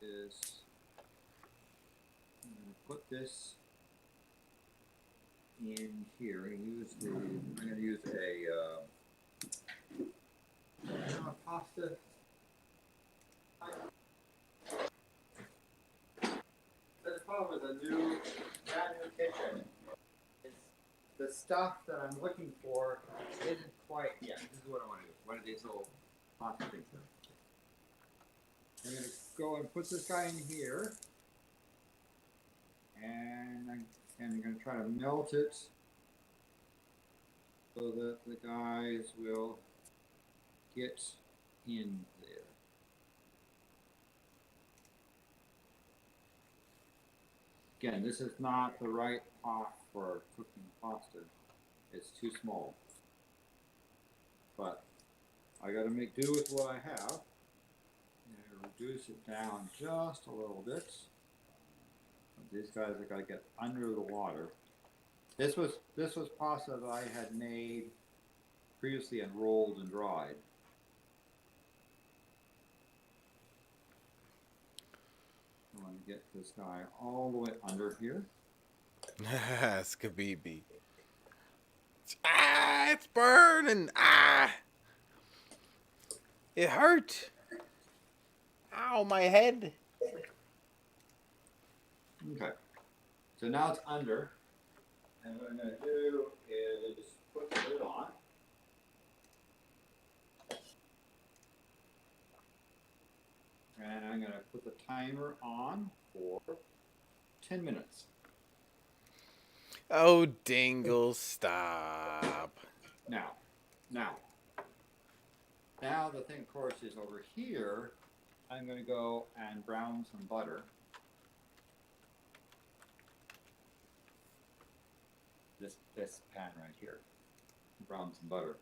is I'm going to put this in here. I'm going to use a pasta. The problem with a brand new kitchen is the stuff that I'm looking for isn't quite. Yeah, this is what I want to do. One of these little pasta things. I'm going to go and put this guy in here, and I'm going to try to melt it so that the guys will get in there. Again, this is not the right pot for cooking pasta. It's too small. But I got to make do with what I have. And reduce it down just a little bit. These guys are got to get under the water. This was pasta that I had made previously and rolled and dried. I want to get this guy all the way under here. Skabibi. Ah, it's burning. Ah. It hurt. Ow, my head. Okay. So now it's under. And what I'm going to do is put the lid on. And I'm going to put the timer on for 10 minutes. Oh, Dingle, stop. Now the thing, of course, is over here. I'm going to go and brown some butter. This pan right here. Brown some butter.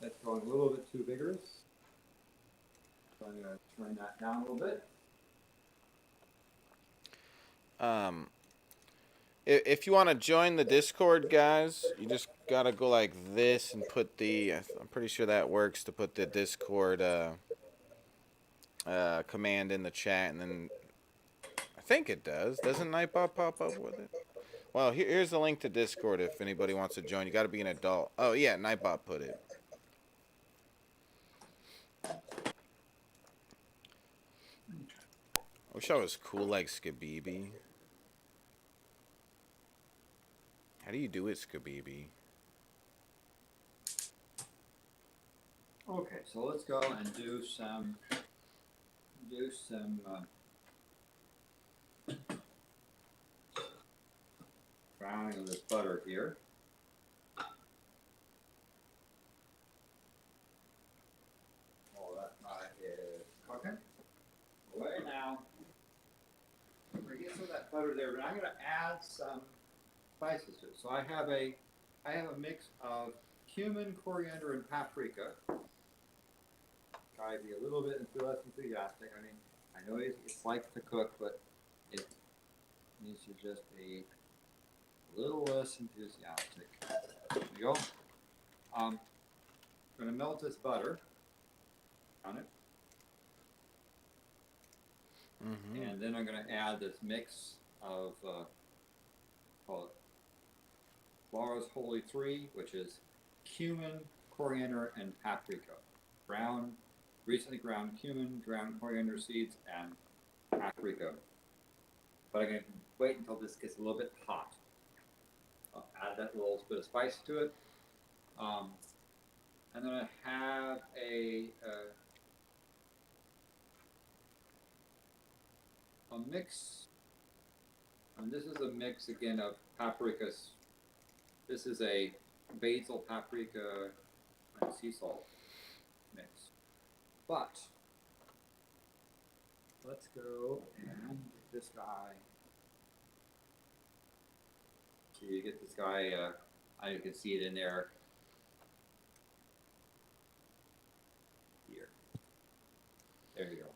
That's going a little bit too vigorous. So I'm going to turn that down a little bit. If you want to join the Discord, guys, you just gotta go like this and put the. I'm pretty sure that works to put the Discord command in the chat, and then I think it does. Doesn't Nightbot pop up with it? Well, here's the link to Discord if anybody wants to join. You got to be an adult. Oh yeah, Nightbot put it. I wish I was cool like Skabibi. How do you do it, Skabibi? Okay, so let's go and do some browning of this butter here. Oh, that guy is cooking. Away now. We're getting some of that butter there, but I'm going to add some spices to it. So I have a mix of cumin, coriander, and paprika. Try to be a little bit less enthusiastic. I mean, I know it's likes to cook, but it needs to just be a little less enthusiastic. There we go. I'm going to melt this butter on it. Mm-hmm. And then I'm going to add this mix of, call it Laura's Holy Three, which is cumin, coriander, and paprika. Recently ground cumin, ground coriander seeds, and paprika. But I'm going to wait until this gets a little bit hot. I'll add that little bit of spice to it. And then I have a mix, and this is a mix again of paprikas. This is a basil, paprika, and sea salt mix. But let's go and get this guy. So you get this guy. You can see it in there. Here. There you go.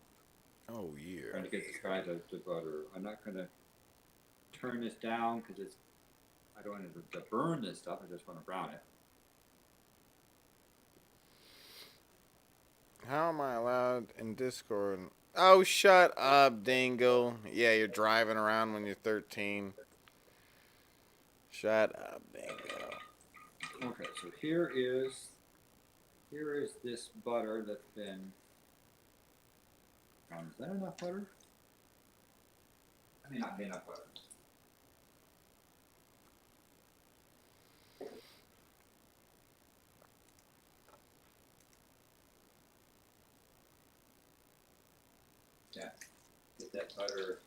Oh, yeah. Trying to get this guy to butter. I'm not going to turn this down because it's. I don't want it to burn this stuff. I just want to brown it. How am I allowed in Discord? Oh, shut up, Dingle. Yeah, you're driving around when you're 13. Shut up, Dingle. Okay, so here is this butter that's been. Is that enough butter? I mean, not enough butter. Yeah, get that butter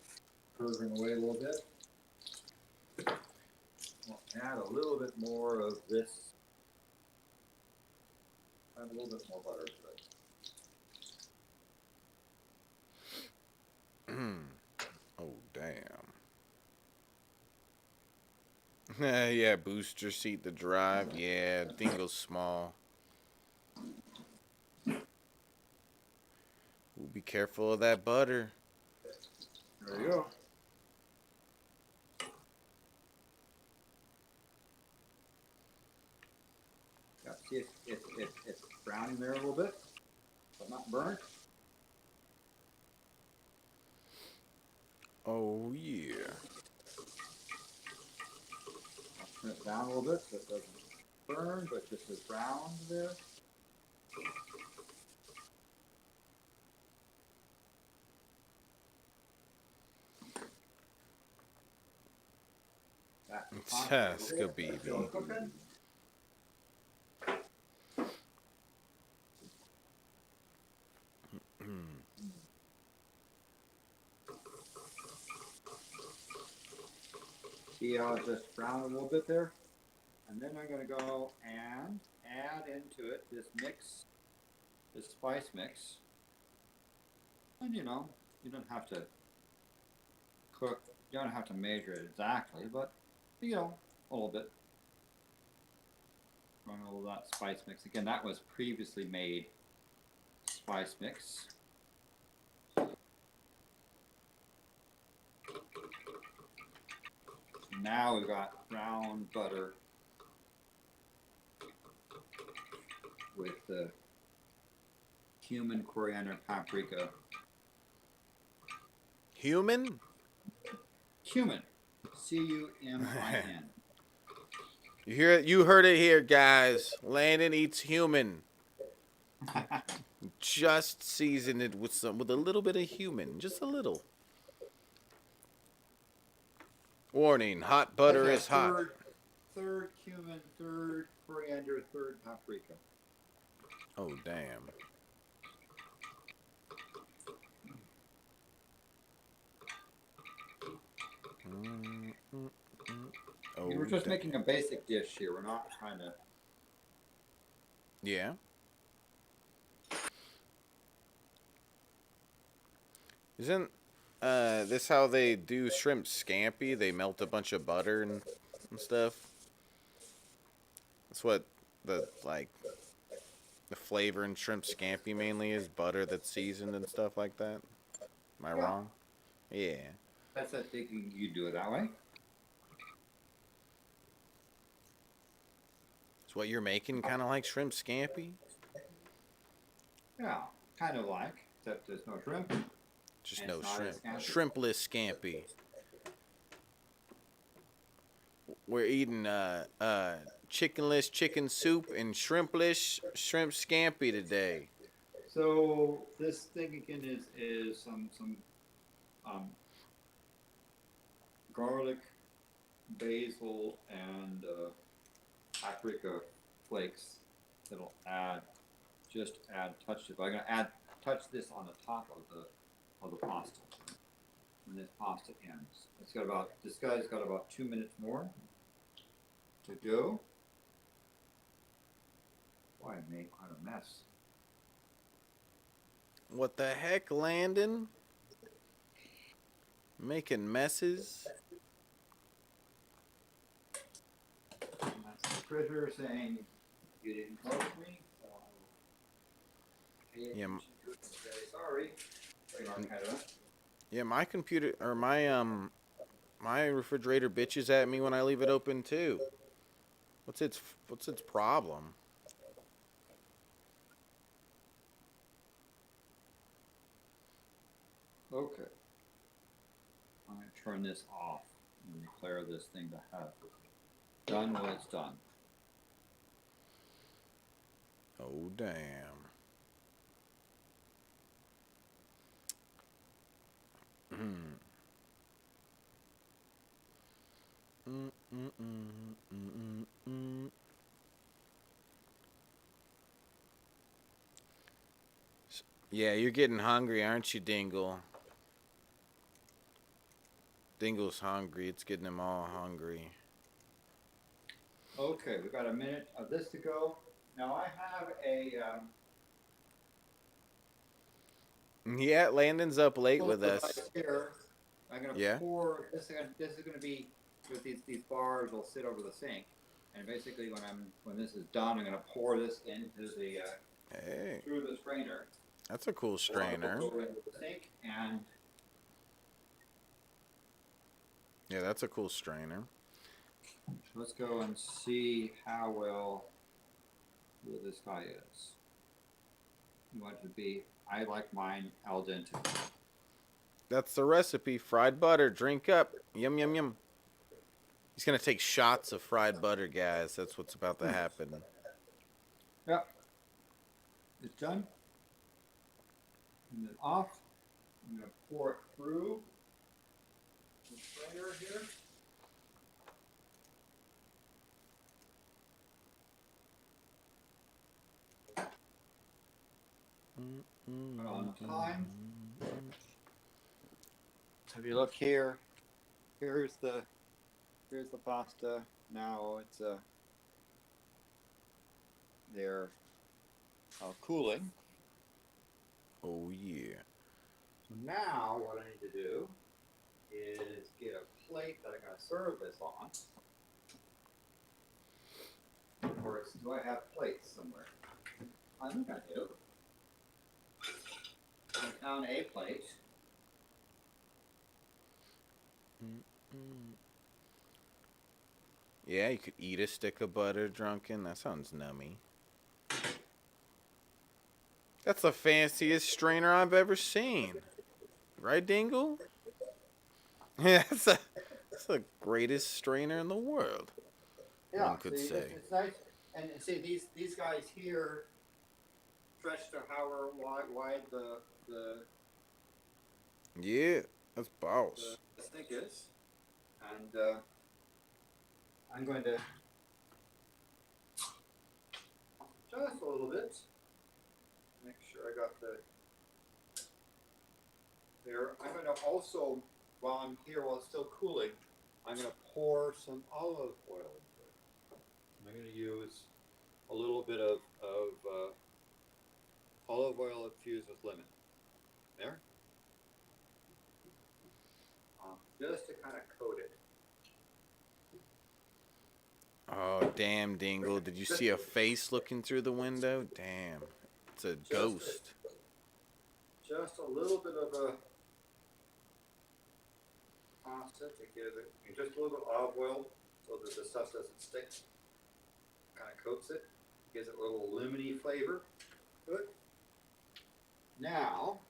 curving away a little bit. We'll add a little bit more of this. Add a little bit more butter to it. Oh, damn. Yeah, booster seat to drive. Yeah, Dingle's small. Ooh, be careful of that butter. There you go. Yeah, see it's browning there a little bit, but not burnt. Oh, yeah. I'll turn it down a little bit so it doesn't burn, but just is browned there. That's good, baby. See how it just browned a little bit there? And then I'm going to go and add into it this mix, this spice mix. And you know, you don't have to cook, you don't have to measure it exactly, but you know, a little bit. Run all that spice mix. Again, that was previously made spice mix. Now we've got brown butter with the cumin, coriander, paprika. Human? Cumin. C-U-M-I-N. You hear it? You heard it here, guys. Landon eats human. Just season it with a little bit of human, just a little. Warning: hot butter Okay, is hot. Third cumin, third coriander, third paprika. Oh, damn. Oh, We're just damn. making a basic dish here. We're not trying to. Yeah. Isn't this how they do shrimp scampi? They melt a bunch of butter and stuff. That's what the flavor in shrimp scampi mainly is, butter that's seasoned and stuff like that. Am I wrong? Yeah. That's I think you do it that way. It's what you're making, kind of like shrimp scampi. Yeah, kind of like, except there's no shrimp. Just And no it's not shrimp. as scampi. Shrimpless scampi. We're eating chickenless chicken soup and shrimpless shrimp scampi today. So this thing again is some garlic, basil, and paprika flakes that'll just add touch to it. But I'm gonna touch this on the top of the pasta when this pasta ends. This guy's got about 2 minutes more to go. Boy, I made quite a mess. What the heck, Landon? Making messes? And that's the critter saying, you didn't close me, so I will pay Yeah, attention to it and say sorry. Yeah, my computer or my refrigerator bitches at me when I leave it open too. What's its problem? Okay. I'm going to turn this off and declare this thing to have done when it's done. Oh damn. Yeah, you're getting hungry, aren't you, Dingle? Dingle's hungry. It's getting him all hungry. Okay, we've got a minute of this to go. Now I have a Yeah, Landon's up late with us. here. I'm gonna pour. This is gonna be with these bars will sit over the sink, and basically when this is done, I'm gonna pour this into the through the strainer. That's a cool strainer. Into the sink and Yeah, that's a cool strainer. so let's go and see how well this guy is. You want it to be? I like mine al dente. That's the recipe. Fried butter. Drink up. Yum, yum, yum. He's going to take shots of fried butter, guys. That's what's about to happen. Yep. It's done. And then off. I'm going to pour it through the strainer here. On time. If you look here, here's the pasta. Now it's they're cooling. Oh yeah. So now what I need to do is get a plate that I'm going to serve this on. Of course, do I have plates somewhere? I think I do. I found a plate. Yeah, you could eat a stick of butter, Drunken. That sounds nummy. That's the fanciest strainer I've ever seen. Right, Dingle? Yeah, that's the greatest strainer in the world. Yeah, one could say. It's nice. And see, these guys here stretch to however wide the Yeah, that's boss. the stick is. And I'm going to just a little bit. Make sure I got the there. I'm going to also, while I'm here, while it's still cooling, I'm going to pour some olive oil into it. I'm going to use a little bit of olive oil infused with lemon. There. Just to kind of coat it. Oh, damn, Dingle. Did you see a face looking through the window? Damn. It's a ghost. Just a little bit of a pasta to give it, just a little bit of olive oil so that the stuff doesn't stick. Kind of coats it, gives it a little lemony flavor. Good. Now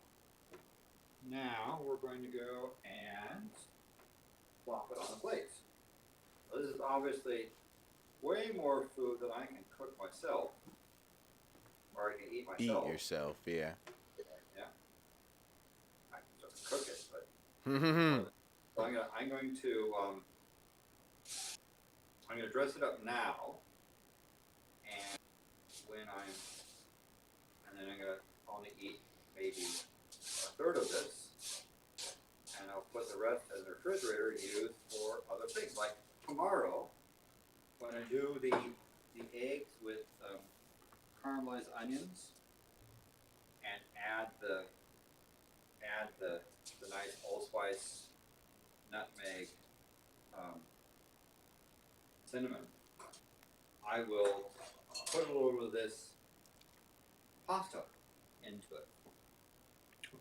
we're going to go and plop it on the plate. Now, this is obviously way more food than I can cook myself, or I can eat myself. Eat yourself, yeah. Yeah. I can just cook it, but Hmm. so I'm going to dress it up now, and then I'm gonna only eat maybe a third of this, and I'll put the rest in the refrigerator to use for other things. Like tomorrow, when I do the eggs with caramelized onions and add the nice allspice, nutmeg, cinnamon, I will put a little of this pasta into it.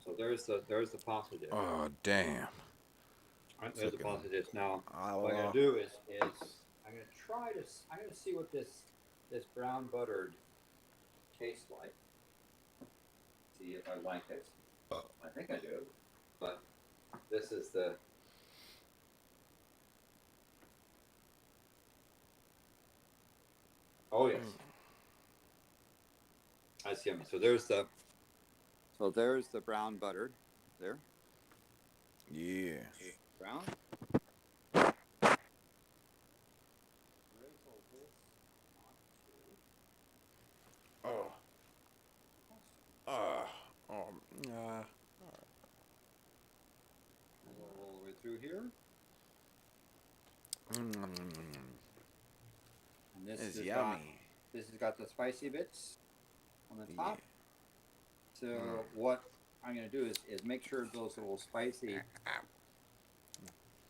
So there's the pasta dish. Oh, damn. There's the pasta dish. Now, I what I'm gonna do is I'm gonna see what this brown buttered tastes like. See if I like it. I think I do, but this is the. Oh yes, that's yummy. So there's the brown buttered there. Yeah. Brown. Oh. Oh. All the way through here. And this It's is yummy. This has got the spicy bits on the top. Yeah. So what I'm going to do is make sure those little spicy,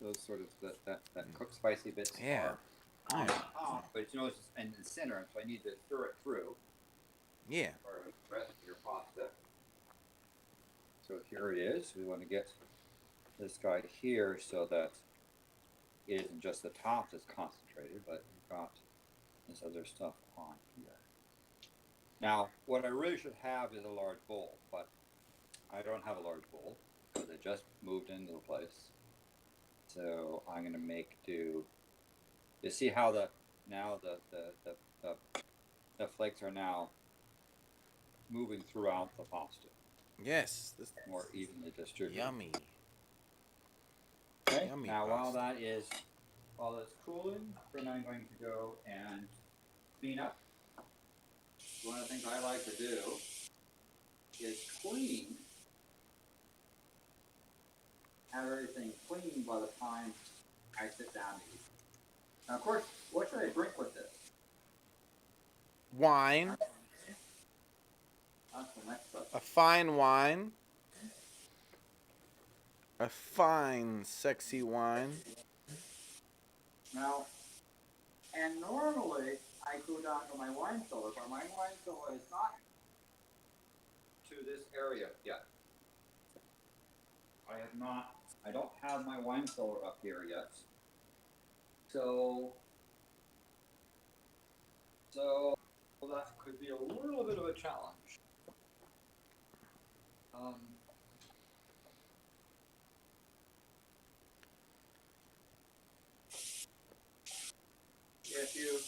those sort of that cooked spicy bits are on top, but you know it's in the center, so I need to stir it through. Yeah. Or the rest of your pasta. So here it is. We want to get this guy here so that it isn't just the top that's concentrated, but you've got this other stuff on here. Now, what I really should have is a large bowl, but I don't have a large bowl because I just moved into the place. So I'm going to make do. You see how the flakes are now moving throughout the pasta. Yes. This more evenly distributed. yummy. Okay. Yummy now pasta. while it's cooling, then I'm going to go and clean up. One of the things I like to do is clean, have everything clean by the time I sit down to eat. Now, of course, what should I drink with this? Wine. That's the next question. A fine wine. A fine, sexy wine. Now, and normally I go down to my wine cellar, but my wine cellar is not to this area yet. I don't have my wine cellar up here yet. So that could be a little bit of a challenge. If you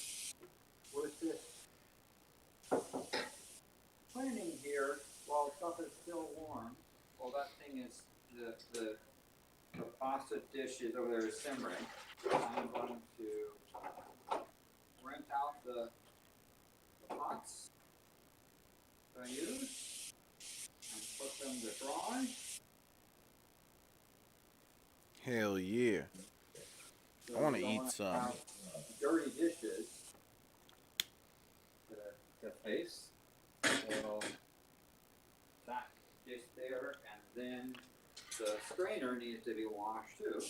with this cleaning here while stuff is still warm, well, that thing is the pasta dish is over there simmering. I'm going to rinse out the pots that I use and put them to dry. Hell yeah. So I want to we don't eat wanna some. have dirty dishes to face. So that dish there, and then the strainer needs to be washed too.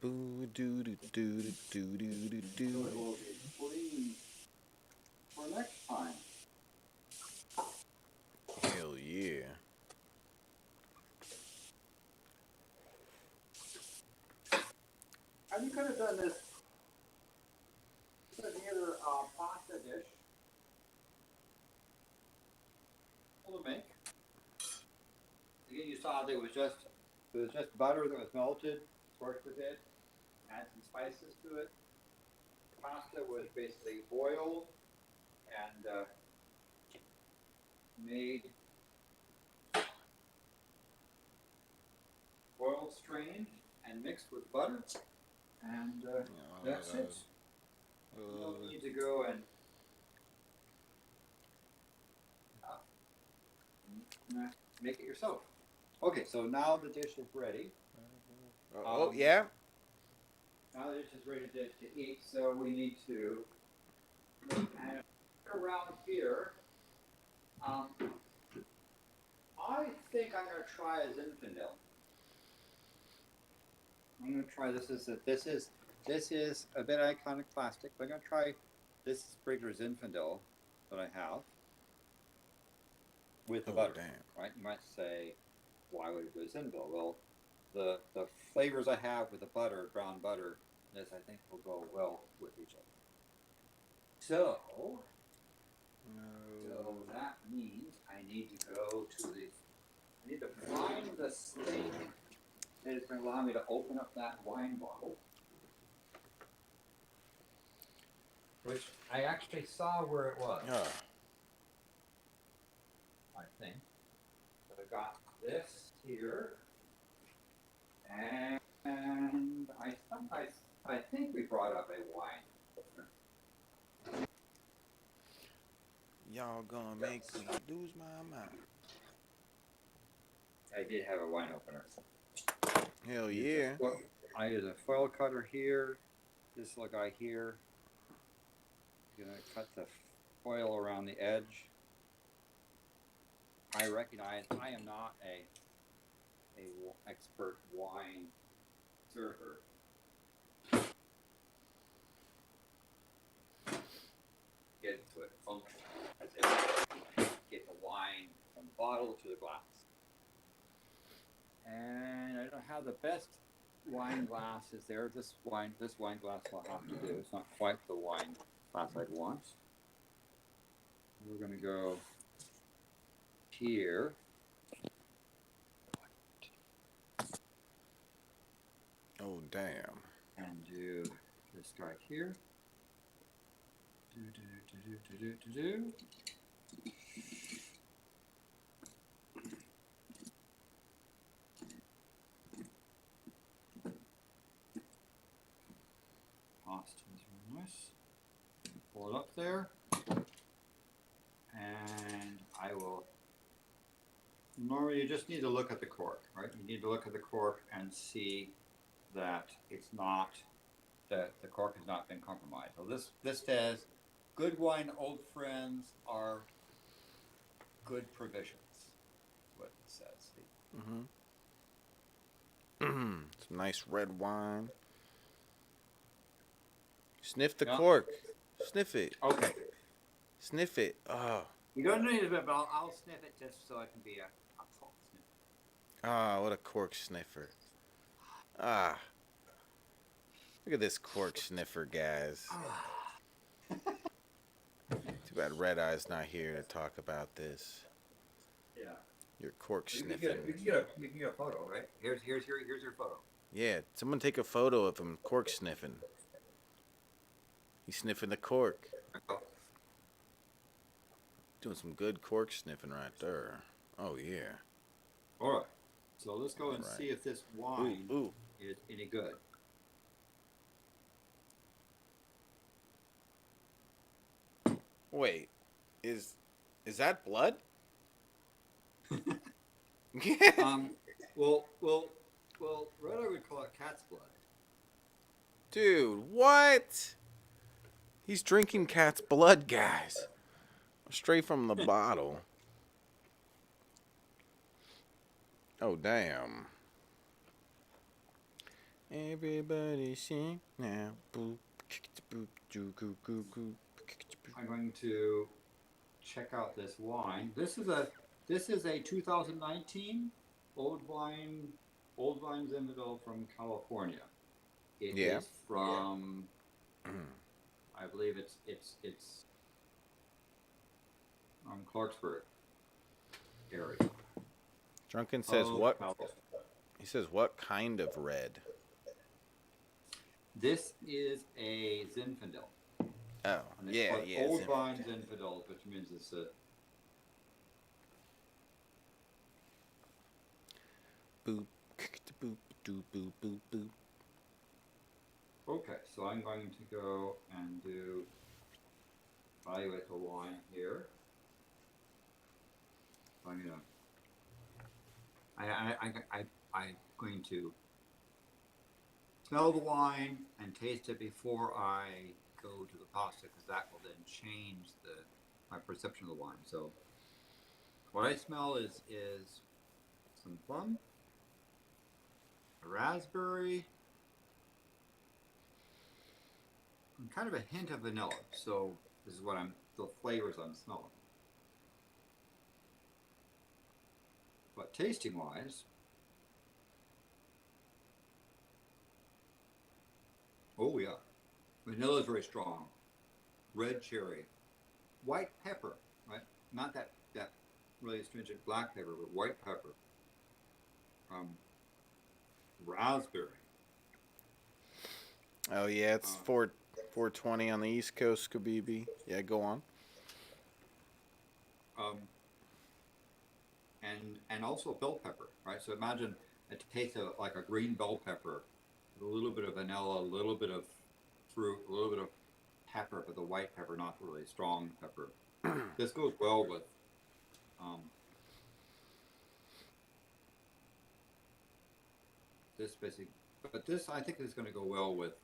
Boo doo doo doo doo doo doo So doo. it will be clean for next time. Hell yeah. And you could have done this with either pasta dish full of milk. Again, you saw that it was just butter that was melted, torched a bit, add some spices to it. Pasta was basically boiled and boiled well strained and mixed with butter, and that's it. You don't need to go and make it yourself. Okay, so now the dish is ready. Yeah. Now the dish is ready to eat, so we need to and around here. I think I'm going to try a Zinfandel. I'm going to try this. This is a bit iconoclastic, but I'm going to try this Brigger Zinfandel that I have with the butter. Damn. Right? You might say, why would it go Zinfandel? Well, the flavors I have with the butter, brown butter, this I think will go well with each other. So that means I need to go to I need to find the thing that is going to allow me to open up that wine bottle. Which I actually saw where it was. I think. So I got this here. And I think we brought up a wine opener. Y'all gonna make me lose my mind. I did have a wine opener. Hell yeah. I use a foil cutter here. This little guy here. Gonna cut the foil around the edge. I recognize I am not a expert wine server. Get to it function. Get the wine from the bottle to the glass. And I don't have the best wine glasses there. This wine glass will have to do. It's not quite the wine glass I'd want. We're gonna go here. Oh damn. And do this guy here. Do. Pasta is really nice. Pull it up there. And I will. Normally, you just need to look at the cork, right? You need to look at the cork and see that it's not, that the cork has not been compromised. So this says, good wine, old friends, are good provisions. That's what it says. Some nice red wine. Sniff the cork. Sniff it. Okay. Sniff it. Oh. You don't need it, but I'll sniff it just so I can be a cork sniffer. Ah, what a cork sniffer. Ah. Look at this cork sniffer, guys. Too bad Red Eye's not here to talk about this. Yeah. Your cork You sniffing. can get a photo, right? Here's your photo. Yeah, someone take a photo of him cork sniffing. He's sniffing the cork. Doing some good cork sniffing right there. Oh yeah. All right. So let's go and see if this wine Ooh. is any good. Wait, is that blood? Well, Red Eye would call it cat's blood. Dude, what? He's drinking cat's blood, guys. Straight from the bottle. Oh, damn. Everybody sing now. Boop, boop, boop, boop, boop, boop. I'm going to check out this wine. This is a 2019 old wine Zinfandel from California. It is from I believe it's Clarksburg area. Drunken says what? California. He says what kind of red? This is a Zinfandel. Oh, And it's yeah. called Old Zinfandel. Vine Zinfandel, which means it's a Boop, boop, doop, boop, boop, boop. Okay, so I'm going to go and do evaluate the wine here. So I'm gonna I'm going to smell the wine and taste it before I go to the pasta, because that will then change my perception of the wine. So what I smell is some plum, a raspberry, and kind of a hint of vanilla. So this is what the flavors I'm smelling. But tasting wise, oh yeah, vanilla is very strong. Red cherry, white pepper, right? Not that really astringent black pepper, but white pepper. Raspberry. Oh yeah, it's 4:20 on the East Coast, Kabibi. Yeah, go on. And also bell pepper, right? So imagine a taste of like a green bell pepper, with a little bit of vanilla, a little bit of fruit, a little bit of pepper, but the white pepper, not really strong pepper. This goes well with this basic, but this I think is going to go well with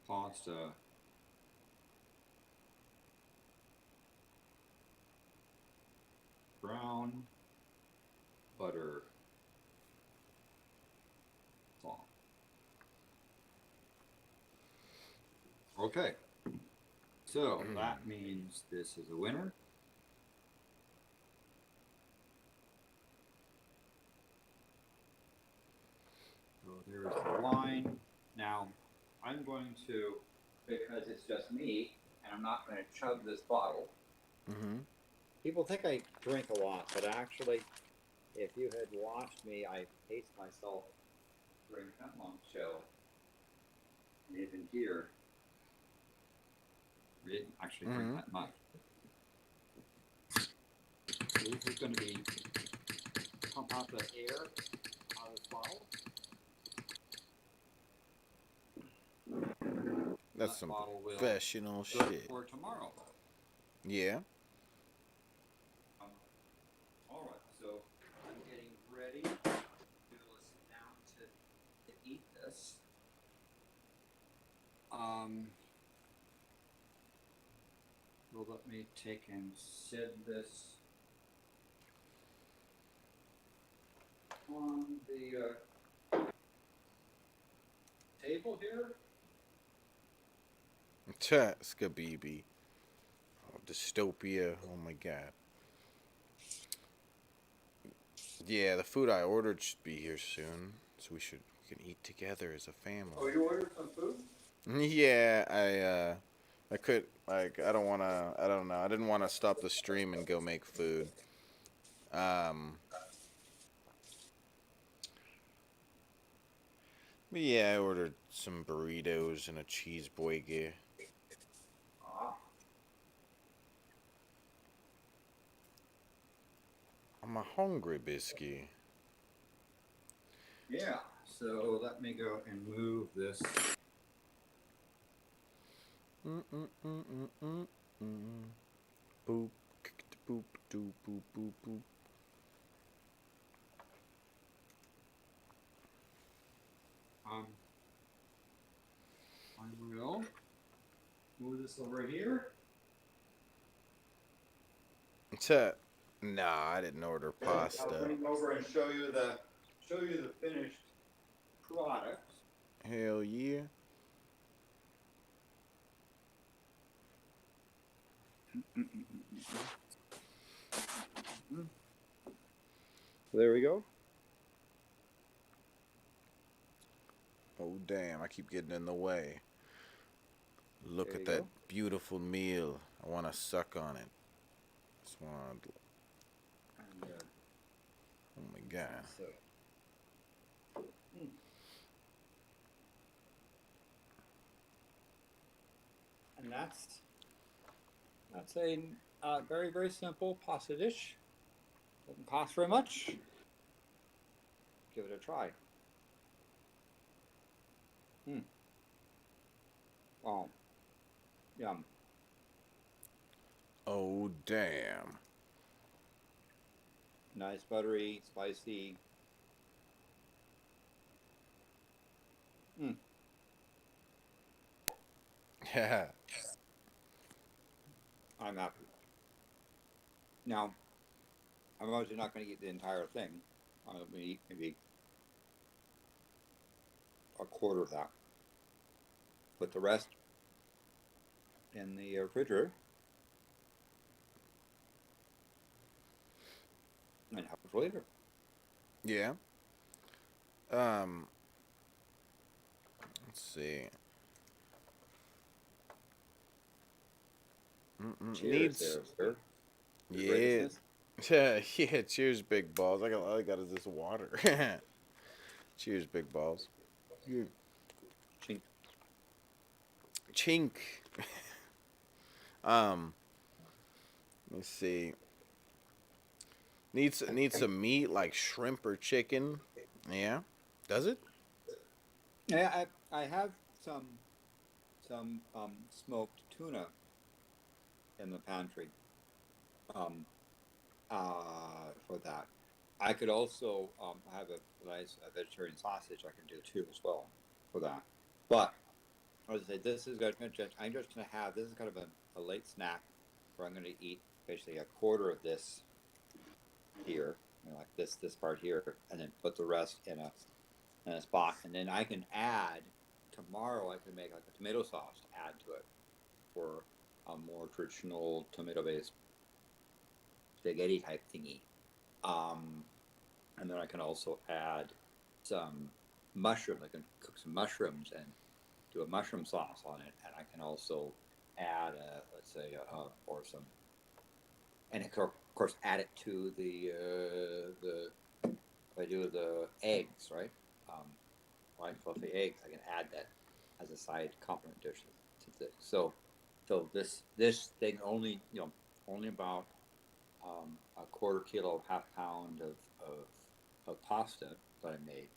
pasta. Brown butter song. Okay, so that means this is a winner. So there's the wine. Now I'm going to, because it's just me, and I'm not going to chug this bottle. Mm-hmm. People think I drink a lot, but actually, if you had watched me, I paced myself during Fenlong show. And even here, we didn't actually drink that much. So this is going to be pump out the air out of this bottle. That's some professional shit. For tomorrow. Yeah. All right, so I'm getting ready to sit down to eat this. So let me take and set this on the table here. Skabibi. Oh, dystopia. Oh my god. Yeah, the food I ordered should be here soon, so we can eat together as a family. Oh, you ordered some food? Yeah, I could, like, I don't know, I didn't want to stop the stream and go make food. But yeah, I ordered some burritos and a cheeseburger. I'm a hungry biscuit. Yeah, so let me go and move this. Boop, boop, doop, boop, boop, boop. I will move this over here. Nah, I didn't order pasta. I'll bring over and show you the finished product. Hell yeah. There we go. Oh damn, I keep getting in the way. Look at that beautiful meal. I want to suck on it. Just want to... Oh my god. So. And that's a very, very simple pasta dish. Doesn't cost very much. Give it a try. Oh, yum. Oh, damn. Nice, buttery, spicy. Yeah. I'm happy. Now, I'm obviously not going to eat the entire thing. I'm going to eat maybe a quarter of that. Put the rest in the refrigerator and have it for later. Yeah. Let's see. Cheers, Needs. there, sir. Yeah. Yeah. Cheers, big balls. All I got is this water. Cheers, big balls. Yeah. Chink. Chink. Um. Let me see. Needs some meat like shrimp or chicken. Yeah. Does it? Yeah, I have some smoked tuna in the pantry. Um, for that. I could also have a nice vegetarian sausage I can do too as well for that. But as I say, this is I'm just going to have, this is kind of a late snack where I'm going to eat basically a quarter of this here, like this part here, and then put the rest in a spot. And then I can add, tomorrow I can make like a tomato sauce to add to it for a more traditional tomato-based spaghetti type thingy. And then I can also add some mushrooms. I can cook some mushrooms and do a mushroom sauce on it. And I can also add, let's say, or some, and of course, add it to I do the eggs, right? White fluffy eggs. I can add that as a side complement dish to this. So this thing only about a quarter kilo, half pound of pasta that I made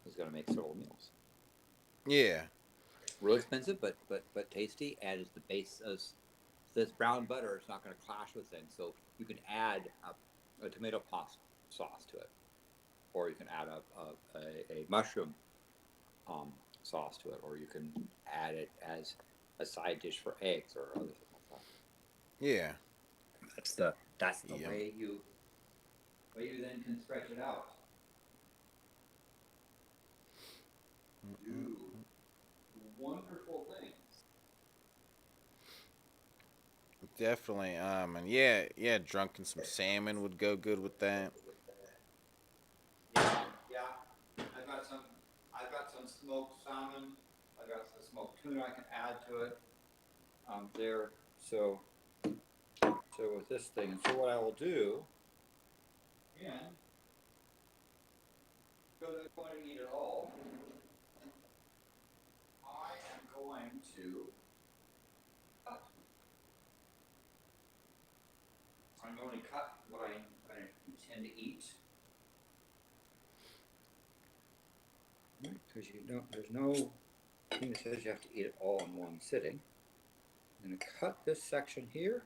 is going to make several meals. Yeah. Real expensive, but tasty. And as the base of this brown butter, it's not going to clash with things. So you can add a tomato pasta sauce to it, or you can add a mushroom sauce to it, or you can add it as a side dish for eggs or other things like that. Yeah. That's the Yum. way you then can stretch it out. Do wonderful things. Definitely. And yeah, drunken some salmon would go good with that. Yeah. I've got some smoked salmon. I've got some smoked tuna I can add to it. There. So with this thing, so what I will do, again, because I'm going to eat it all, I am going to cut. I'm going to cut what I intend to eat. Because there's no thing that says you have to eat it all in one sitting. I'm going to cut this section here.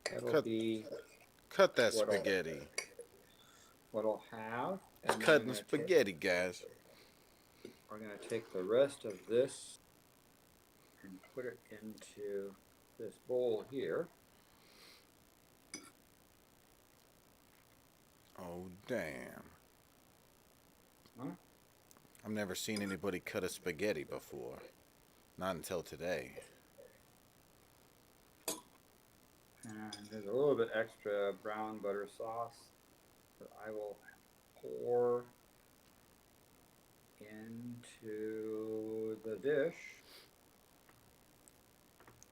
That'll be Cut that spaghetti. What I'll have. It's cutting spaghetti, guys. We're going to take the rest of this and put it into this bowl here. Oh, damn. Huh? I've never seen anybody cut a spaghetti before. Not until today. And there's a little bit extra brown butter sauce that I will pour into the dish.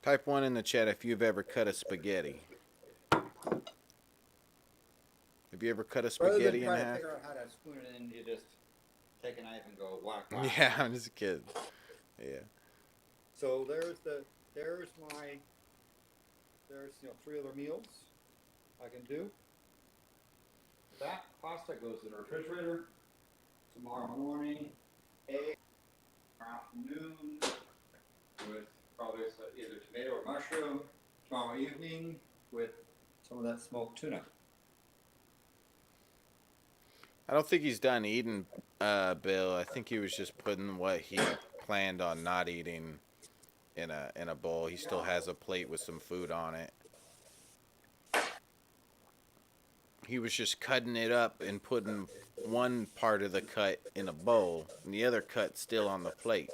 Type 1 in the chat if you've ever cut a spaghetti. Have you ever cut a spaghetti in Rather than try half? to figure out how to spoon it in, you just take a knife and go whack, whack. Yeah, I'm just kidding. Yeah. So there's my there's 3 other meals I can do. That pasta goes in the refrigerator. Tomorrow morning, egg, afternoon, with probably either tomato or mushroom. Tomorrow evening with some of that smoked tuna. I don't think he's done eating, Bill. I think he was just putting what he planned on not eating in a bowl. He still has a plate with some food on it. He was just cutting it up and putting one part of the cut in a bowl and the other cut still on the plate.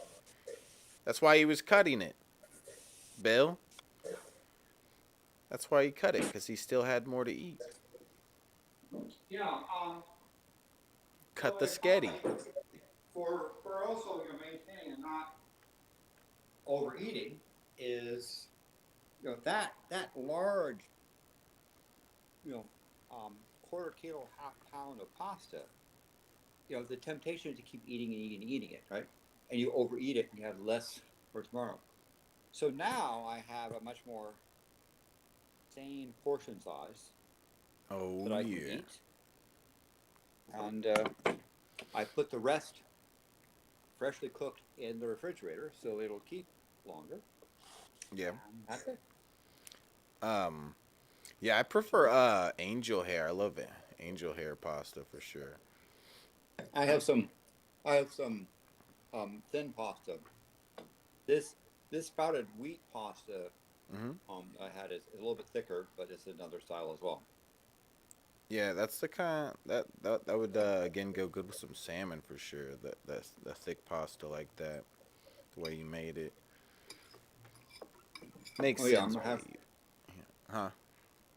That's why he was cutting it, Bill. That's why he cut it, because he still had more to eat. Yeah, Cut the sketty. For also maintaining and not overeating is that large quarter kilo, half pound of pasta. The temptation is to keep eating and eating and eating it, right? And you overeat it and you have less for tomorrow. So now I have a much more sane portion size Oh, that I can yeah. eat. And I put the rest freshly cooked in the refrigerator so it'll keep longer. Yeah. And that's it. Yeah, I prefer angel hair. I love it. Angel hair pasta for sure. I have some thin pasta. This sprouted wheat pasta I had is a little bit thicker, but it's another style as well. Yeah, that's the kind that would again go good with some salmon for sure. That's the thick pasta like that. The way you made it makes Yeah, sense. I'm gonna have Huh?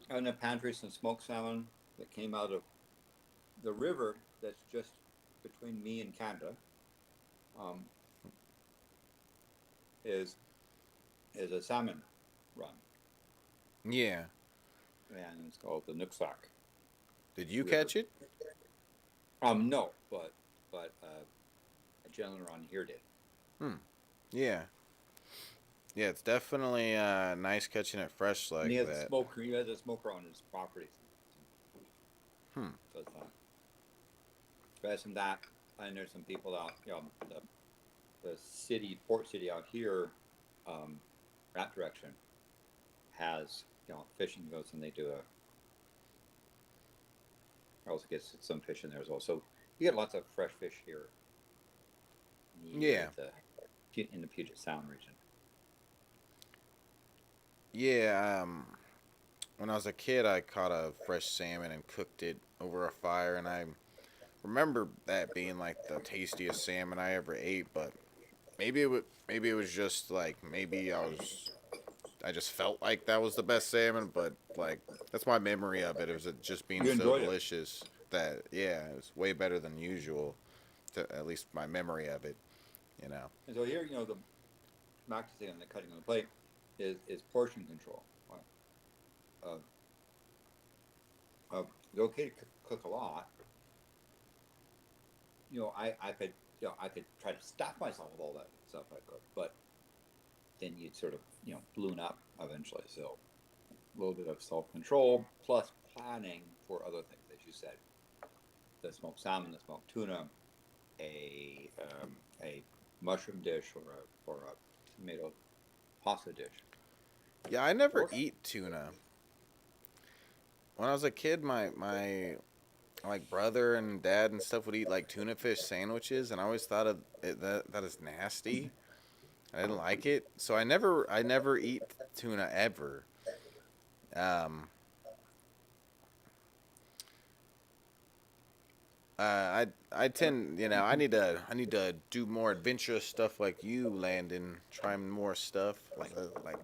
in the pantry some smoked salmon that came out of the river that's just between me and Canada. Is a salmon run. Yeah. And it's called the Nooksack. Did you River. catch it? No, but a gentleman around here did. Yeah. Yeah, it's definitely nice catching it fresh like And he has that. he has a smoker on his property. So it's there's some that, and there's some people out, the city, port city out here, that direction has, fishing boats, and they do I also get some fish in there as well. So you get lots of fresh fish here. Yeah. In the Puget Sound region. Yeah, when I was a kid, I caught a fresh salmon and cooked it over a fire, and I remember that being like the tastiest salmon I ever ate. But maybe it was just like I just felt like that was the best salmon. But like that's my memory of it. It was just being You so enjoyed it. delicious that yeah, it was way better than usual. At least my memory of it, And so here, the back to on the cutting on the plate is portion control. It's okay to cook a lot. I could try to stop myself with all that stuff I cook, but then you'd sort of balloon up eventually. So a little bit of self-control plus planning for other things, as you said, the smoked salmon, the smoked tuna, a mushroom dish or a tomato pasta dish. Yeah, I never eat tuna. When I was a kid, my like brother and dad and stuff would eat like tuna fish sandwiches, and I always thought of it, that is nasty. I didn't like it, so I never eat tuna ever. I tend, I need to do more adventurous stuff like you, Landon. Try more stuff like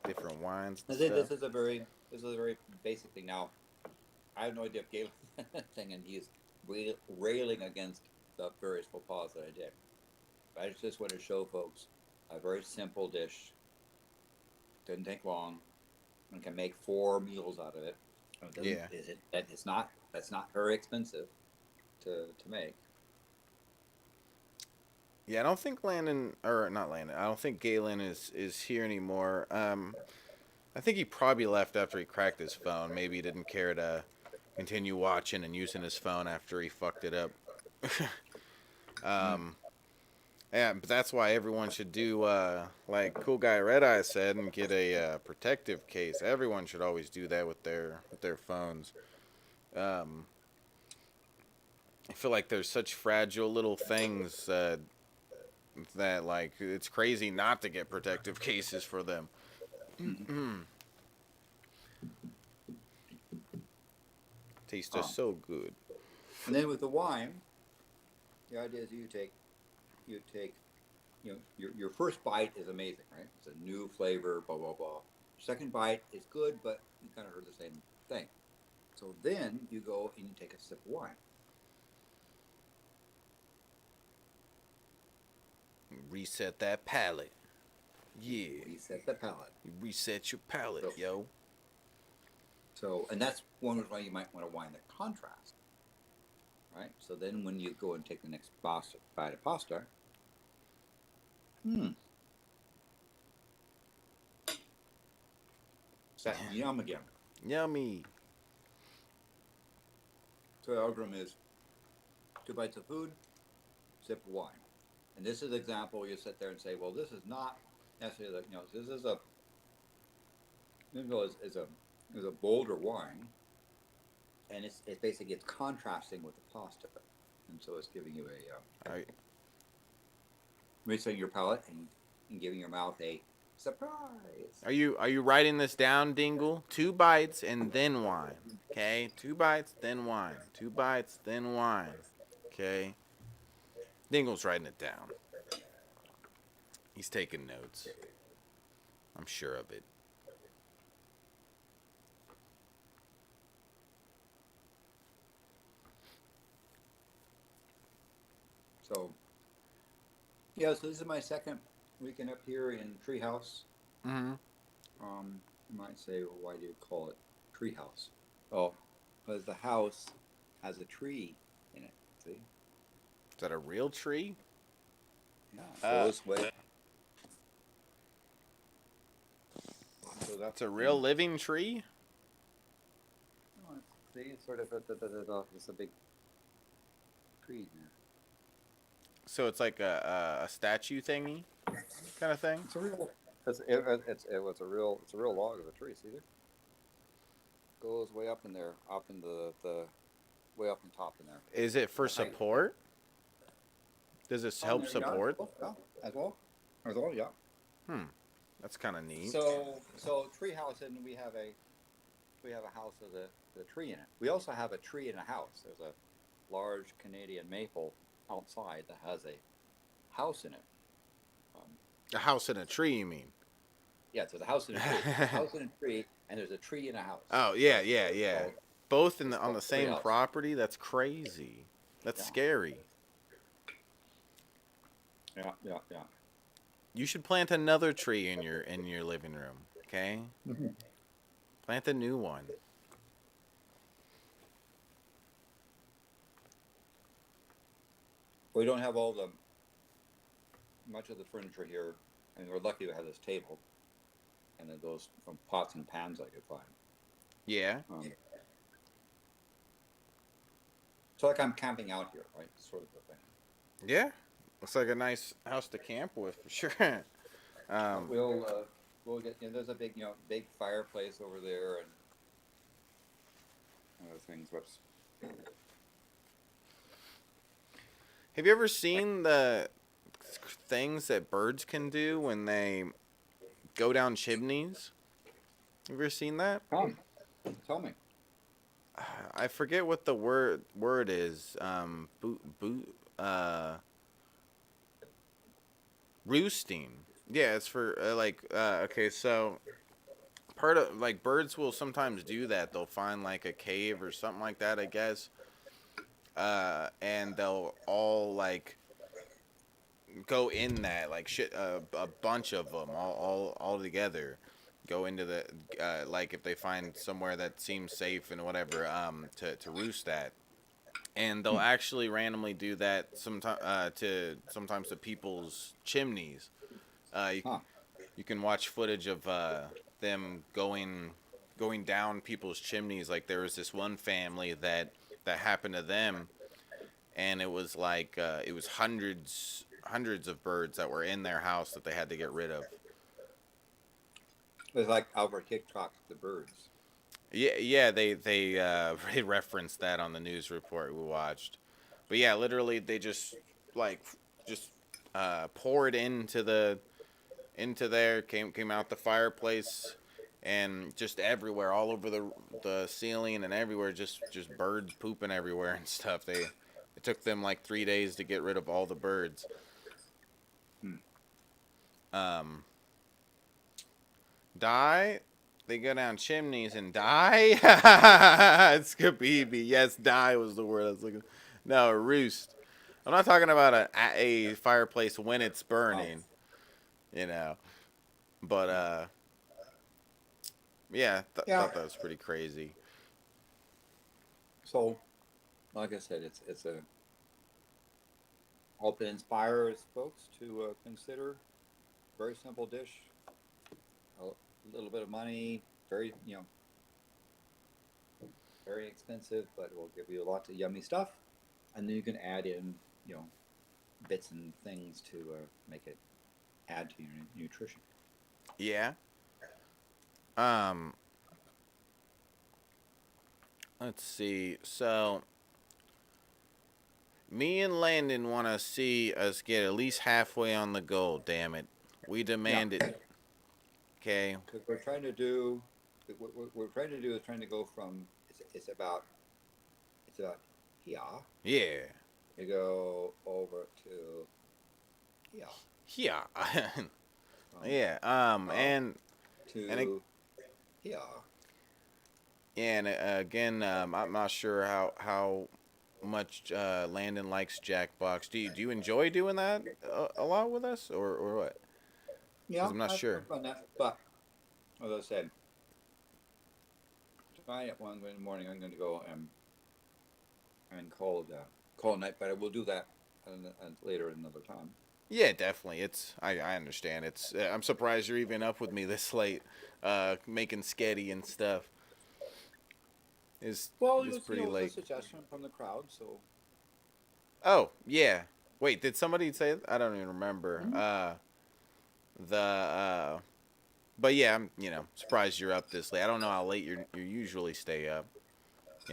different wines and stuff. This is a very basic thing. Now, I have no idea if Galen thing, and he's railing against the various faux pas that I did. But I just want to show folks a very simple dish. Didn't take long, and can make 4 meals out of it. Yeah. That's not very expensive to make. Yeah, I don't think Landon, or not Landon. I don't think Galen is here anymore. I think he probably left after he cracked his phone. Maybe he didn't care to continue watching and using his phone after he fucked it up. um, yeah, but that's why everyone should do like Cool Guy Red Eye said and get a protective case. Everyone should always do that with their phones. Um, I feel like there's such fragile little things that like it's crazy not to get protective cases for them. Tastes just so good. And then with the wine, the idea is you take, your first bite is amazing, right? It's a new flavor, blah, blah, blah. Second bite is good, but you kind of heard the same thing. So then you go and you take a sip of wine. Reset that palate. Yeah. Reset the palate. You reset your palate, So- yo. So, and that's one reason why you might want a wine that contrasts, right? So then when you go and take the next bite of pasta, it's that yum again. Yummy. So the algorithm is 2 bites of food, sip of wine. And this is an example where you sit there and say, well, this is not necessarily, this is a bolder wine, and it's basically it's contrasting with the pasta, and so it's giving you a resetting your palate and giving your mouth a surprise. Are you writing this down, Dingle? 2 bites and then wine. Okay? 2 bites, then wine. 2 bites, then wine. Okay? Dingle's writing it down. He's taking notes. I'm sure of it. So, yeah, so this is my second weekend up here in Treehouse. Mm-hmm. You might say, well, why do you call it Treehouse? Oh, because the house has a tree in it. See? Is that a real tree? Yeah. So this way. So That's a real living tree? See, it's sort of it's a big tree here. So it's like a statue thingy kind of thing? It's a real. It's a real log of a tree. See there? Goes way up in there, up in the way up in top in there. Is it for support? Does this help support? Yeah, as well, yeah. That's kind of neat. So treehouse, and we have a house with a tree in it. We also have a tree in a house. There's a large Canadian maple outside that has a house in it. A house in a tree, you mean? Yeah, so the house in a tree, a house in a tree, and there's a tree in a house. Oh, yeah. So Both it's on the called same treehouse. property? That's crazy. That's Yeah. scary. Yeah. You should plant another tree in your living room, okay? Mhm. Plant a new one. We don't have much of the furniture here. I mean, we're lucky to have this table, and then those from pots and pans I could find. Yeah. So like I'm camping out here, right? Sort of the thing. Yeah. Looks like a nice house to camp with for sure. We'll get. There's a big fireplace over there, and other things. Whoops. Have you ever seen the things that birds can do when they go down chimneys? Have you ever seen that? Tell me. I forget what the word is. Roosting. Yeah, it's for okay, so part of like birds will sometimes do that. They'll find like a cave or something like that, I guess. And they'll all like go in that like shit a bunch of them all together go into the like if they find somewhere that seems safe and whatever to roost at, and they'll actually randomly do that sometimes to people's chimneys. You can watch footage of them going down people's chimneys. Like there was this one family that happened to them, and it was like it was hundreds of birds that were in their house that they had to get rid of. It's like over TikTok, the birds. Yeah, they referenced that on the news report we watched. But yeah, literally they just like just poured into there, came out the fireplace, and just everywhere, all over the ceiling and everywhere, just birds pooping everywhere and stuff. It took them like 3 days to get rid of all the birds. Um, die. They go down chimneys and die. It's Khabib. Yes, die was the word I was looking. No, roost. I'm not talking about a fireplace when it's burning. You know. But yeah, Yeah. thought that was pretty crazy. So, like I said, it's a hope it inspires folks to consider very simple dish, a little bit of money, very very expensive, but it will give you lots of yummy stuff, and then you can add in bits and things to make it add to your nutrition. Yeah. Let's see. So, me and Landon want to see us get at least halfway on the goal. Damn it, we demand it. Okay. Because we're trying to do, what we're trying to do is trying to go from it's about here. Yeah. You go over to here. Yeah. Yeah. And To here. and again, I'm not sure how much Landon likes Jackbox. Do you enjoy doing that a lot with us, or what? Yeah, I'm not sure. I've done that, but as I said, tonight at 1 in the morning, I'm going to go and call night, but I will do that later another time. Yeah, definitely. I understand. I'm surprised you're even up with me this late, making sketty and stuff. It's pretty It was late. a suggestion from the crowd, so. Oh yeah. Wait, did somebody say it? I don't even remember. But yeah, I'm surprised you're up this late. I don't know how late you usually stay up.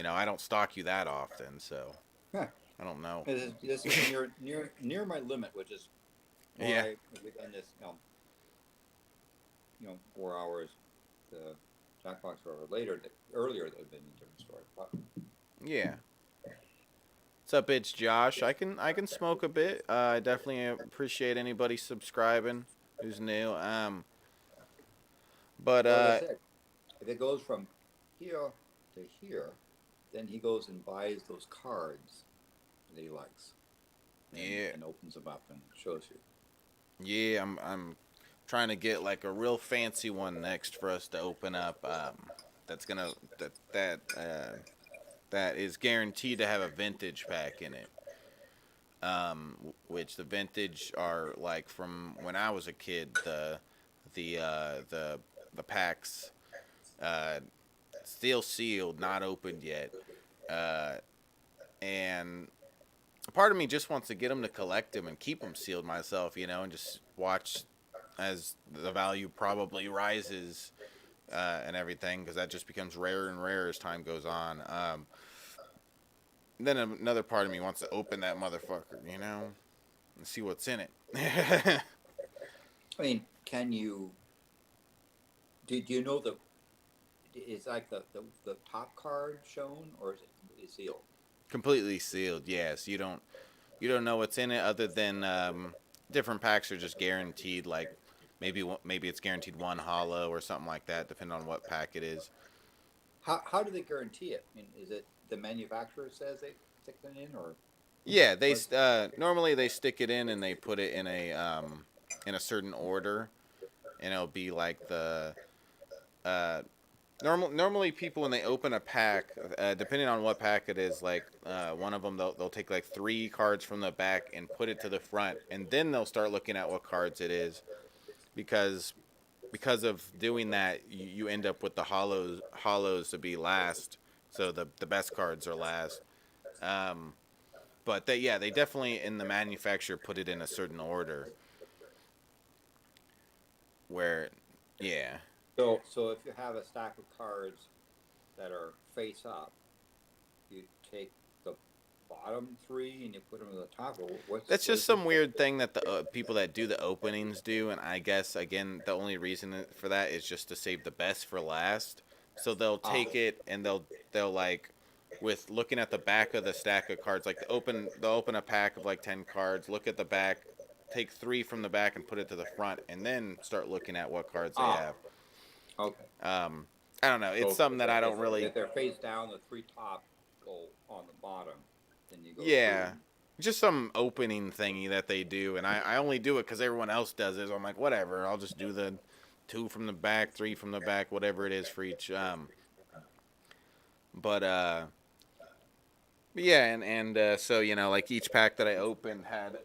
I don't stalk you that often, so I don't know. This is near my limit, which is why Yeah. we've done this 4 hours. The Jackbox or earlier that would have been a different story. But Yeah. What's up, it's Josh. I can smoke a bit. I definitely appreciate anybody subscribing who's new. But like I said, if it goes from here to here, then he goes and buys those cards that he likes. And opens them up and shows you. yeah, I'm trying to get like a real fancy one next for us to open up. That's gonna that is guaranteed to have a vintage pack in it. Which the vintage are like from when I was a kid. The packs, still sealed, not opened yet. And part of me just wants to get them to collect them and keep them sealed myself, and just watch as the value probably rises and everything, because that just becomes rarer and rarer as time goes on. Then another part of me wants to open that motherfucker, and see what's in it. I mean, can you? Do you know is like the top card shown, or is it sealed? Completely sealed, yes. You don't know what's in it, other than different packs are just guaranteed, like maybe it's guaranteed one hollow or something like that, depending on what pack it is. How do they guarantee it? I mean, is it the manufacturer says they stick it in, or? Yeah, they normally they stick it in and they put it in a certain order, and it'll be like the normally people, when they open a pack, depending on what pack it is, like one of them they'll take like 3 cards from the back and put it to the front, and then they'll start looking at what cards it is, because because of doing that, you end up with the hollows to be last. So the best cards are last. Um, but they definitely in the manufacturer put it in a certain order where, yeah. So if you have a stack of cards that are face up, you take the bottom three and you put them at the top. Or That's just some weird thing that the people that do the openings do, and I guess again the only reason for that is just to save the best for last. So they'll take it and they'll like with looking at the back of the stack of cards, like they'll open a pack of like 10 cards, look at the back, take 3 from the back and put it to the front, and then start looking at what cards they have. Okay. I don't know. It's something that I don't really. If they're face down, the 3 top go on the bottom. Then you go. Yeah. Just some opening thingy that they do, and I only do it because everyone else does it. So I'm like, whatever. I'll just do the 2 from the back, 3 from the back, whatever it is for each. Yeah, and so like each pack that I opened had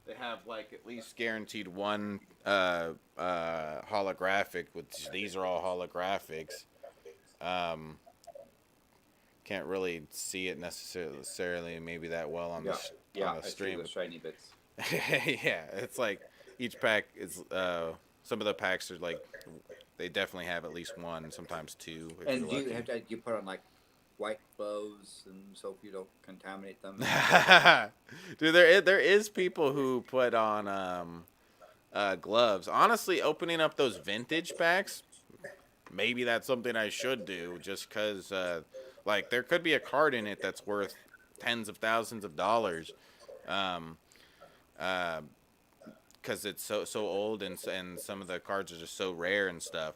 they have like at least guaranteed one holographic, which these are all holographics. Can't really see it necessarily maybe that well on the stream. I see the shiny bits. Yeah, it's like each pack is some of the packs are like they definitely have at least one, sometimes 2. And do you put on like white gloves and so you don't contaminate them? Dude, there is people who put on gloves. Honestly, opening up those vintage packs, maybe that's something I should do, just because like there could be a card in it that's worth tens of thousands of dollars, because it's so old and some of the cards are just so rare and stuff.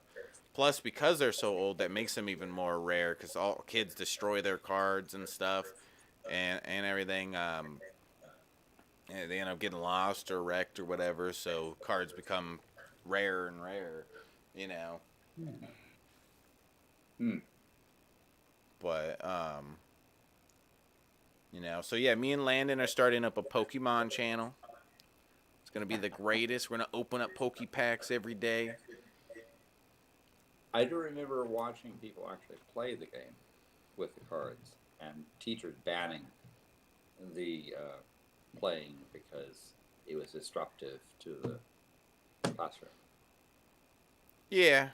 Plus, because they're so old, that makes them even more rare because all kids destroy their cards and stuff, and everything. And they end up getting lost or wrecked or whatever, so cards become rarer and rarer, But so yeah, me and Landon are starting up a Pokemon channel. It's gonna be the greatest. We're gonna open up Poke Packs every day. I do remember watching people actually play the game with the cards, and teachers banning the playing because it was disruptive to the classroom. Yeah.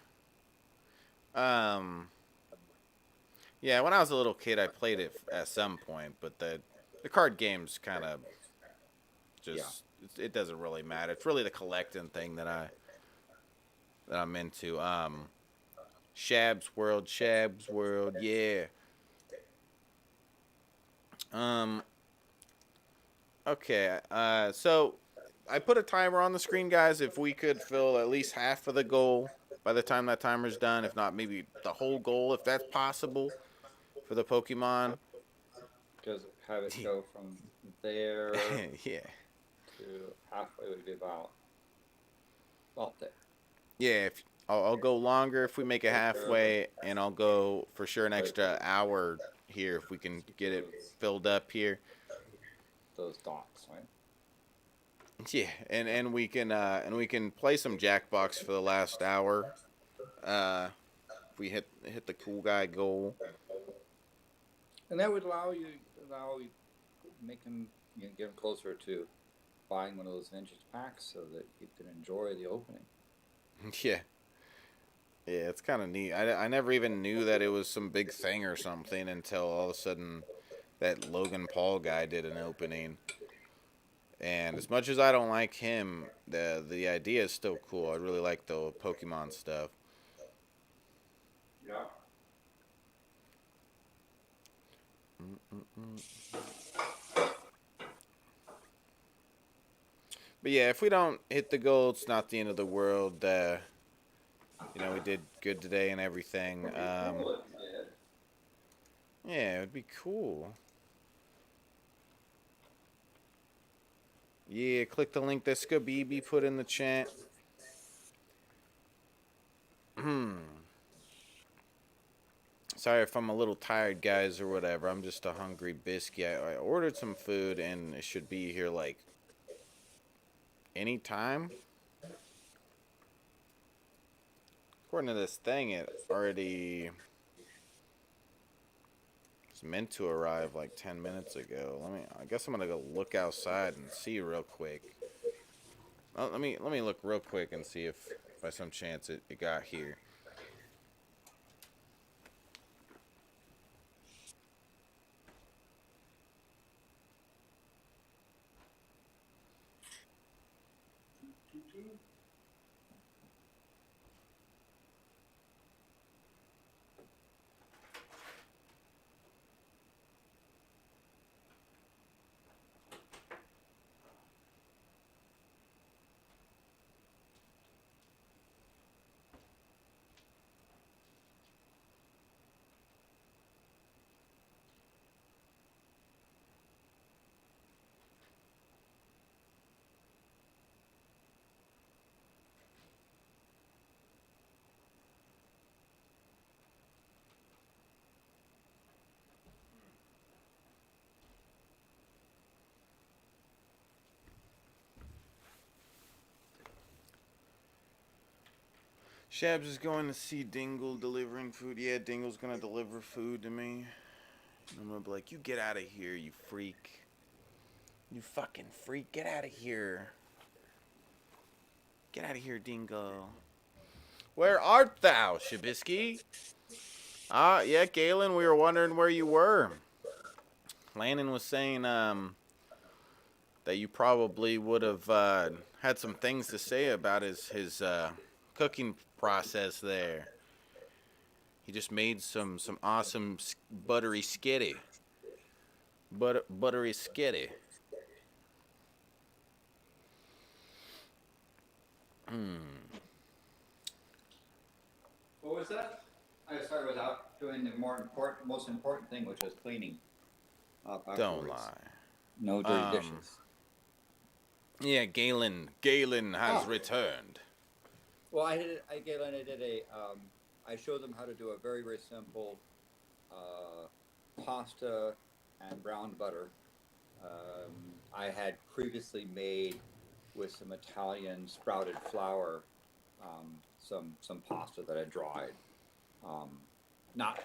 Yeah, when I was a little kid, I played it at some point, but the card game's kind of just it doesn't really matter. It's really the collecting thing that I'm into. Shab's World, yeah. Okay. So I put a timer on the screen, guys. If we could fill at least half of the goal by the time that timer's done, if not maybe the whole goal, if that's possible, for the Pokemon. Because have it go from there yeah. to halfway would be about there. Yeah, if I'll go longer if we make it halfway, and I'll go for sure an extra hour here if we can get it filled up here. Those dots, right? Yeah, and we can play some Jackbox for the last hour. If we hit the cool guy goal. And that would allow you make him get him closer to buying one of those vintage packs so that you can enjoy the opening. Yeah. Yeah, it's kind of neat. I never even knew that it was some big thing or something until all of a sudden that Logan Paul guy did an opening. And as much as I don't like him, the idea is still cool. I really like the Pokemon stuff. Yeah. But yeah, if we don't hit the goal, it's not the end of the world. We did good today and everything. Yeah, it would be cool. Yeah, click the link that Scabibi put in the chat. Sorry if I'm a little tired, guys, or whatever. I'm just a hungry biscuit. I ordered some food, and it should be here, like, anytime. According to this thing, it already was meant to arrive like 10 minutes ago. I guess I'm gonna go look outside and see real quick. Let me look real quick and see if by some chance it got here. Shabs is going to see Dingle delivering food. Yeah, Dingle's gonna deliver food to me. And I'm gonna be like, you get out of here, you freak. You fucking freak. Get out of here. Get out of here, Dingle. Where art thou, Shabisky? Ah, yeah, Galen, we were wondering where you were. Landon was saying, that you probably would have, had some things to say about his cooking process there. He just made some awesome buttery skitty. Buttery skitty. What was that? I started without doing the most important thing, which was cleaning up afterwards. Don't lie. No dirty dishes. Yeah, Galen has returned. Well, Galen, I showed them how to do a very, very simple pasta and brown butter. I had previously made with some Italian sprouted flour some pasta that I dried. Not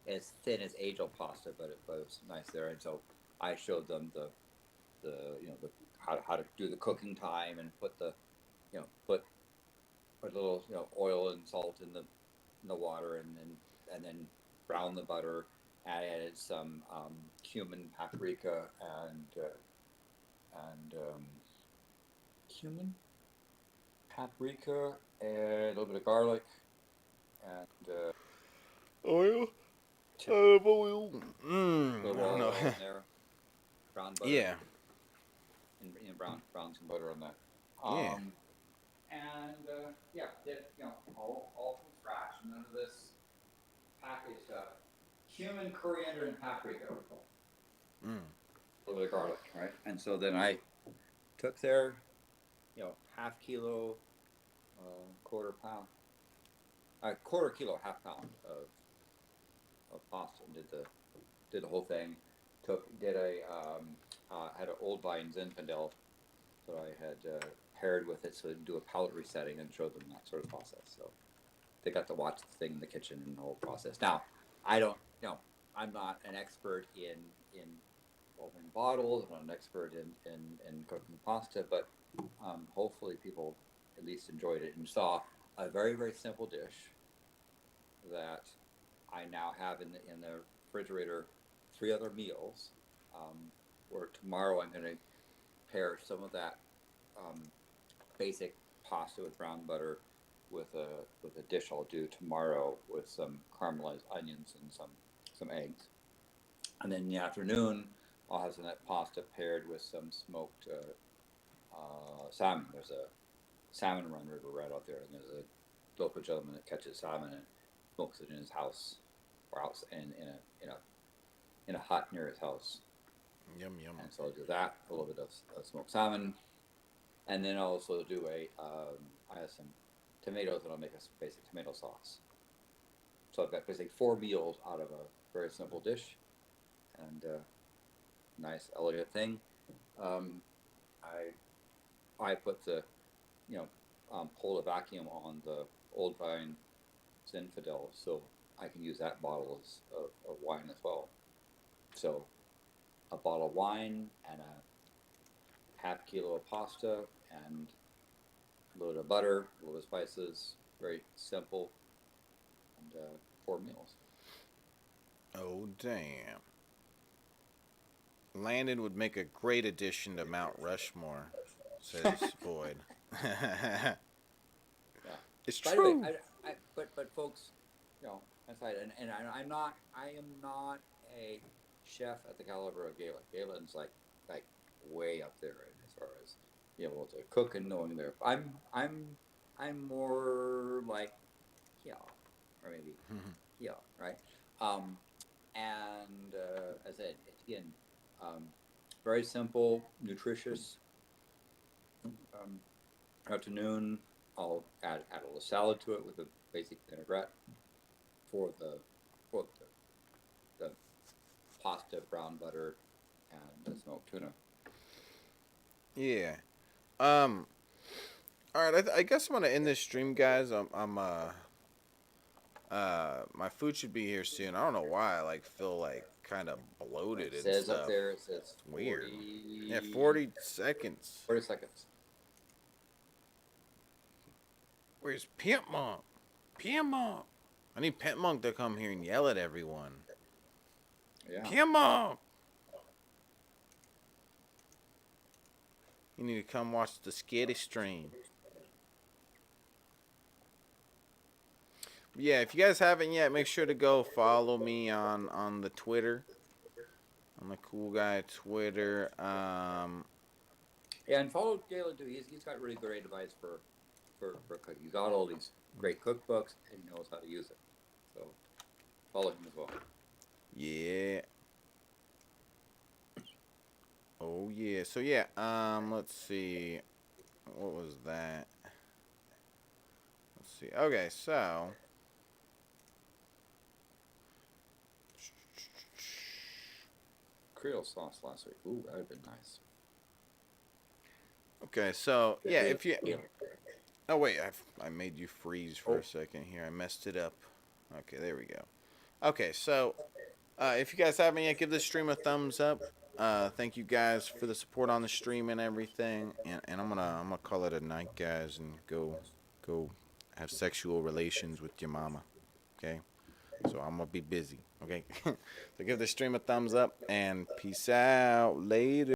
as thin as angel pasta, but it was nice there. And so I showed them the how to do the cooking time and put put a little oil and salt in the water and then brown the butter. I added some cumin, paprika, and cumin, paprika, and a little bit of garlic, and Oil? Oil. a little I don't oil know. in there, brown butter. Yeah. And brown some butter on that. Yeah. And did all from scratch, none of this packaged stuff. Cumin, coriander, and paprika. A little bit of garlic, right? And so then I took their, half kilo, quarter kilo, half pound of pasta, and did the whole thing. Had an Old Vine Zinfandel that I had paired with it, so I do a palate resetting and showed them that sort of process. So they got to watch the thing in the kitchen and the whole process. Now, I don't, I'm not an expert in opening bottles. I'm not an expert in cooking pasta, but hopefully people at least enjoyed it and saw a very, very simple dish that I now have in the refrigerator 3 other meals. Where tomorrow I'm going to pair some of that basic pasta with brown butter with a dish I'll do tomorrow with some caramelized onions and some eggs. And then in the afternoon, I'll have some of that pasta paired with some smoked salmon. There's a salmon run river right out there, and there's a local gentleman that catches salmon and smokes it in his house or out in a hut near his house. Yum yum. And so I'll do that, a little bit of smoked salmon, and then I'll also do I have some tomatoes and I'll make a basic tomato sauce. So I've got basically 4 meals out of a very simple dish, and nice elegant thing. I put the pulled a vacuum on the Old Vine Zinfandel, so I can use that bottle of wine as well. So a bottle of wine and a half kilo of pasta and a load of butter, a load of spices, very simple, and 4 meals. Oh, damn. Landon would make a great addition to Mount Rushmore, says Boyd. Yeah. It's By the true. way, but folks, aside, and I am not a chef at the caliber of Galen. Galen's like way up there as far as being able to cook and knowing their. I'm more like or maybe right? And as I said, again, very simple, nutritious. Afternoon, I'll add a little salad to it with a basic vinaigrette for the pasta, brown butter, and the smoked tuna. Yeah. All right. I guess I'm gonna end this stream, guys. My food should be here soon. I don't know why I feel kind of bloated It and says stuff. up there, it says 40, Weird. Yeah, 40 seconds. 40 seconds. Where's Pimp Monk? Pimp Monk. I need Pimp Monk to come here and yell at everyone. Yeah. Pimp Monk. You need to come watch the skitty stream. Yeah, if you guys haven't yet, make sure to go follow me on the Twitter. On the cool guy Twitter. Yeah, and follow Galen too. He's got really great advice for cooking. He's got all these great cookbooks and he knows how to use it. So follow him as well. Yeah. Oh yeah. So yeah, let's see. What was that? Let's see. Okay, so Creole sauce last week. Ooh, that would have been nice. okay, so yeah, if you oh wait, I made you freeze for a second here. I messed it up. Okay, there we go. Okay, so if you guys haven't yet, give this stream a thumbs up. Thank you guys for the support on the stream and everything. And I'm gonna call it a night, guys, and go have sexual relations with your mama. Okay, so I'm gonna be busy. Okay, so give this stream a thumbs up and peace out later.